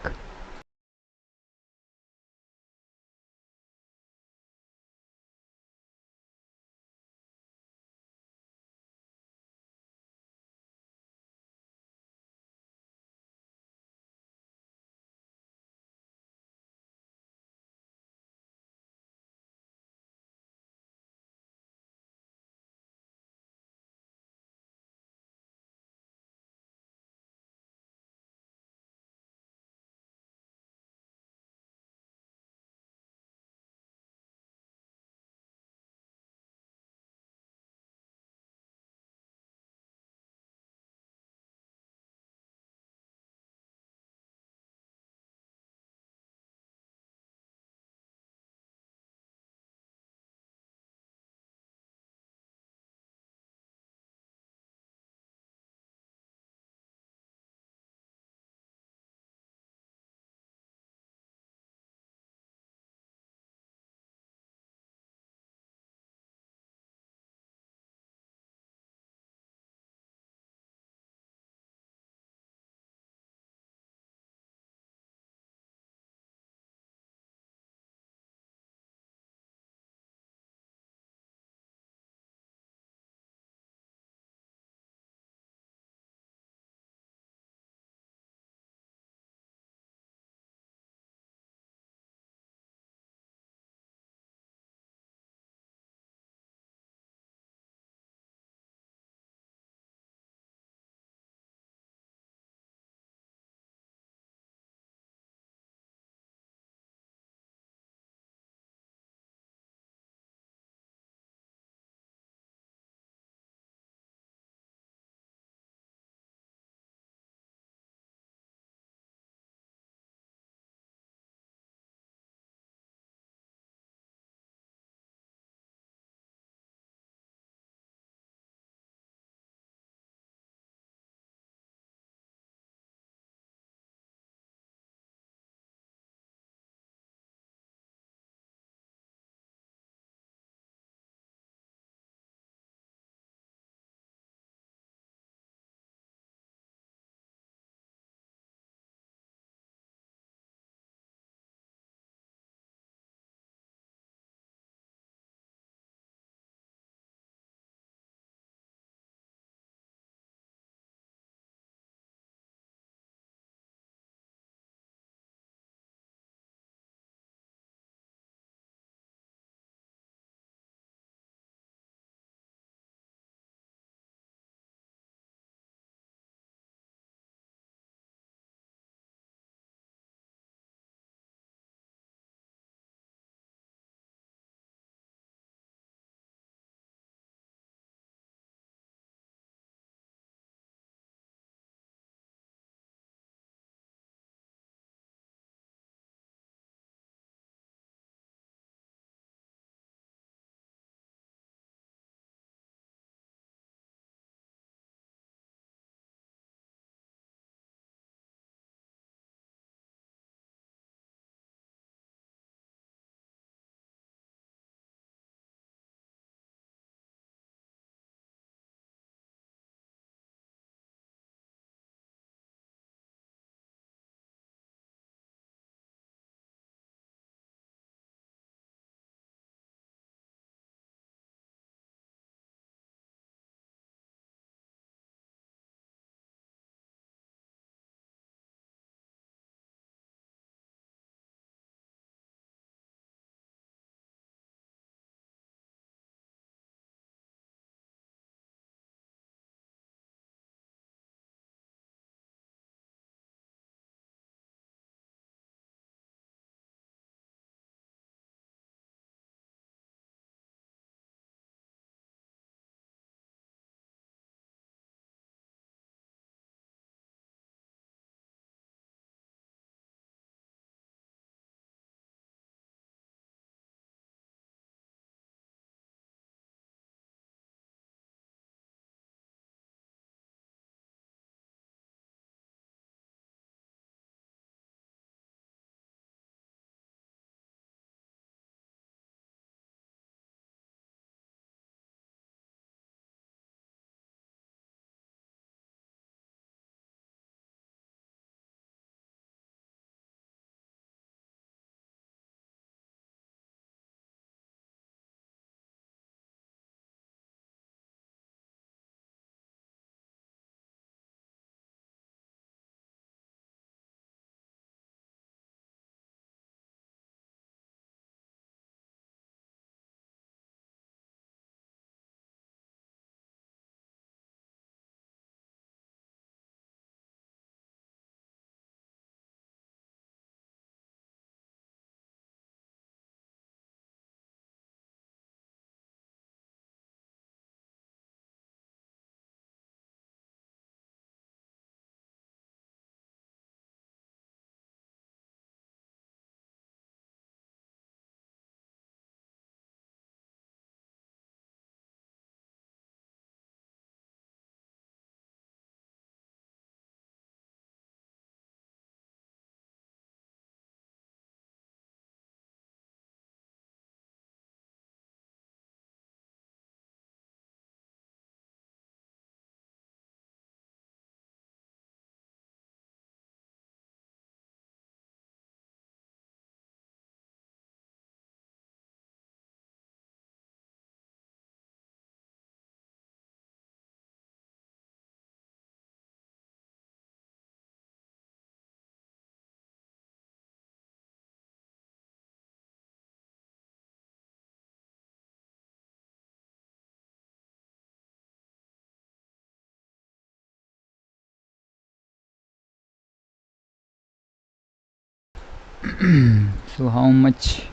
So how much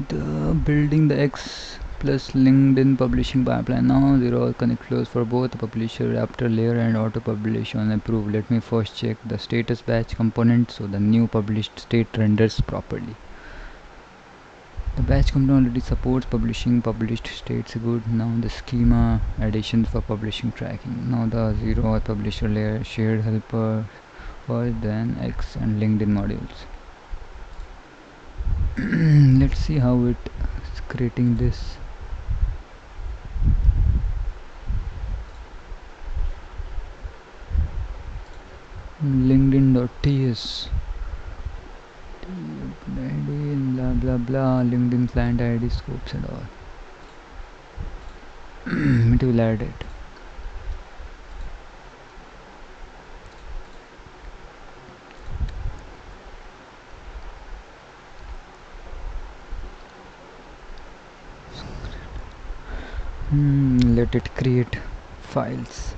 the building the X plus LinkedIn publishing pipeline now. Zero all connect flows for both the publisher after layer and auto publish on approve. Let me first check the status batch component so the new published state renders properly. The batch component already supports publishing published states good. Now the schema additions for publishing tracking. Now the zero auth publisher layer shared helper for then X and LinkedIn modules. Let's see how it is creating this. LinkedIn.ts ID blah blah blah LinkedIn client ID scopes and all. It will add it. Let it create files.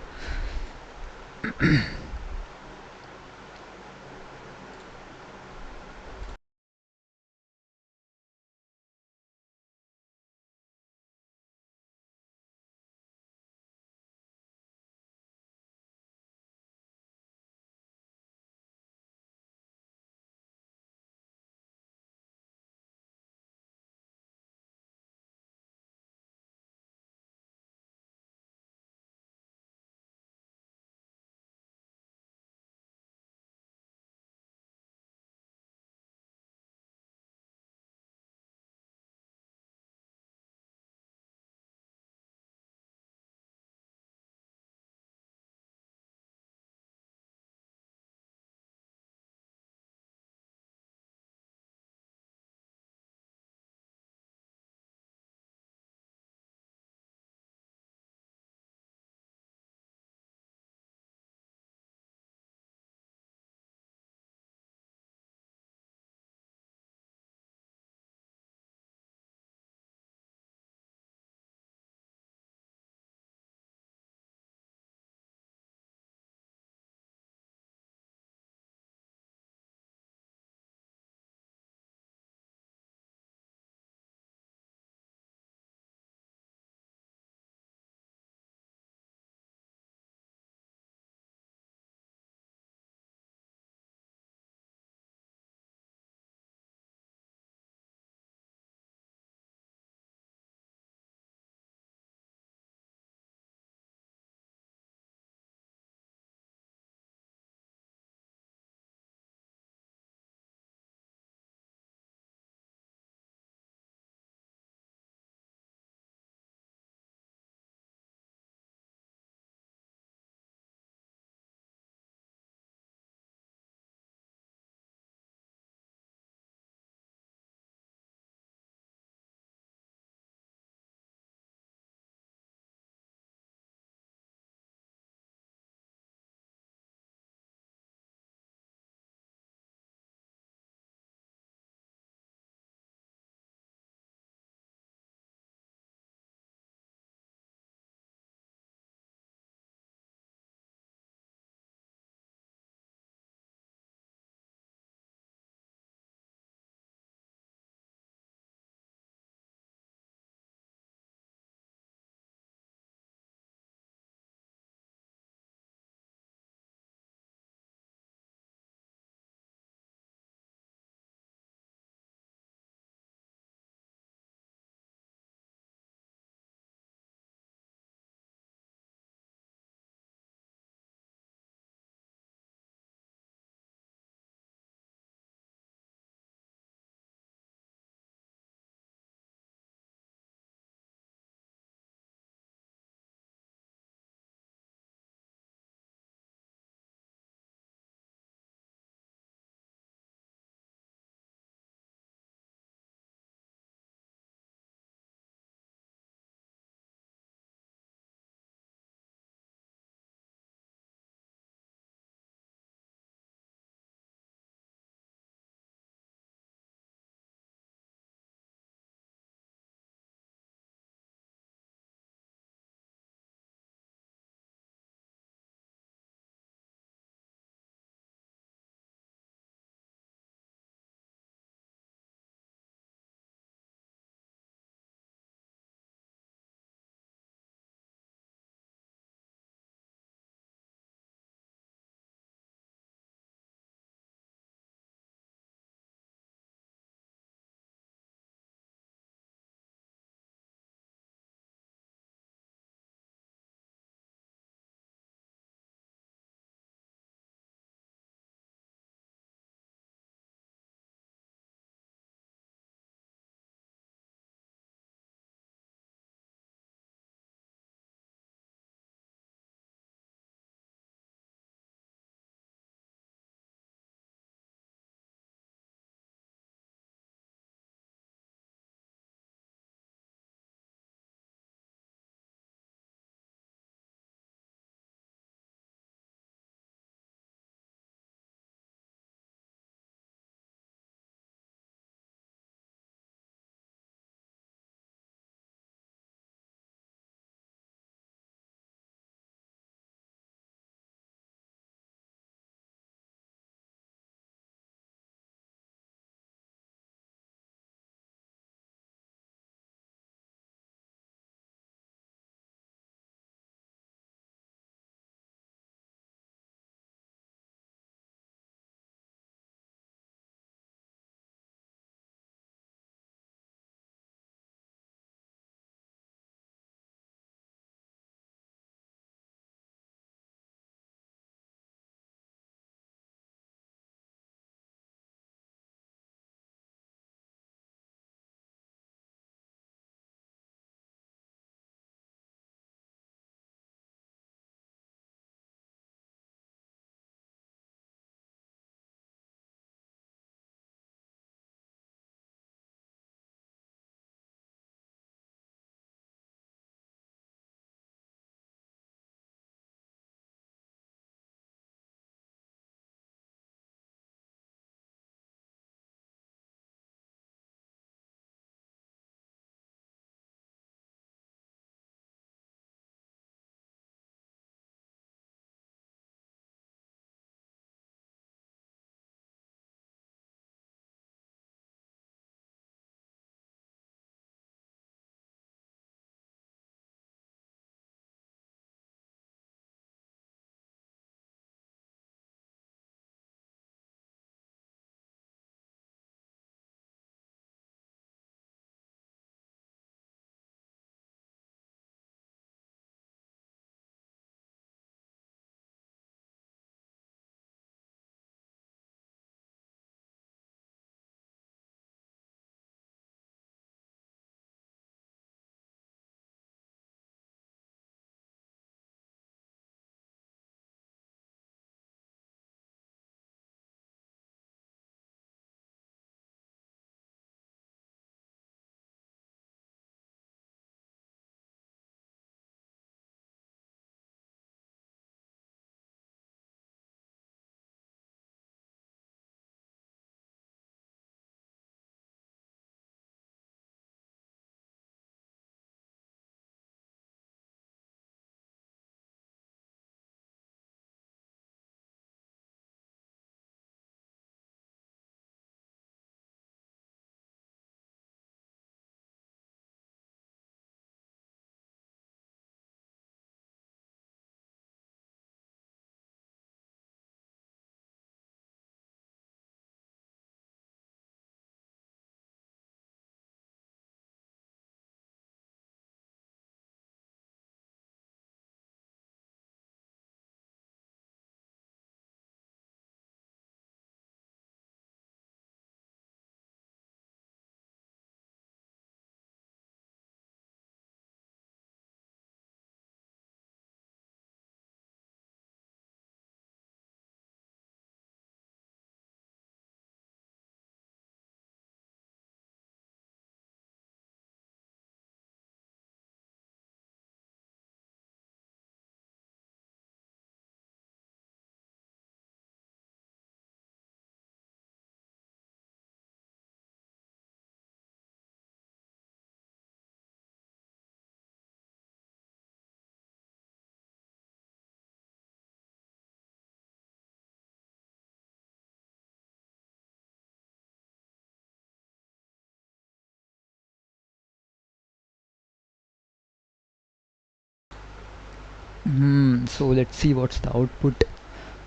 So let's see what's the output.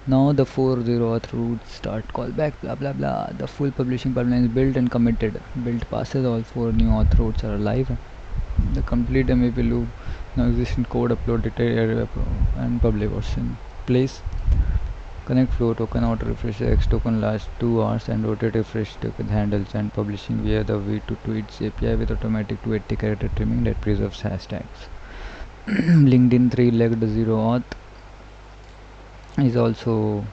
Now the 4.0 auth root start callback blah blah blah. The full publishing pipeline is built and committed. Build passes, all 4 new auth routes are alive. The complete MVP loop now exists in code upload data and public what's in place. Connect flow token auto refresh X token lasts 2 hours and rotate refresh token handles and publishing via the V2 tweets API with automatic 280 character trimming that preserves hashtags. LinkedIn 3-legged zero auth is also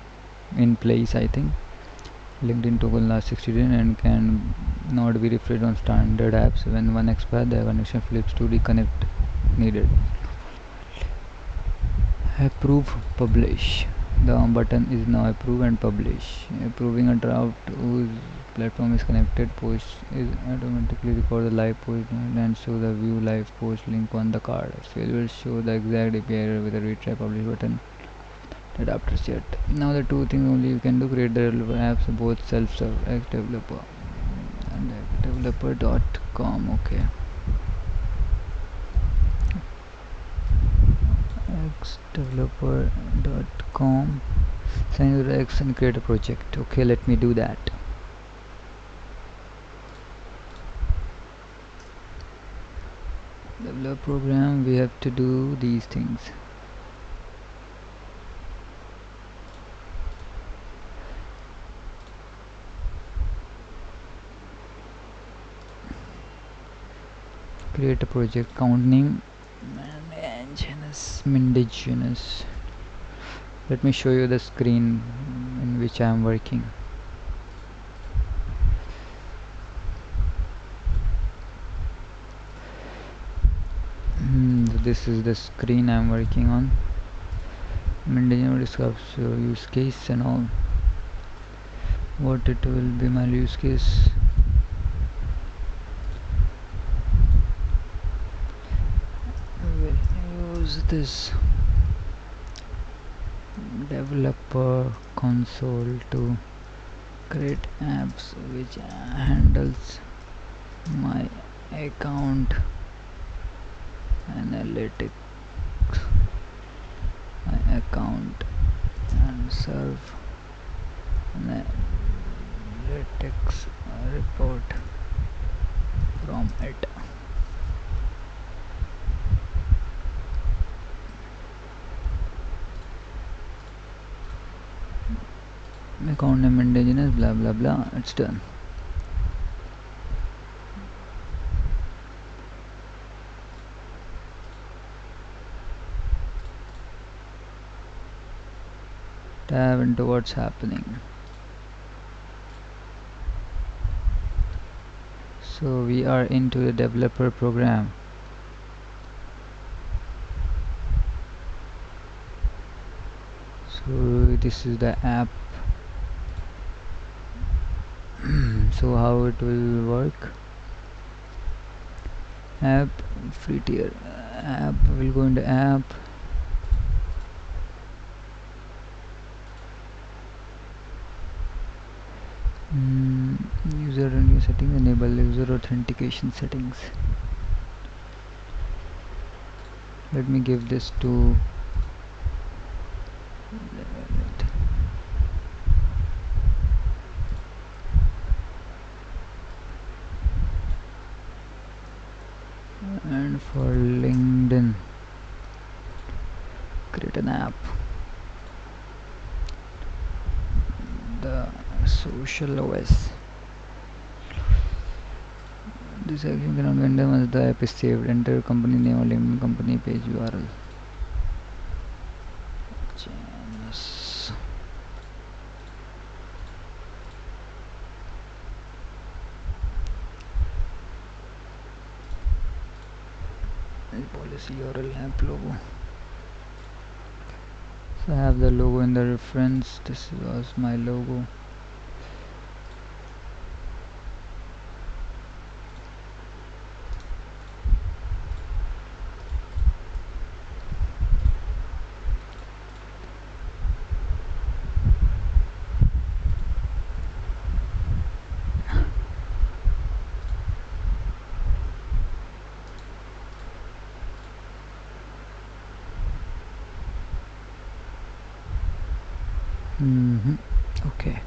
in place, I think. LinkedIn token lasts 60 days and can not be refreshed on standard apps. When one expires, the connection flips to reconnect needed. Approve, publish. The button is now approve and publish. Approving a draft whose platform is connected post is automatically record the live post and show the view live post link on the card. Fail will show the exact API error with a retry publish button that after set. Now the two things only you can do: create the developer apps, both self-serve X developer and developer.com. Okay. xdeveloper.com, sign your X and create a project. Okay, let me do that. Develop program, we have to do these things. Create a project, count name Mendagenous. Let me show you the screen in which I am working. This is the screen I am working on. Mendagenous describes your use case and all. What it will be my use case. We'll use this developer console to create apps which handles my account analytics, my account and serve analytics report from it. Account name indigenous blah blah blah. It's done. Tab into what's happening. So we are into the developer program. So this is the app. So how it will work? App, free tier app, will go into app. User and settings, enable user authentication settings. Let me give this to and for LinkedIn create an app, TheSocialOS. This action cannot be done once the app is saved. Enter company name or LinkedIn company page URL. Policy URL app logo. So I have the logo in the reference. This was my logo. Okay.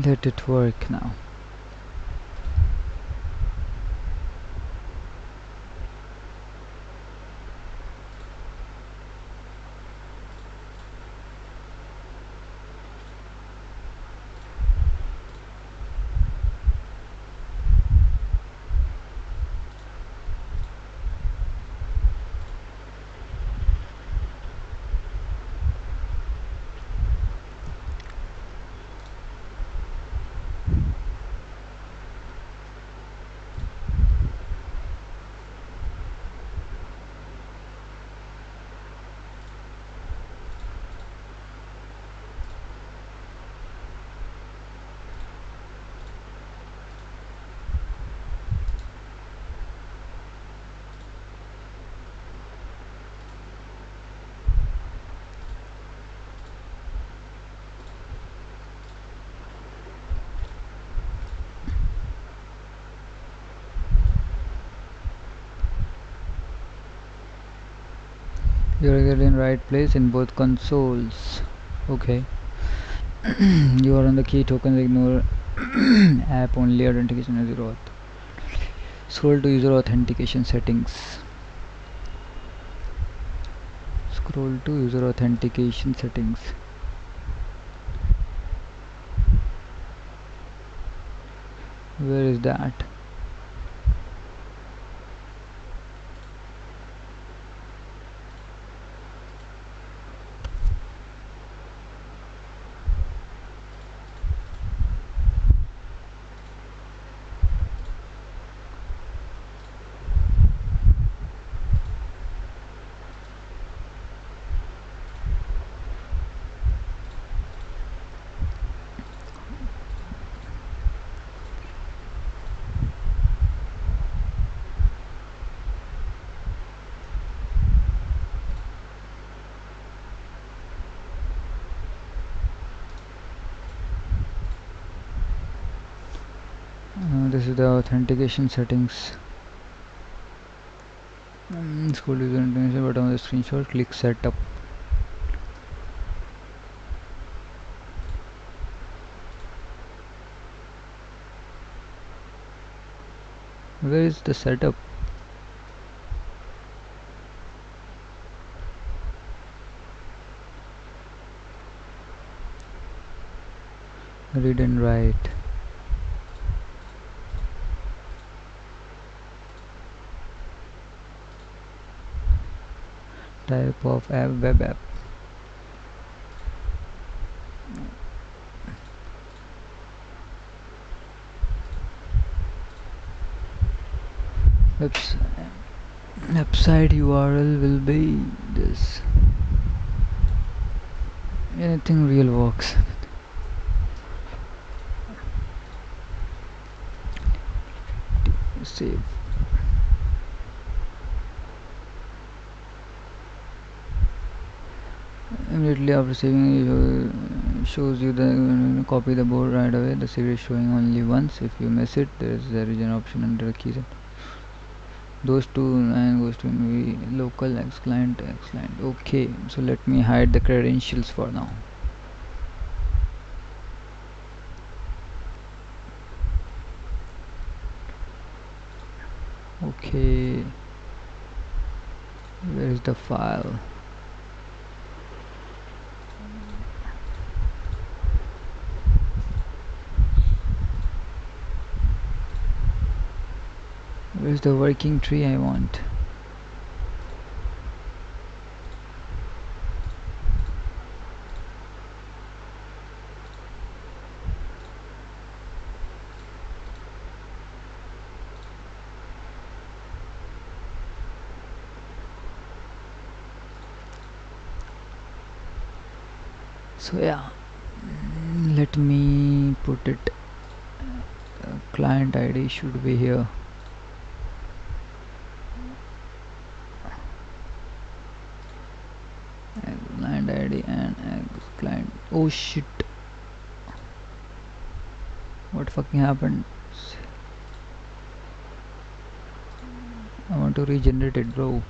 Let it work now. You're exactly in right place in both consoles. Okay. You are on the key tokens, ignore app only authentication and zero auth. Scroll to user authentication settings. Scroll to user authentication settings. Where is that? This is the authentication settings. Scroll user information button on the screenshot, click setup. Where is the setup? Read and write. Type of app, web app. Website URL will be this. Anything real works. Save. Immediately after saving, it shows you the copy the board right away. The save is showing only once. If you miss it, there is an option under the keys. Those two and goes to local X client. Okay, so let me hide the credentials for now. Okay, where is the file? Where's the working tree I want? So yeah, let me put it. Client ID should be here. Client ID and client. Oh shit! What fucking happened? I want to regenerate it, bro.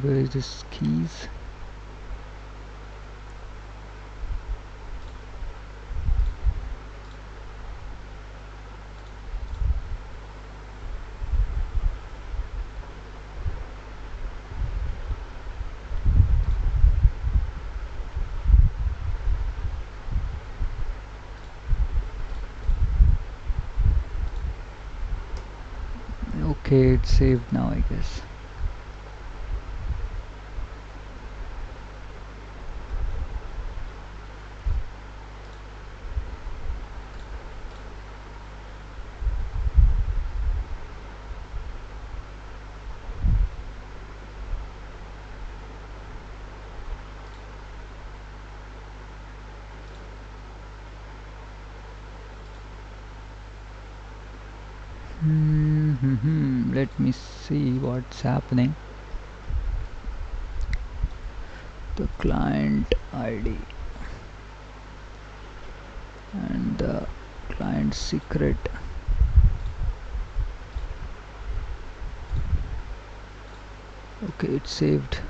Where is this keys? Okay, it's saved now, I guess. Let me see what's happening. The client ID and the client secret. Okay, it's saved.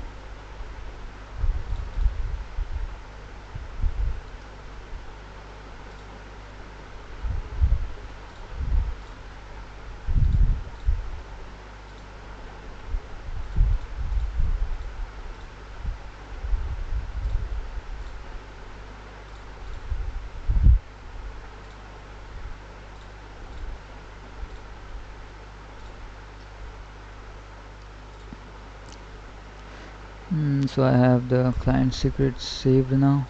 So I have the client secret saved now.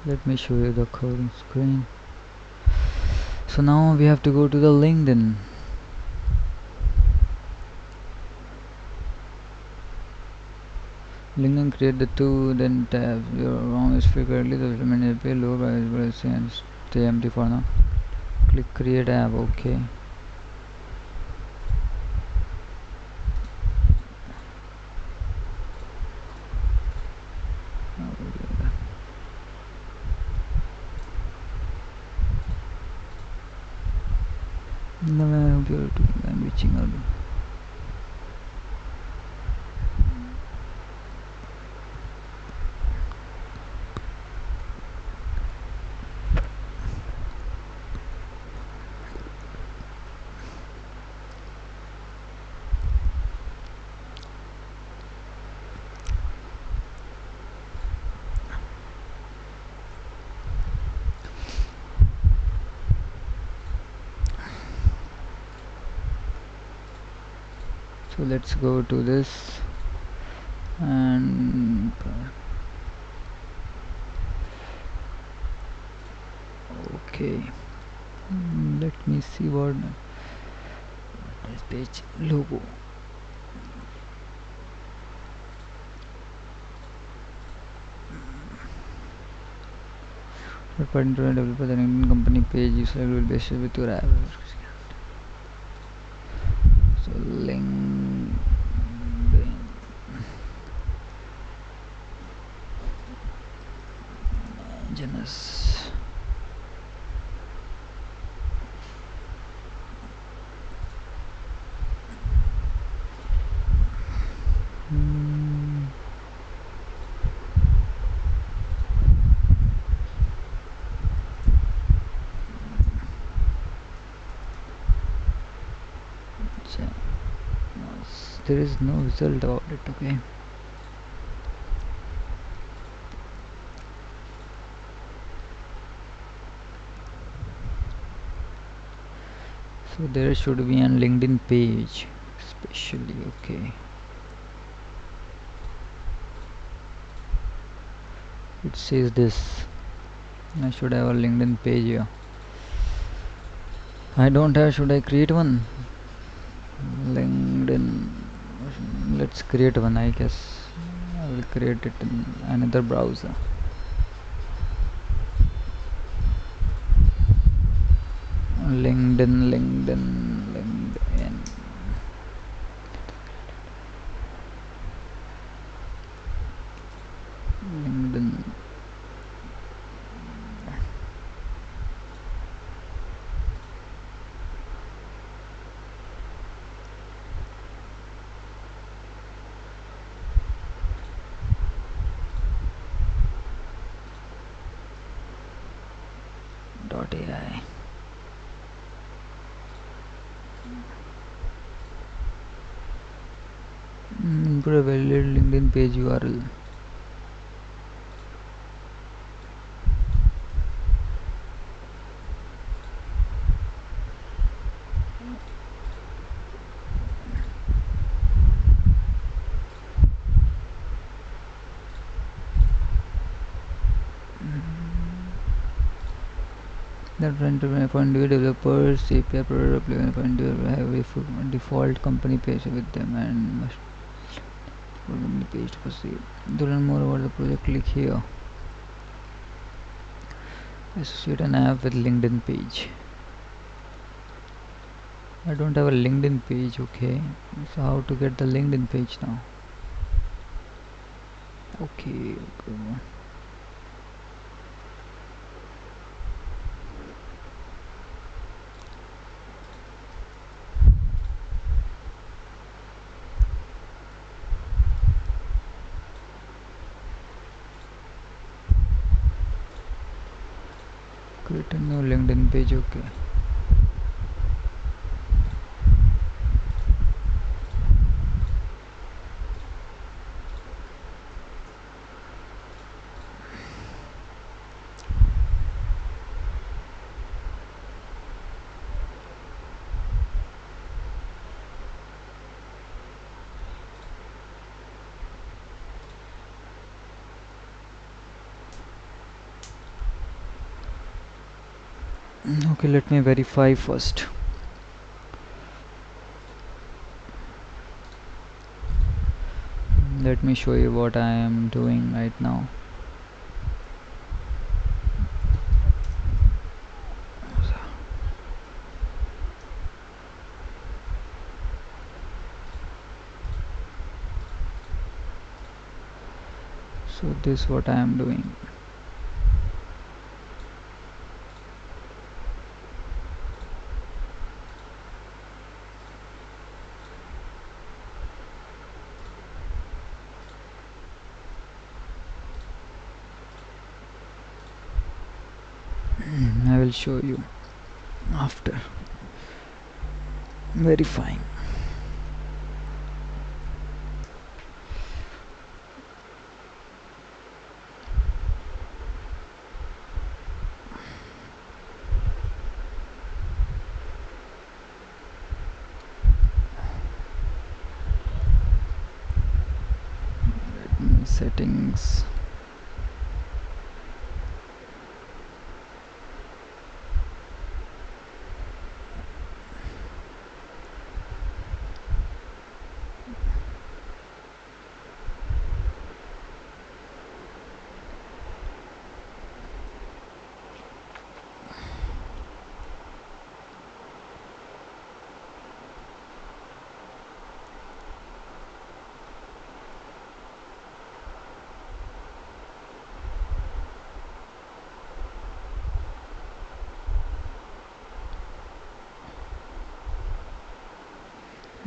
Let me show you the coding screen. So now we have to go to the LinkedIn. LinkedIn, create the two, then tab your ROM is frequently the element pay low price and stay empty for now. Click create app. Okay. No, I'm reaching out. So let's go to this and okay. Let me see what this page logo. But for internet developer, the LinkedIn company page you select will be shared with your app. So LinkedIn. Genus. there is no result about it. Okay, so there should be a LinkedIn page especially. Okay, it says this. I should have a LinkedIn page here. I don't have. Should I create one? LinkedIn. Let's create one. I guess I will create it in another browser. LinkedIn. LinkedIn. .ai. Input a valid LinkedIn page URL. That for individual developers, API product for individual have a default company page with them and must company page to proceed. To learn more about the project, click here. Associate an app with LinkedIn page. I don't have a LinkedIn page. Okay, so how to get the LinkedIn page now? Okay. Create a new LinkedIn page. Okay. Okay, let me verify first. Let me show you what I am doing right now. So this is what I am doing. I will show you after verifying. Settings.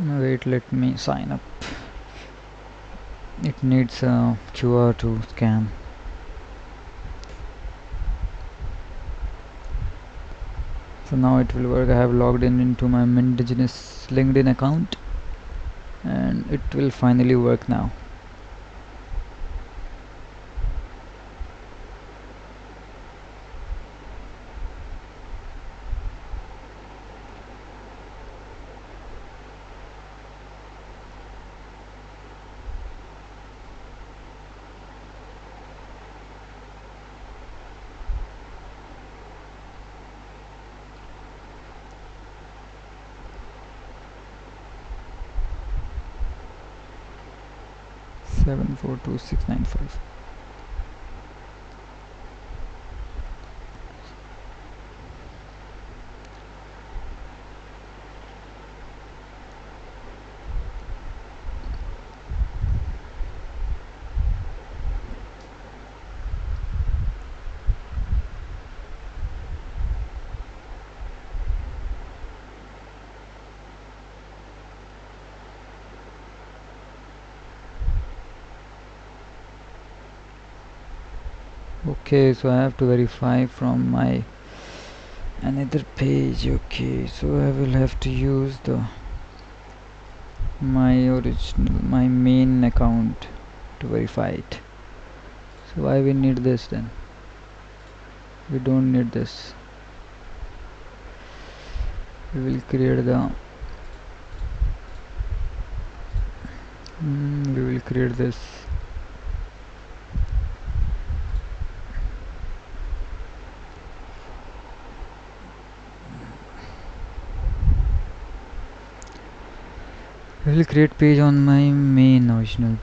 Wait, let me sign up. It needs a QR to scan. So now it will work. I have logged in into my indigenous LinkedIn account. and it will finally work now. Seven four two six nine five. Okay, so I have to verify from my another page. Okay, so I will have to use the my main account to verify it. So why we need this then? We don't need this. We will create the we will create this. I will create page on my main original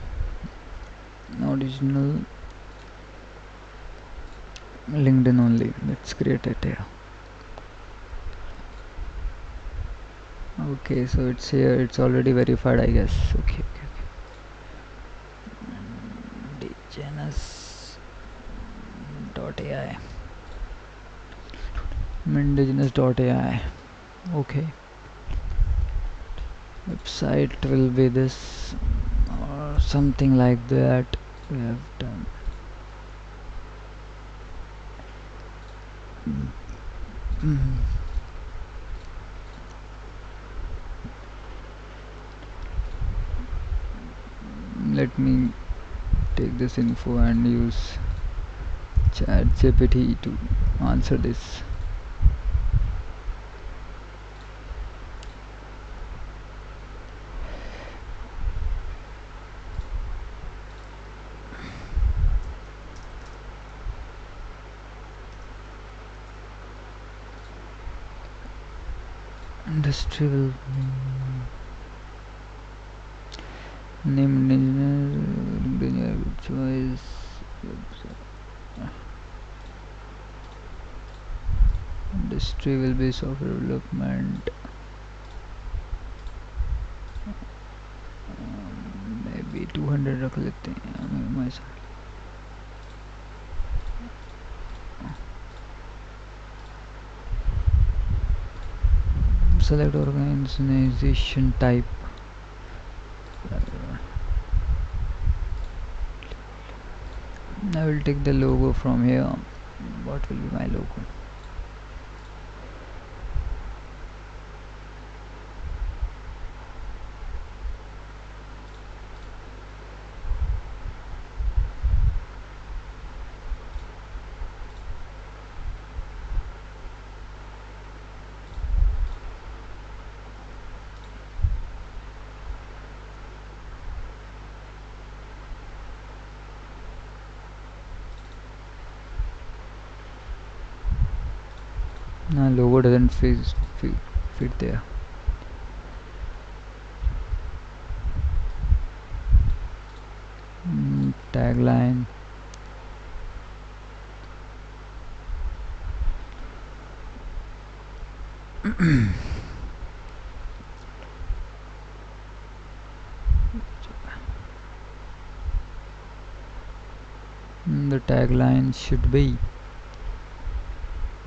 LinkedIn only. Let's create it here. Okay, so it's here. It's already verified, I guess. Okay. Indigenous.ai. Indigenous.ai. Okay. Website will be this or something like that. We have done. Let me take this info and use ChatGPT to answer this. Industry will name engineer choice. Industry will be software development. Maybe 200 रख लेते हैं my side. Select organization type. I will take the logo from here. What will be my logo? No, logo doesn't fit there. Tagline. The tagline should be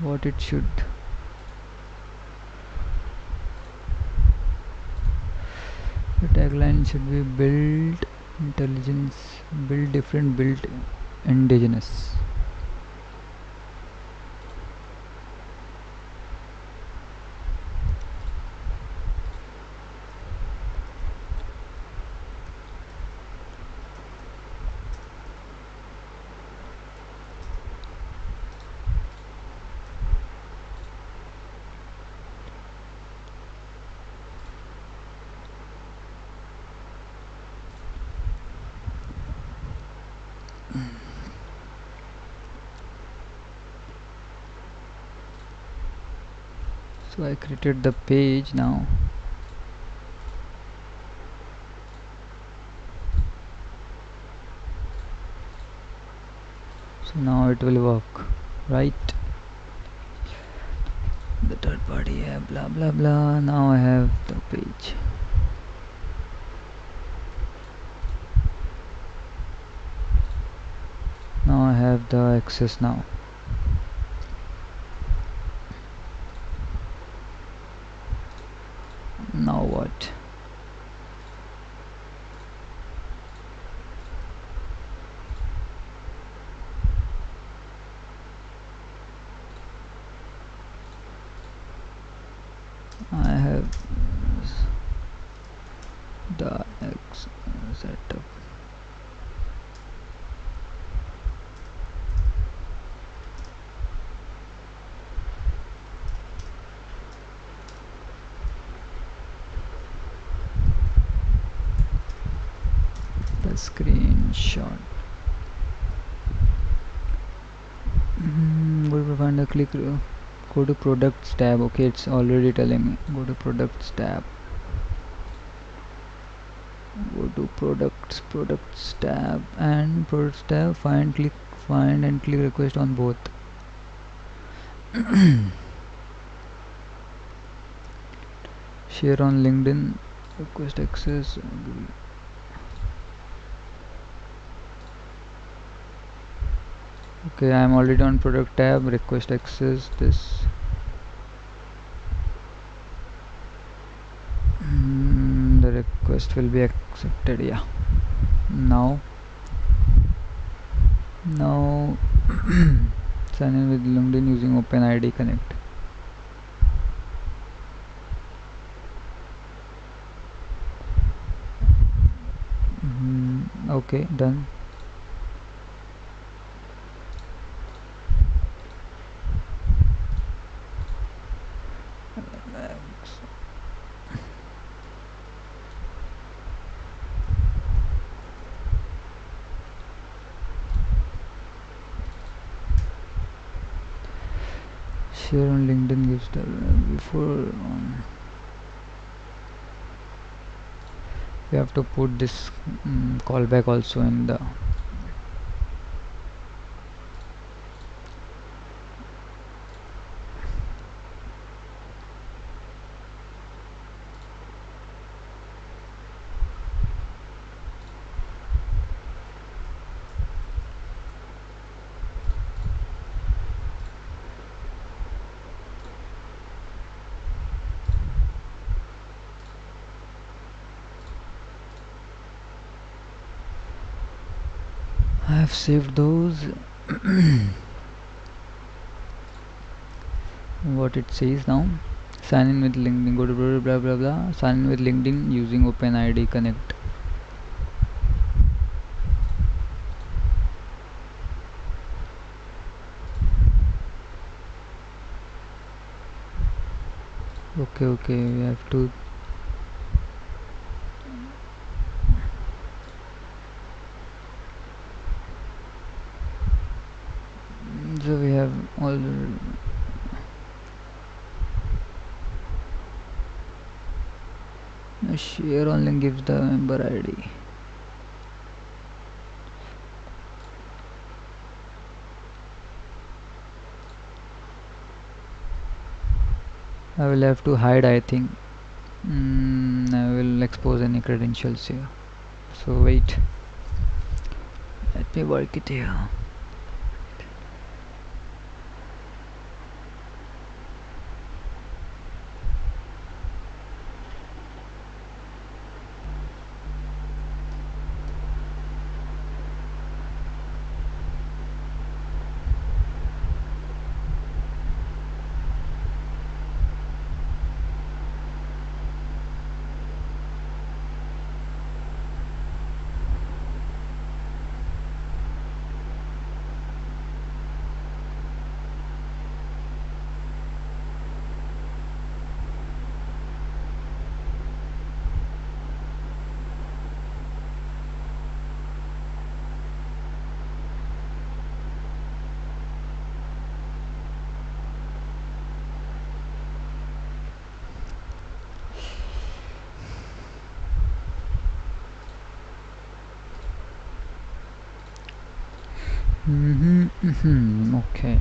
what it should. The tagline should be build intelligence, build different, build indigenous. So I created the page now. So now it will work, right? The third party app, blah blah blah. Now I have the page. Now I have the access now. Now what? I have the X setup. The screenshot. Go to find a click. Go to products tab. Okay, it's already telling me. Go to products tab. Go to products tab, and products tab. Find and click request on both. Share on LinkedIn. Request access. Agree. Okay, I am already on product tab. Request access this. The request will be accepted. Yeah. Now sign in with LinkedIn using OpenID Connect. Okay, done. Share on LinkedIn gives the before we have to put this callback also in the I have saved those. What it says now, sign in with LinkedIn. Go to blah blah blah. Sign in with LinkedIn using OpenID Connect. Okay, we have to so we have all share only gives the member ID. I will have to hide, I think. I will expose any credentials here. So wait. Let me work it here. Okay.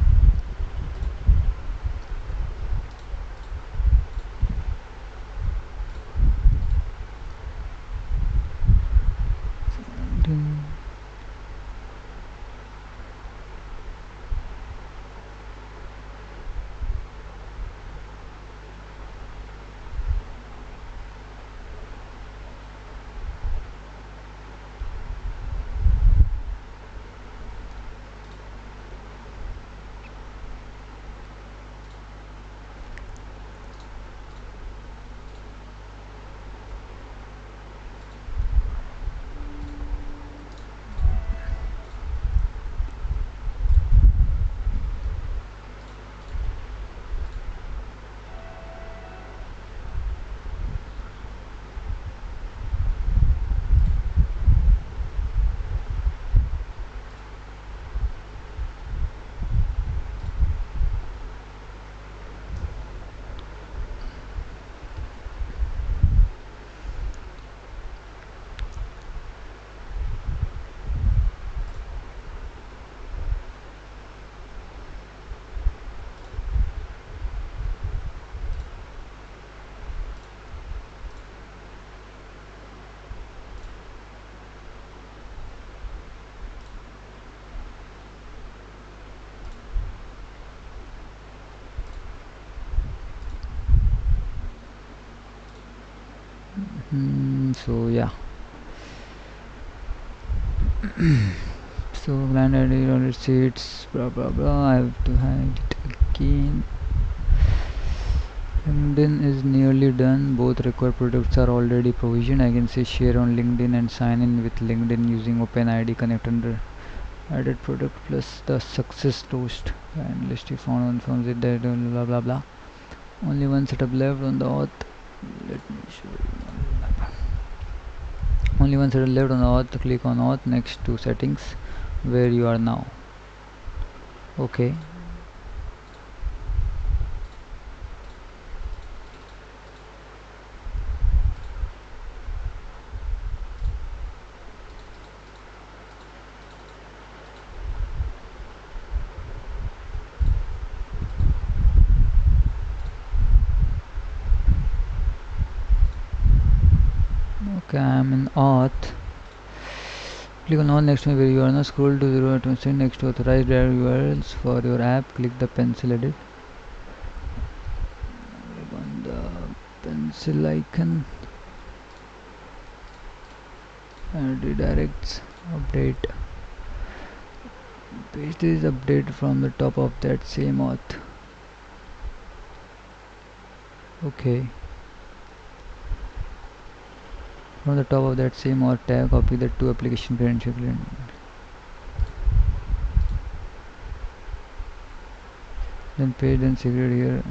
So yeah. So client ID on receipts, blah blah blah. I have to hide it again. LinkedIn is nearly done. Both required products are already provisioned. I can say share on LinkedIn and sign in with LinkedIn using OpenID Connect under added product plus the success toast and list if found on forms it that blah blah blah. Only one setup left on the auth. Let me show you. Only one setup left on the auth. Click on auth next to settings where you are now. Okay. Okay, I'm in auth. Click on auth next to where you are now. Scroll to 0 next to authorized URLs for your app. Click the pencil edit. Click on the pencil icon and redirects update. Paste this update from the top of that same auth. Okay. From the top of that same auth tag, copy the two application credentials. Then paste then secret here.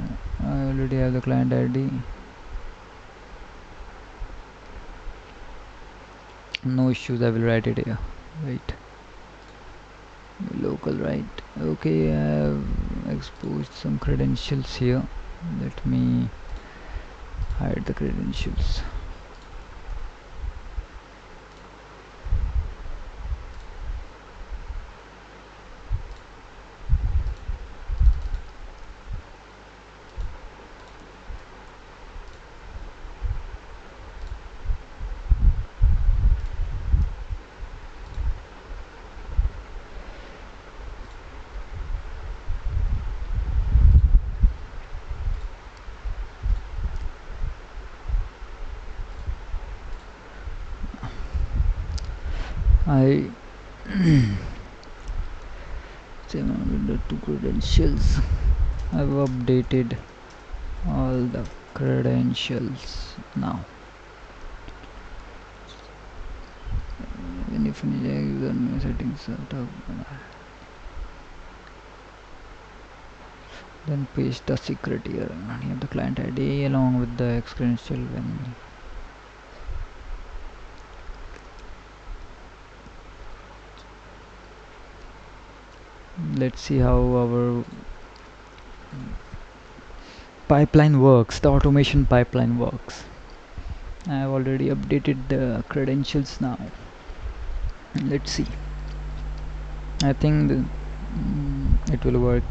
I already have the client ID. No issues, I will write it here. Wait. Local, right? Okay, I have exposed some credentials here. Let me hide the credentials. I with the two credentials. I've updated all the credentials now. When you finish user settings then paste the secret here. You have the client ID along with the X credential. When let's see how our pipeline works, the automation pipeline works. I have already updated the credentials now. Let's see. I think it will work.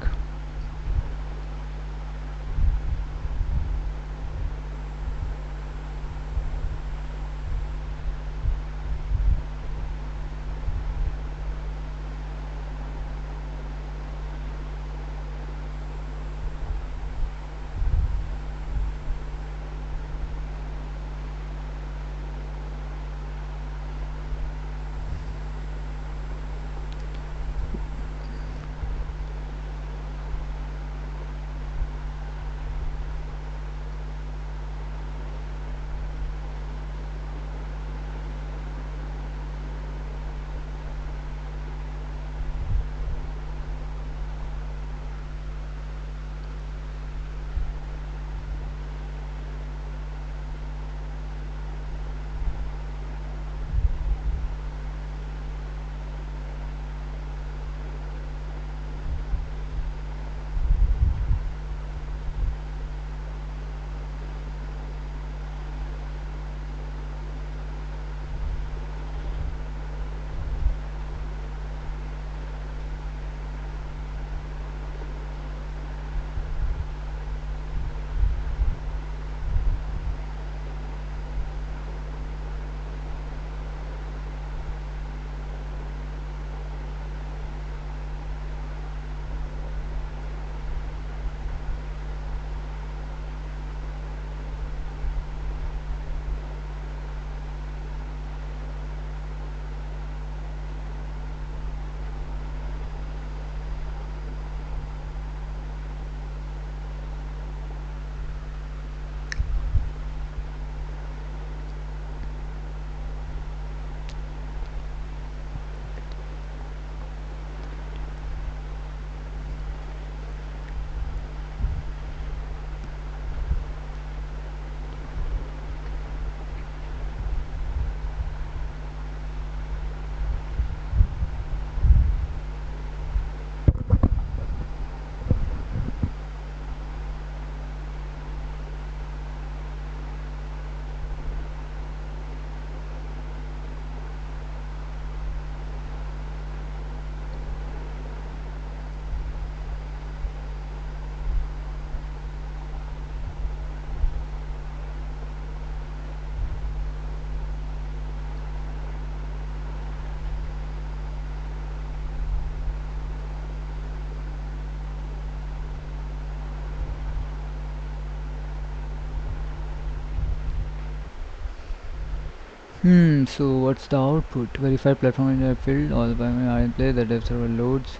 So what's the output? Verified platform is filled, all by are in place, the dev server loads.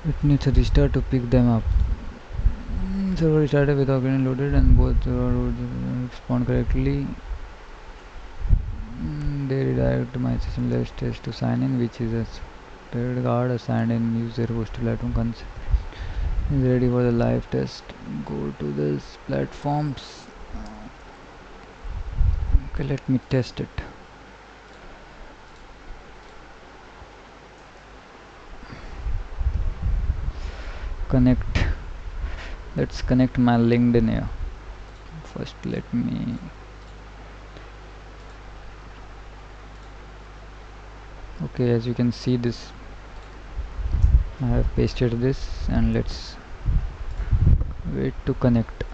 It needs a restart to pick them up. Server restarted without getting loaded and both server respond correctly. They redirect my system list test to sign in, which is a credit card assigned in user hosted platform concept. Is ready for the live test. Go to this platforms. Okay, let me test it. Connect. Let's connect my LinkedIn here. First, let me. Okay, as you can see, this I have pasted this, and let's wait to connect.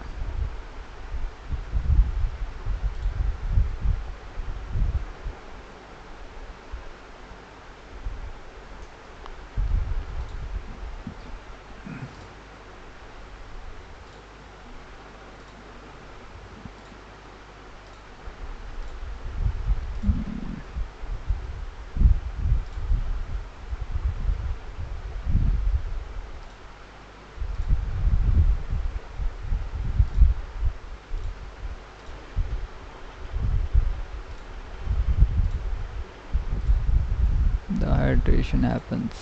The hydration happens.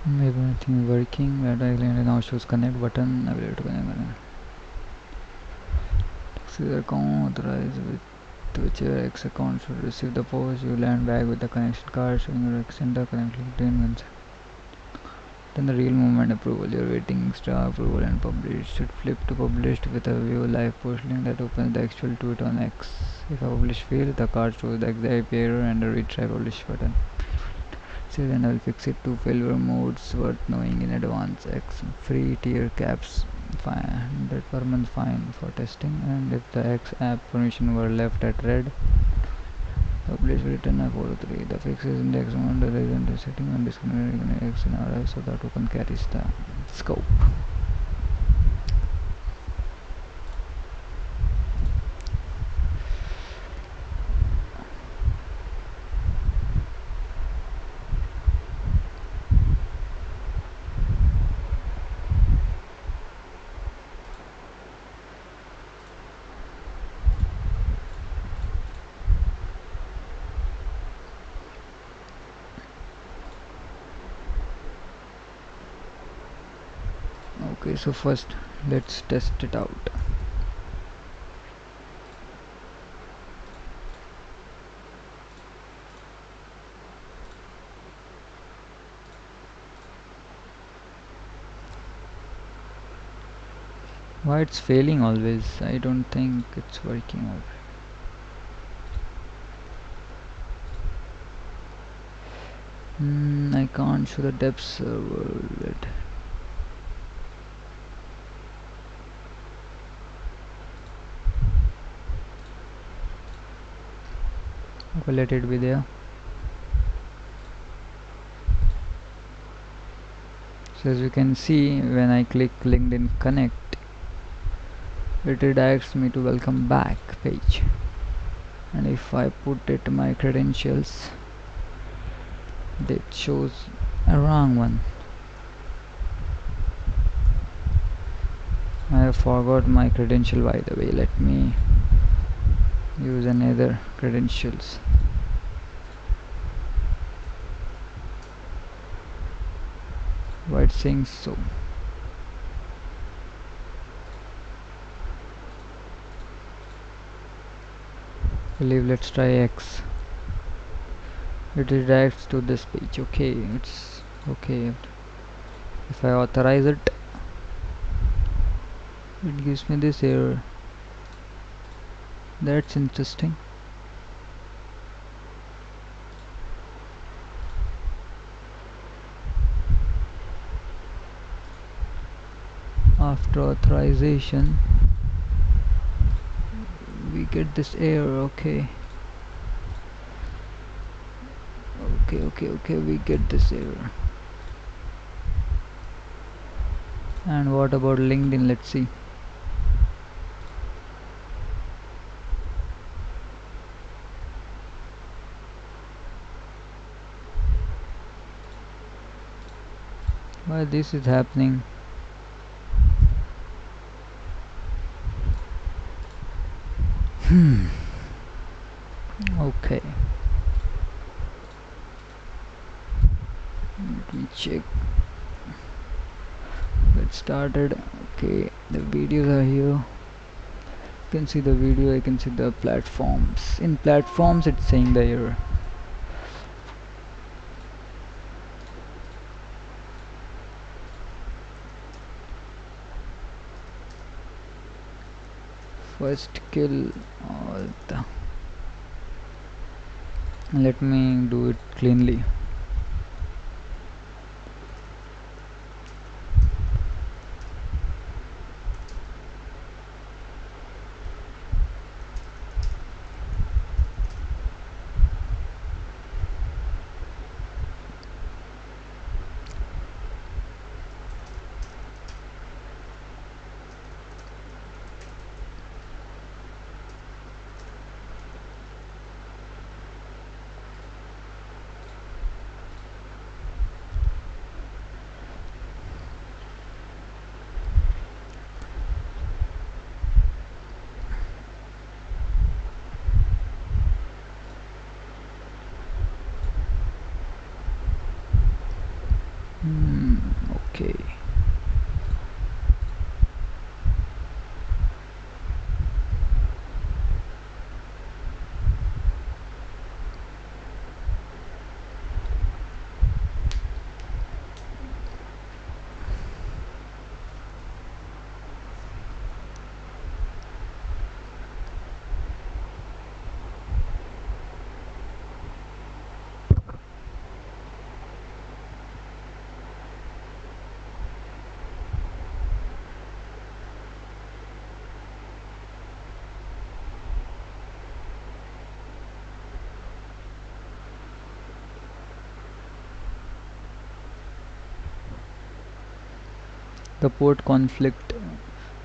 Maybe nothing working. But I now shows connect button. I will to connect button. User account authorized with whichever X account should receive the post. You land back with the connection card showing your X center currently 10 months. Then the real movement approval. You're waiting extra approval and publish. Should flip to published with a view live post link that opens the actual tweet on X. If a publish fails, the card shows the exact error and a retry publish button. Says and I'll fix it to failure modes worth knowing in advance. X free tier caps 500 per month fine for testing, and if the X app permission were left at red, publish return a 403. The fix is index on the reason the setting on discriminating X in RI, so the token carries the scope. Okay, so first let's test it out. Why it's failing always? I don't think it's working out. I can't show the depth server. Okay, let it be there. So as you can see, when I click LinkedIn Connect, it redirects me to welcome back page, and if I put it my credentials, it shows a wrong one. I have forgot my credential, by the way. Let me use another credentials. Why it's saying so? Let's try X. It redirects to this page. Okay, it's okay. If I authorize it, it gives me this error. That's interesting. After authorization, we get this error. Okay, we get this error. And what about LinkedIn? Let's see. Why this is happening? Okay, let me check. Get started. Okay, the videos are here. You can see the video. I can see the platforms. In platforms, it's saying the error. First kill all the. Let me do it cleanly. Okay. The port conflict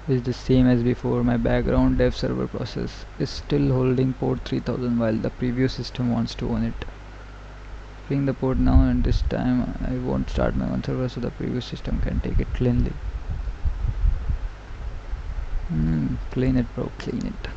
is the same as before. My background dev server process is still holding port 3000 while the preview system wants to own it. Bring the port now, and this time I won't start my own server so the preview system can take it cleanly. Clean it, bro, clean it.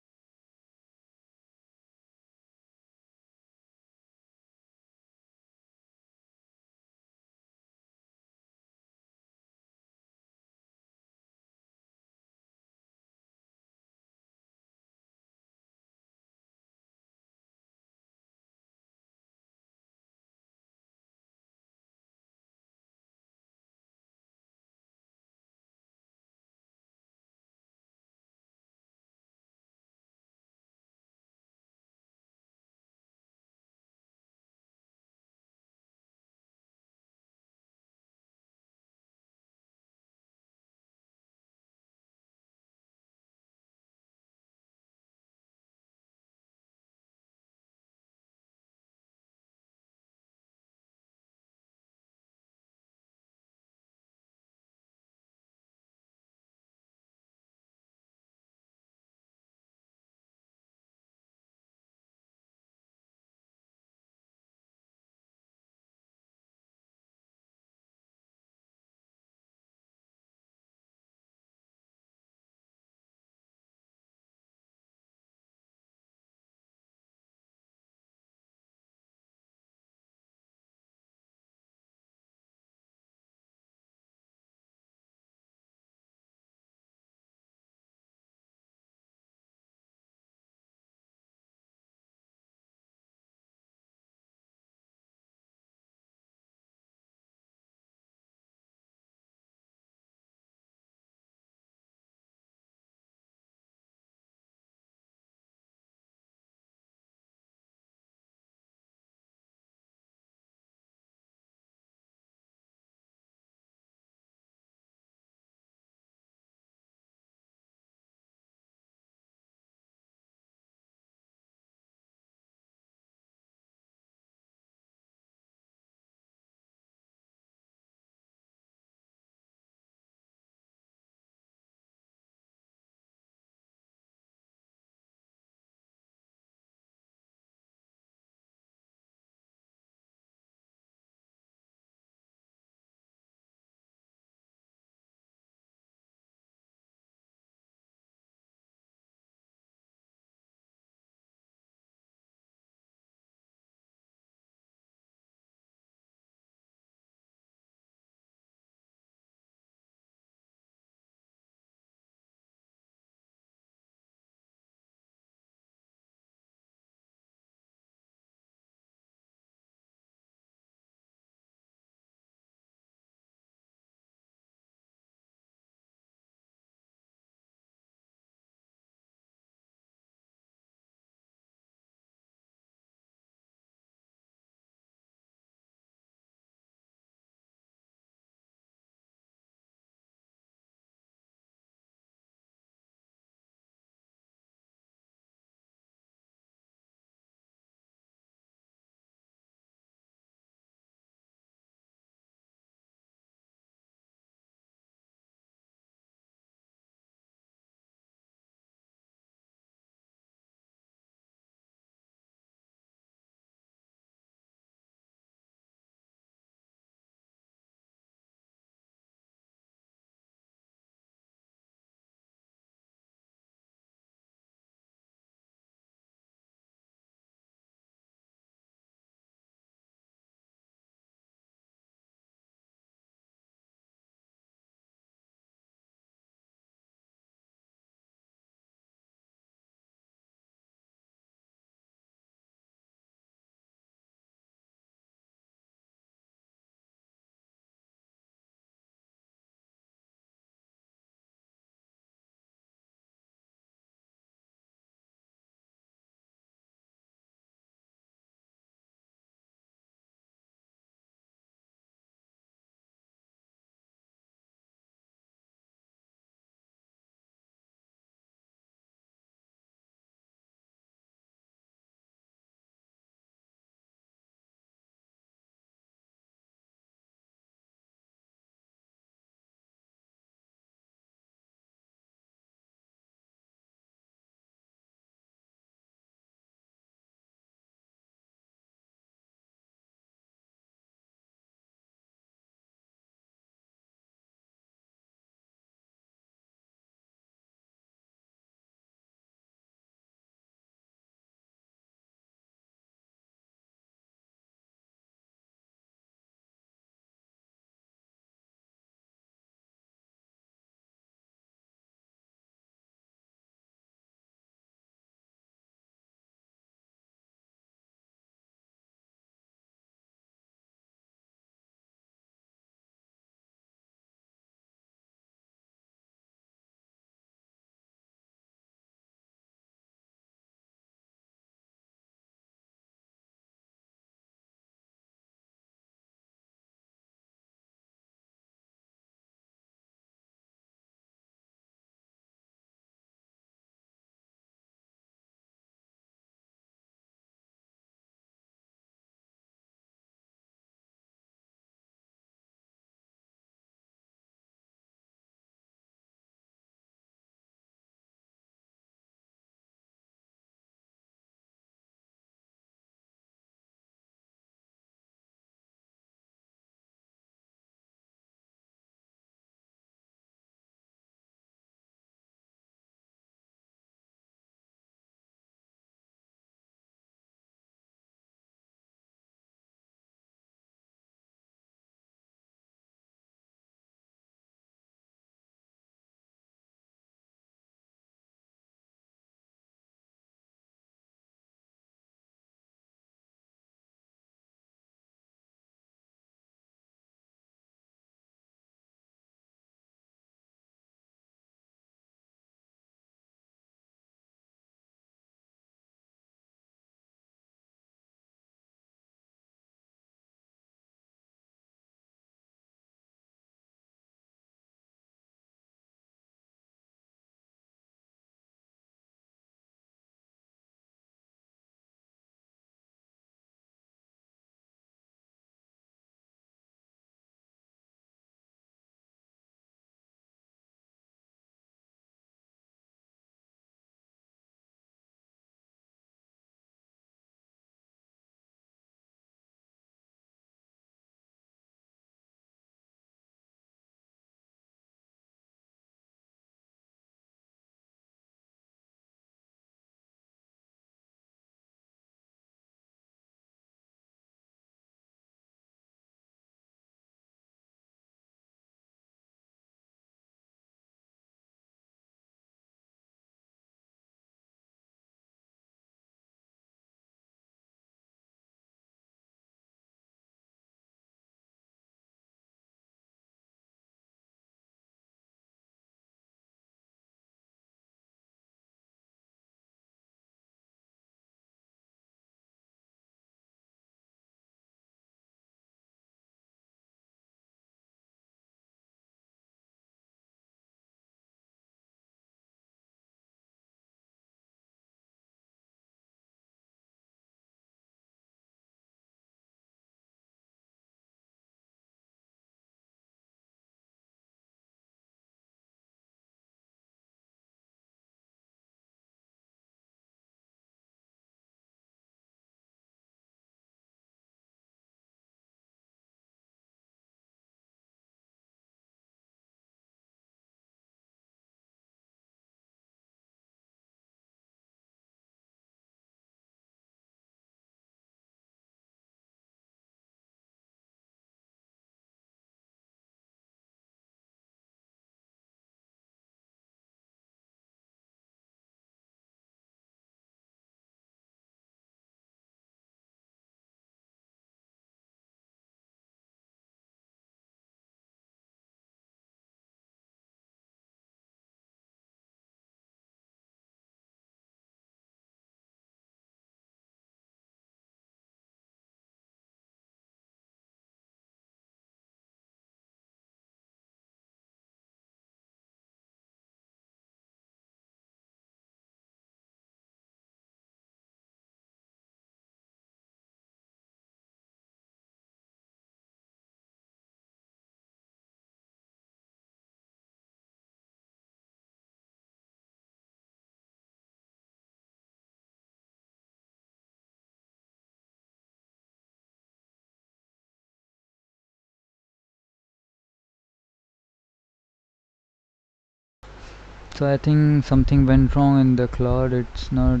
So I think something went wrong in the Claude. It's not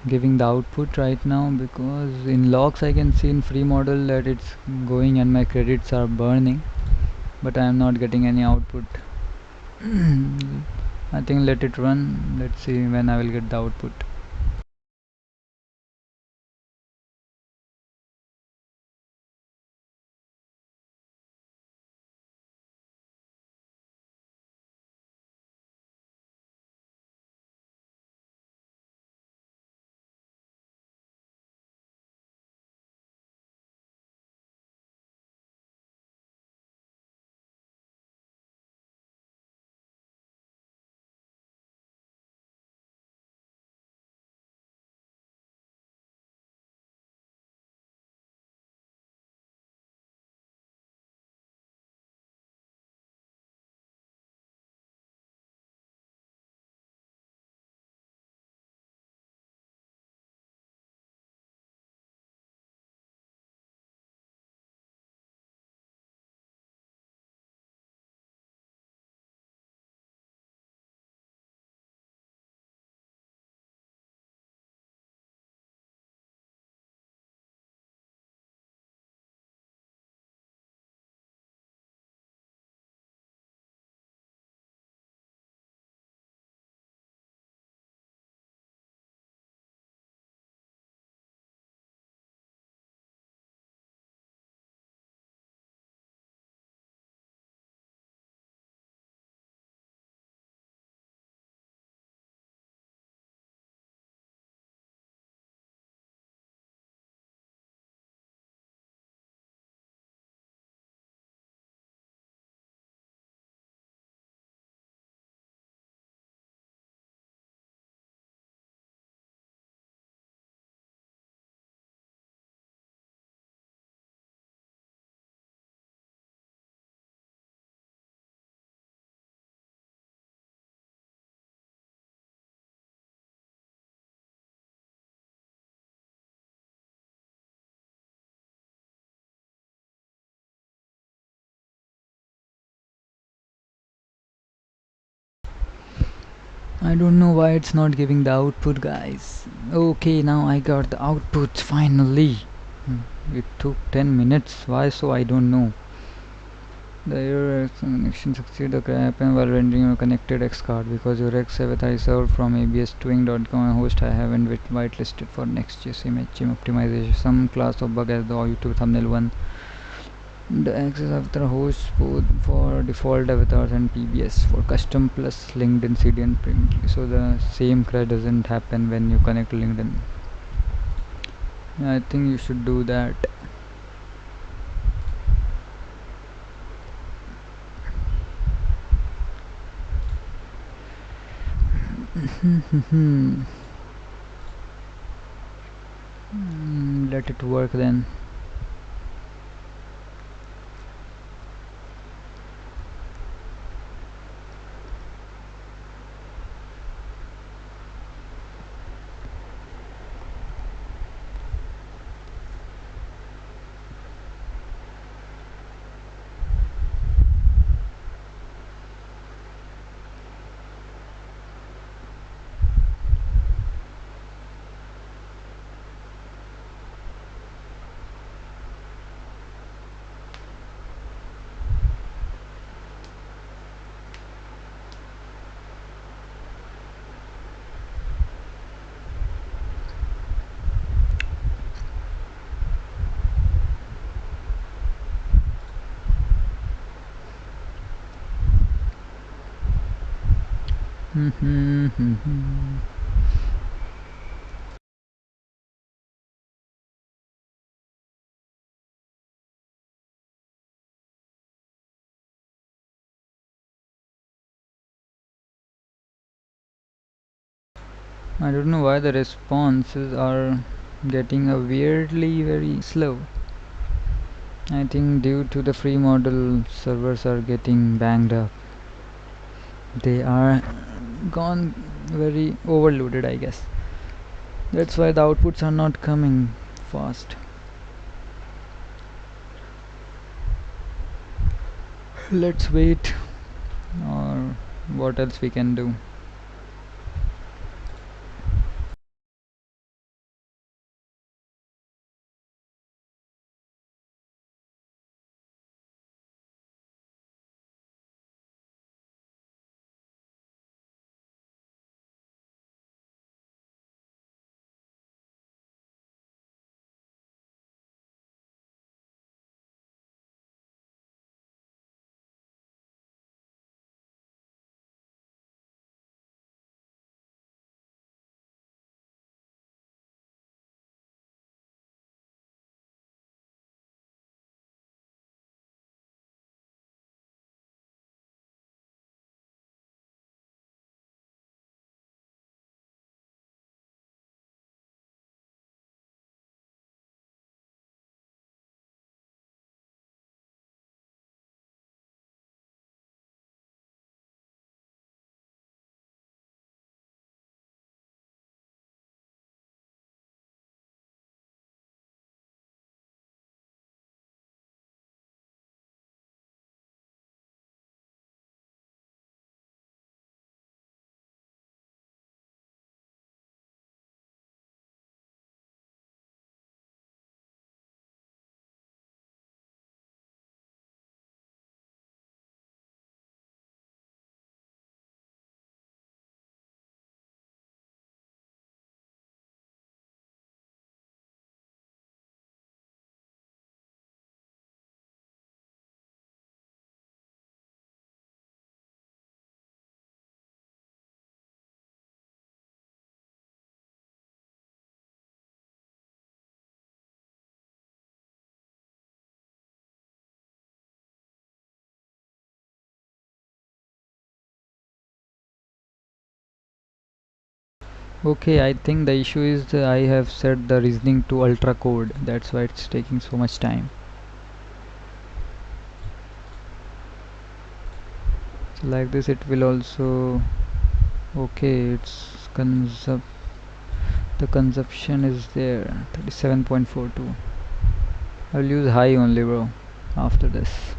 giving the output right now, because in logs I can see in free model that it's going and my credits are burning, but I am not getting any output. I think let it run. Let's see when I will get the output. I don't know why it's not giving the output, guys. Okay, now I got the output finally. It took 10 minutes. Why so? I don't know. The error connection succeed can happen while rendering your connected X card, because your X avatar is served from abstwing.com, a host I haven't whitelisted for Next.js image optimization. Some class of bug as the YouTube thumbnail one. The access avatar hosts both for default avatars and PBS for custom plus LinkedIn CDN print. So the same crash doesn't happen when you connect LinkedIn. I think you should do that. Let it work then. I don't know why the responses are getting a weirdly very slow. I think due to the free model, servers are getting banged up. They are gone very overloaded, I guess. That's why the outputs are not coming fast. Let's wait, or what else we can do? Okay, I think the issue is I have set the reasoning to ultra code. That's why it's taking so much time. So like this it will also, okay, the consumption is there, 37.42. I'll use high only, bro, after this.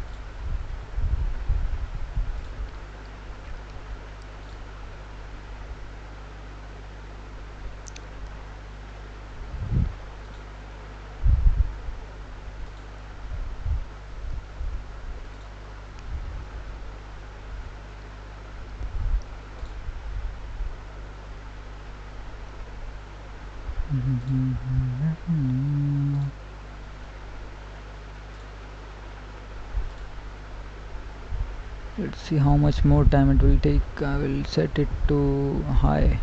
Let's see how much more time it will take. I will set it to high.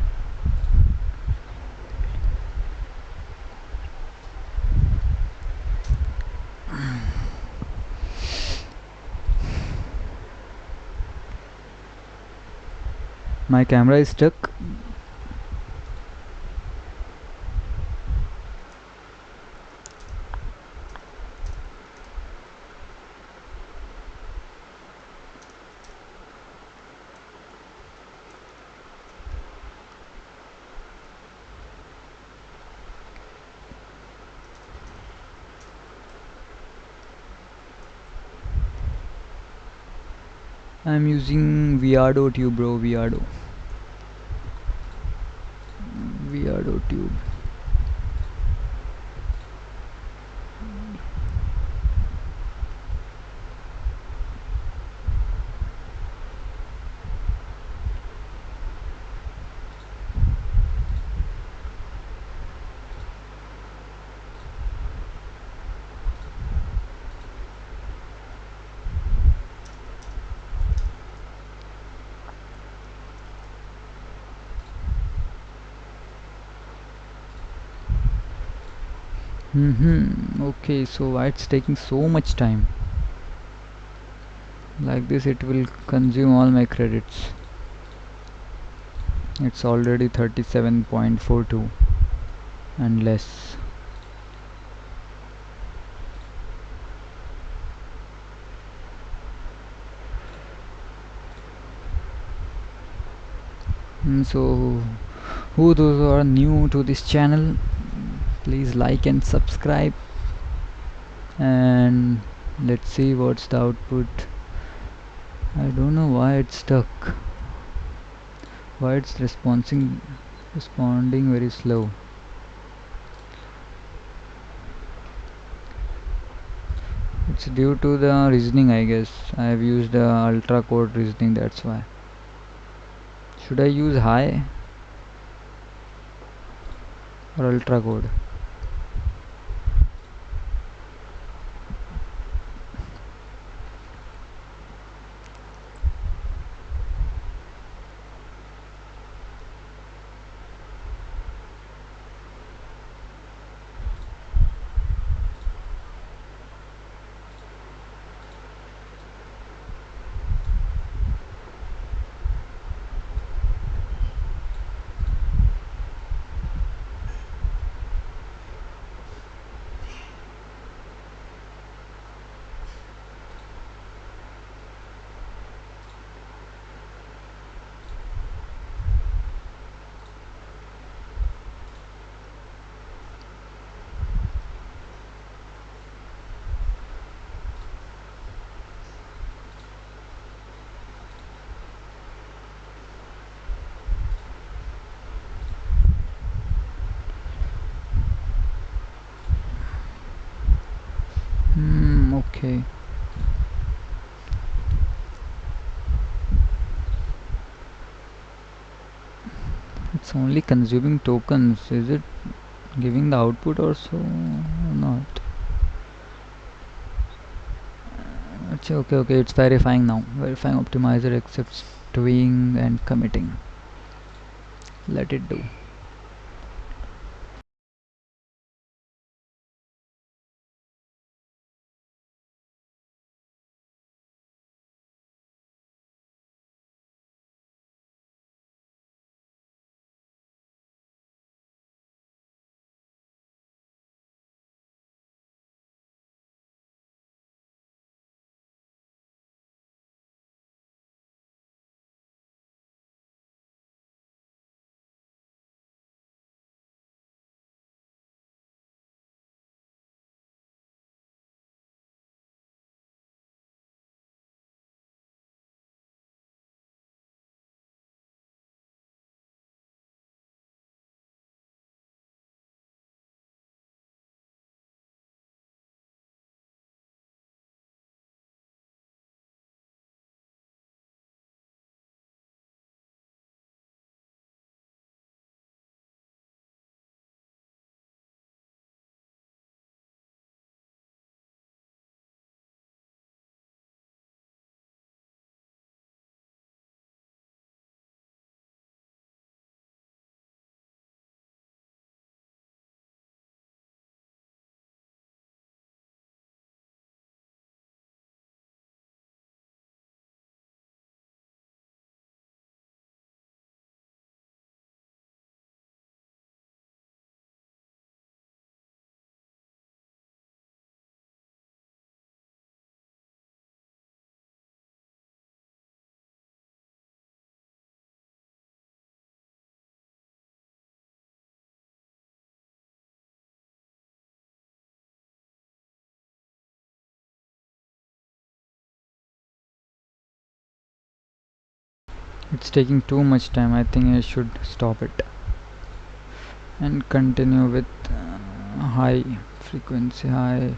My camera is stuck. I'm using Viardo tube, bro. Viardo tube. Okay, so why it's taking so much time? Like this it will consume all my credits. It's already 37.42 and less. So who those who are new to this channel, please like and subscribe, and let's see what's the output. I don't know why it's stuck. Why it's responding very slow? It's due to the reasoning, I guess. I have used the ultra code reasoning, that's why. Should I use high or ultra code? Okay. It's only consuming tokens. Is it giving the output or so? Not. Okay. It's verifying now. Verifying optimizer accepts doing and committing. Let it do. It's taking too much time. I think I should stop it and continue with high frequency, high.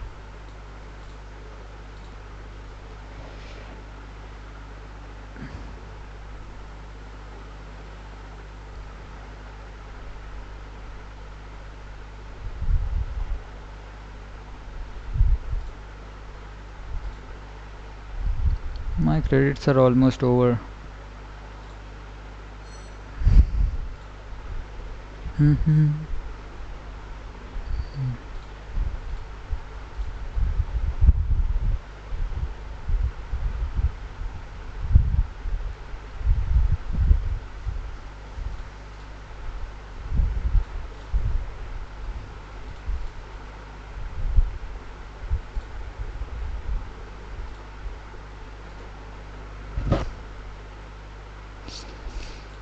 My credits are almost over.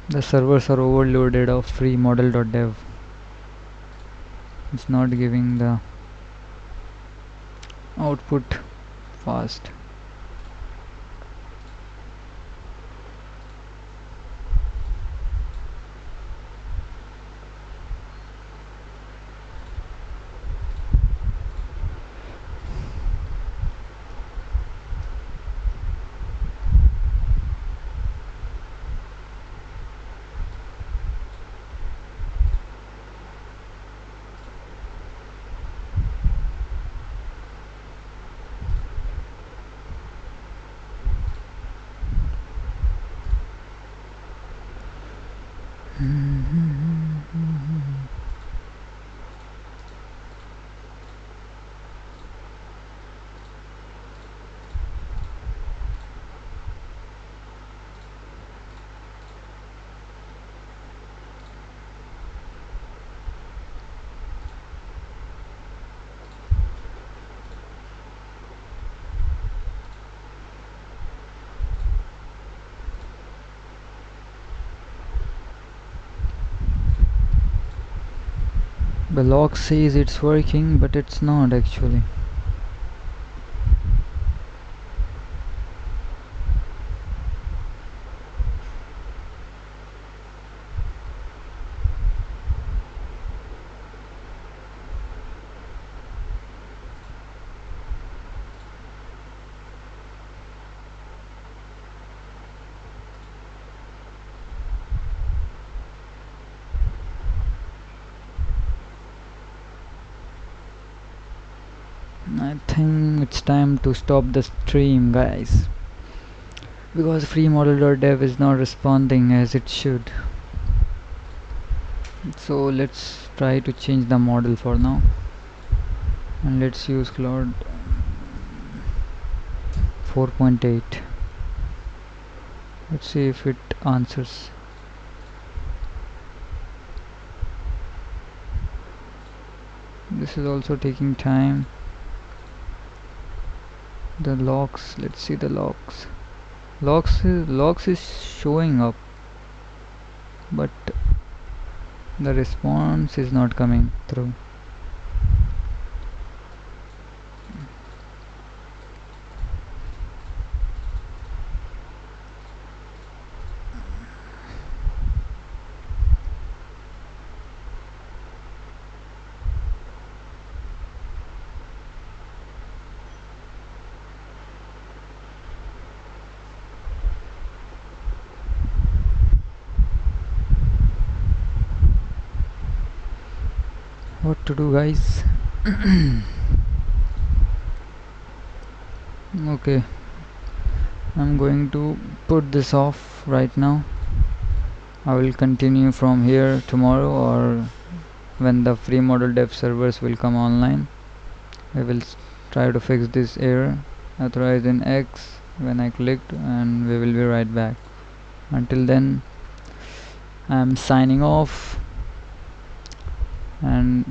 The servers are overloaded of free model.dev. It's not giving the output fast. The log says it's working, but it's not actually. I think it's time to stop the stream, guys, because free model.dev is not responding as it should. So let's try to change the model for now, and let's use Claude 4.8. Let's see if it answers. This is also taking time. The logs, let's see the logs. Logs is showing up, but the response is not coming through. What to do, guys? Okay, I'm going to put this off right now. I will continue from here tomorrow, or when the free model dev servers will come online. I will try to fix this error, authorize in X when I clicked, and we will be right back. Until then, I am signing off, and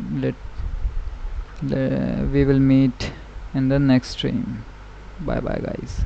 we will meet in the next stream. Bye bye, guys.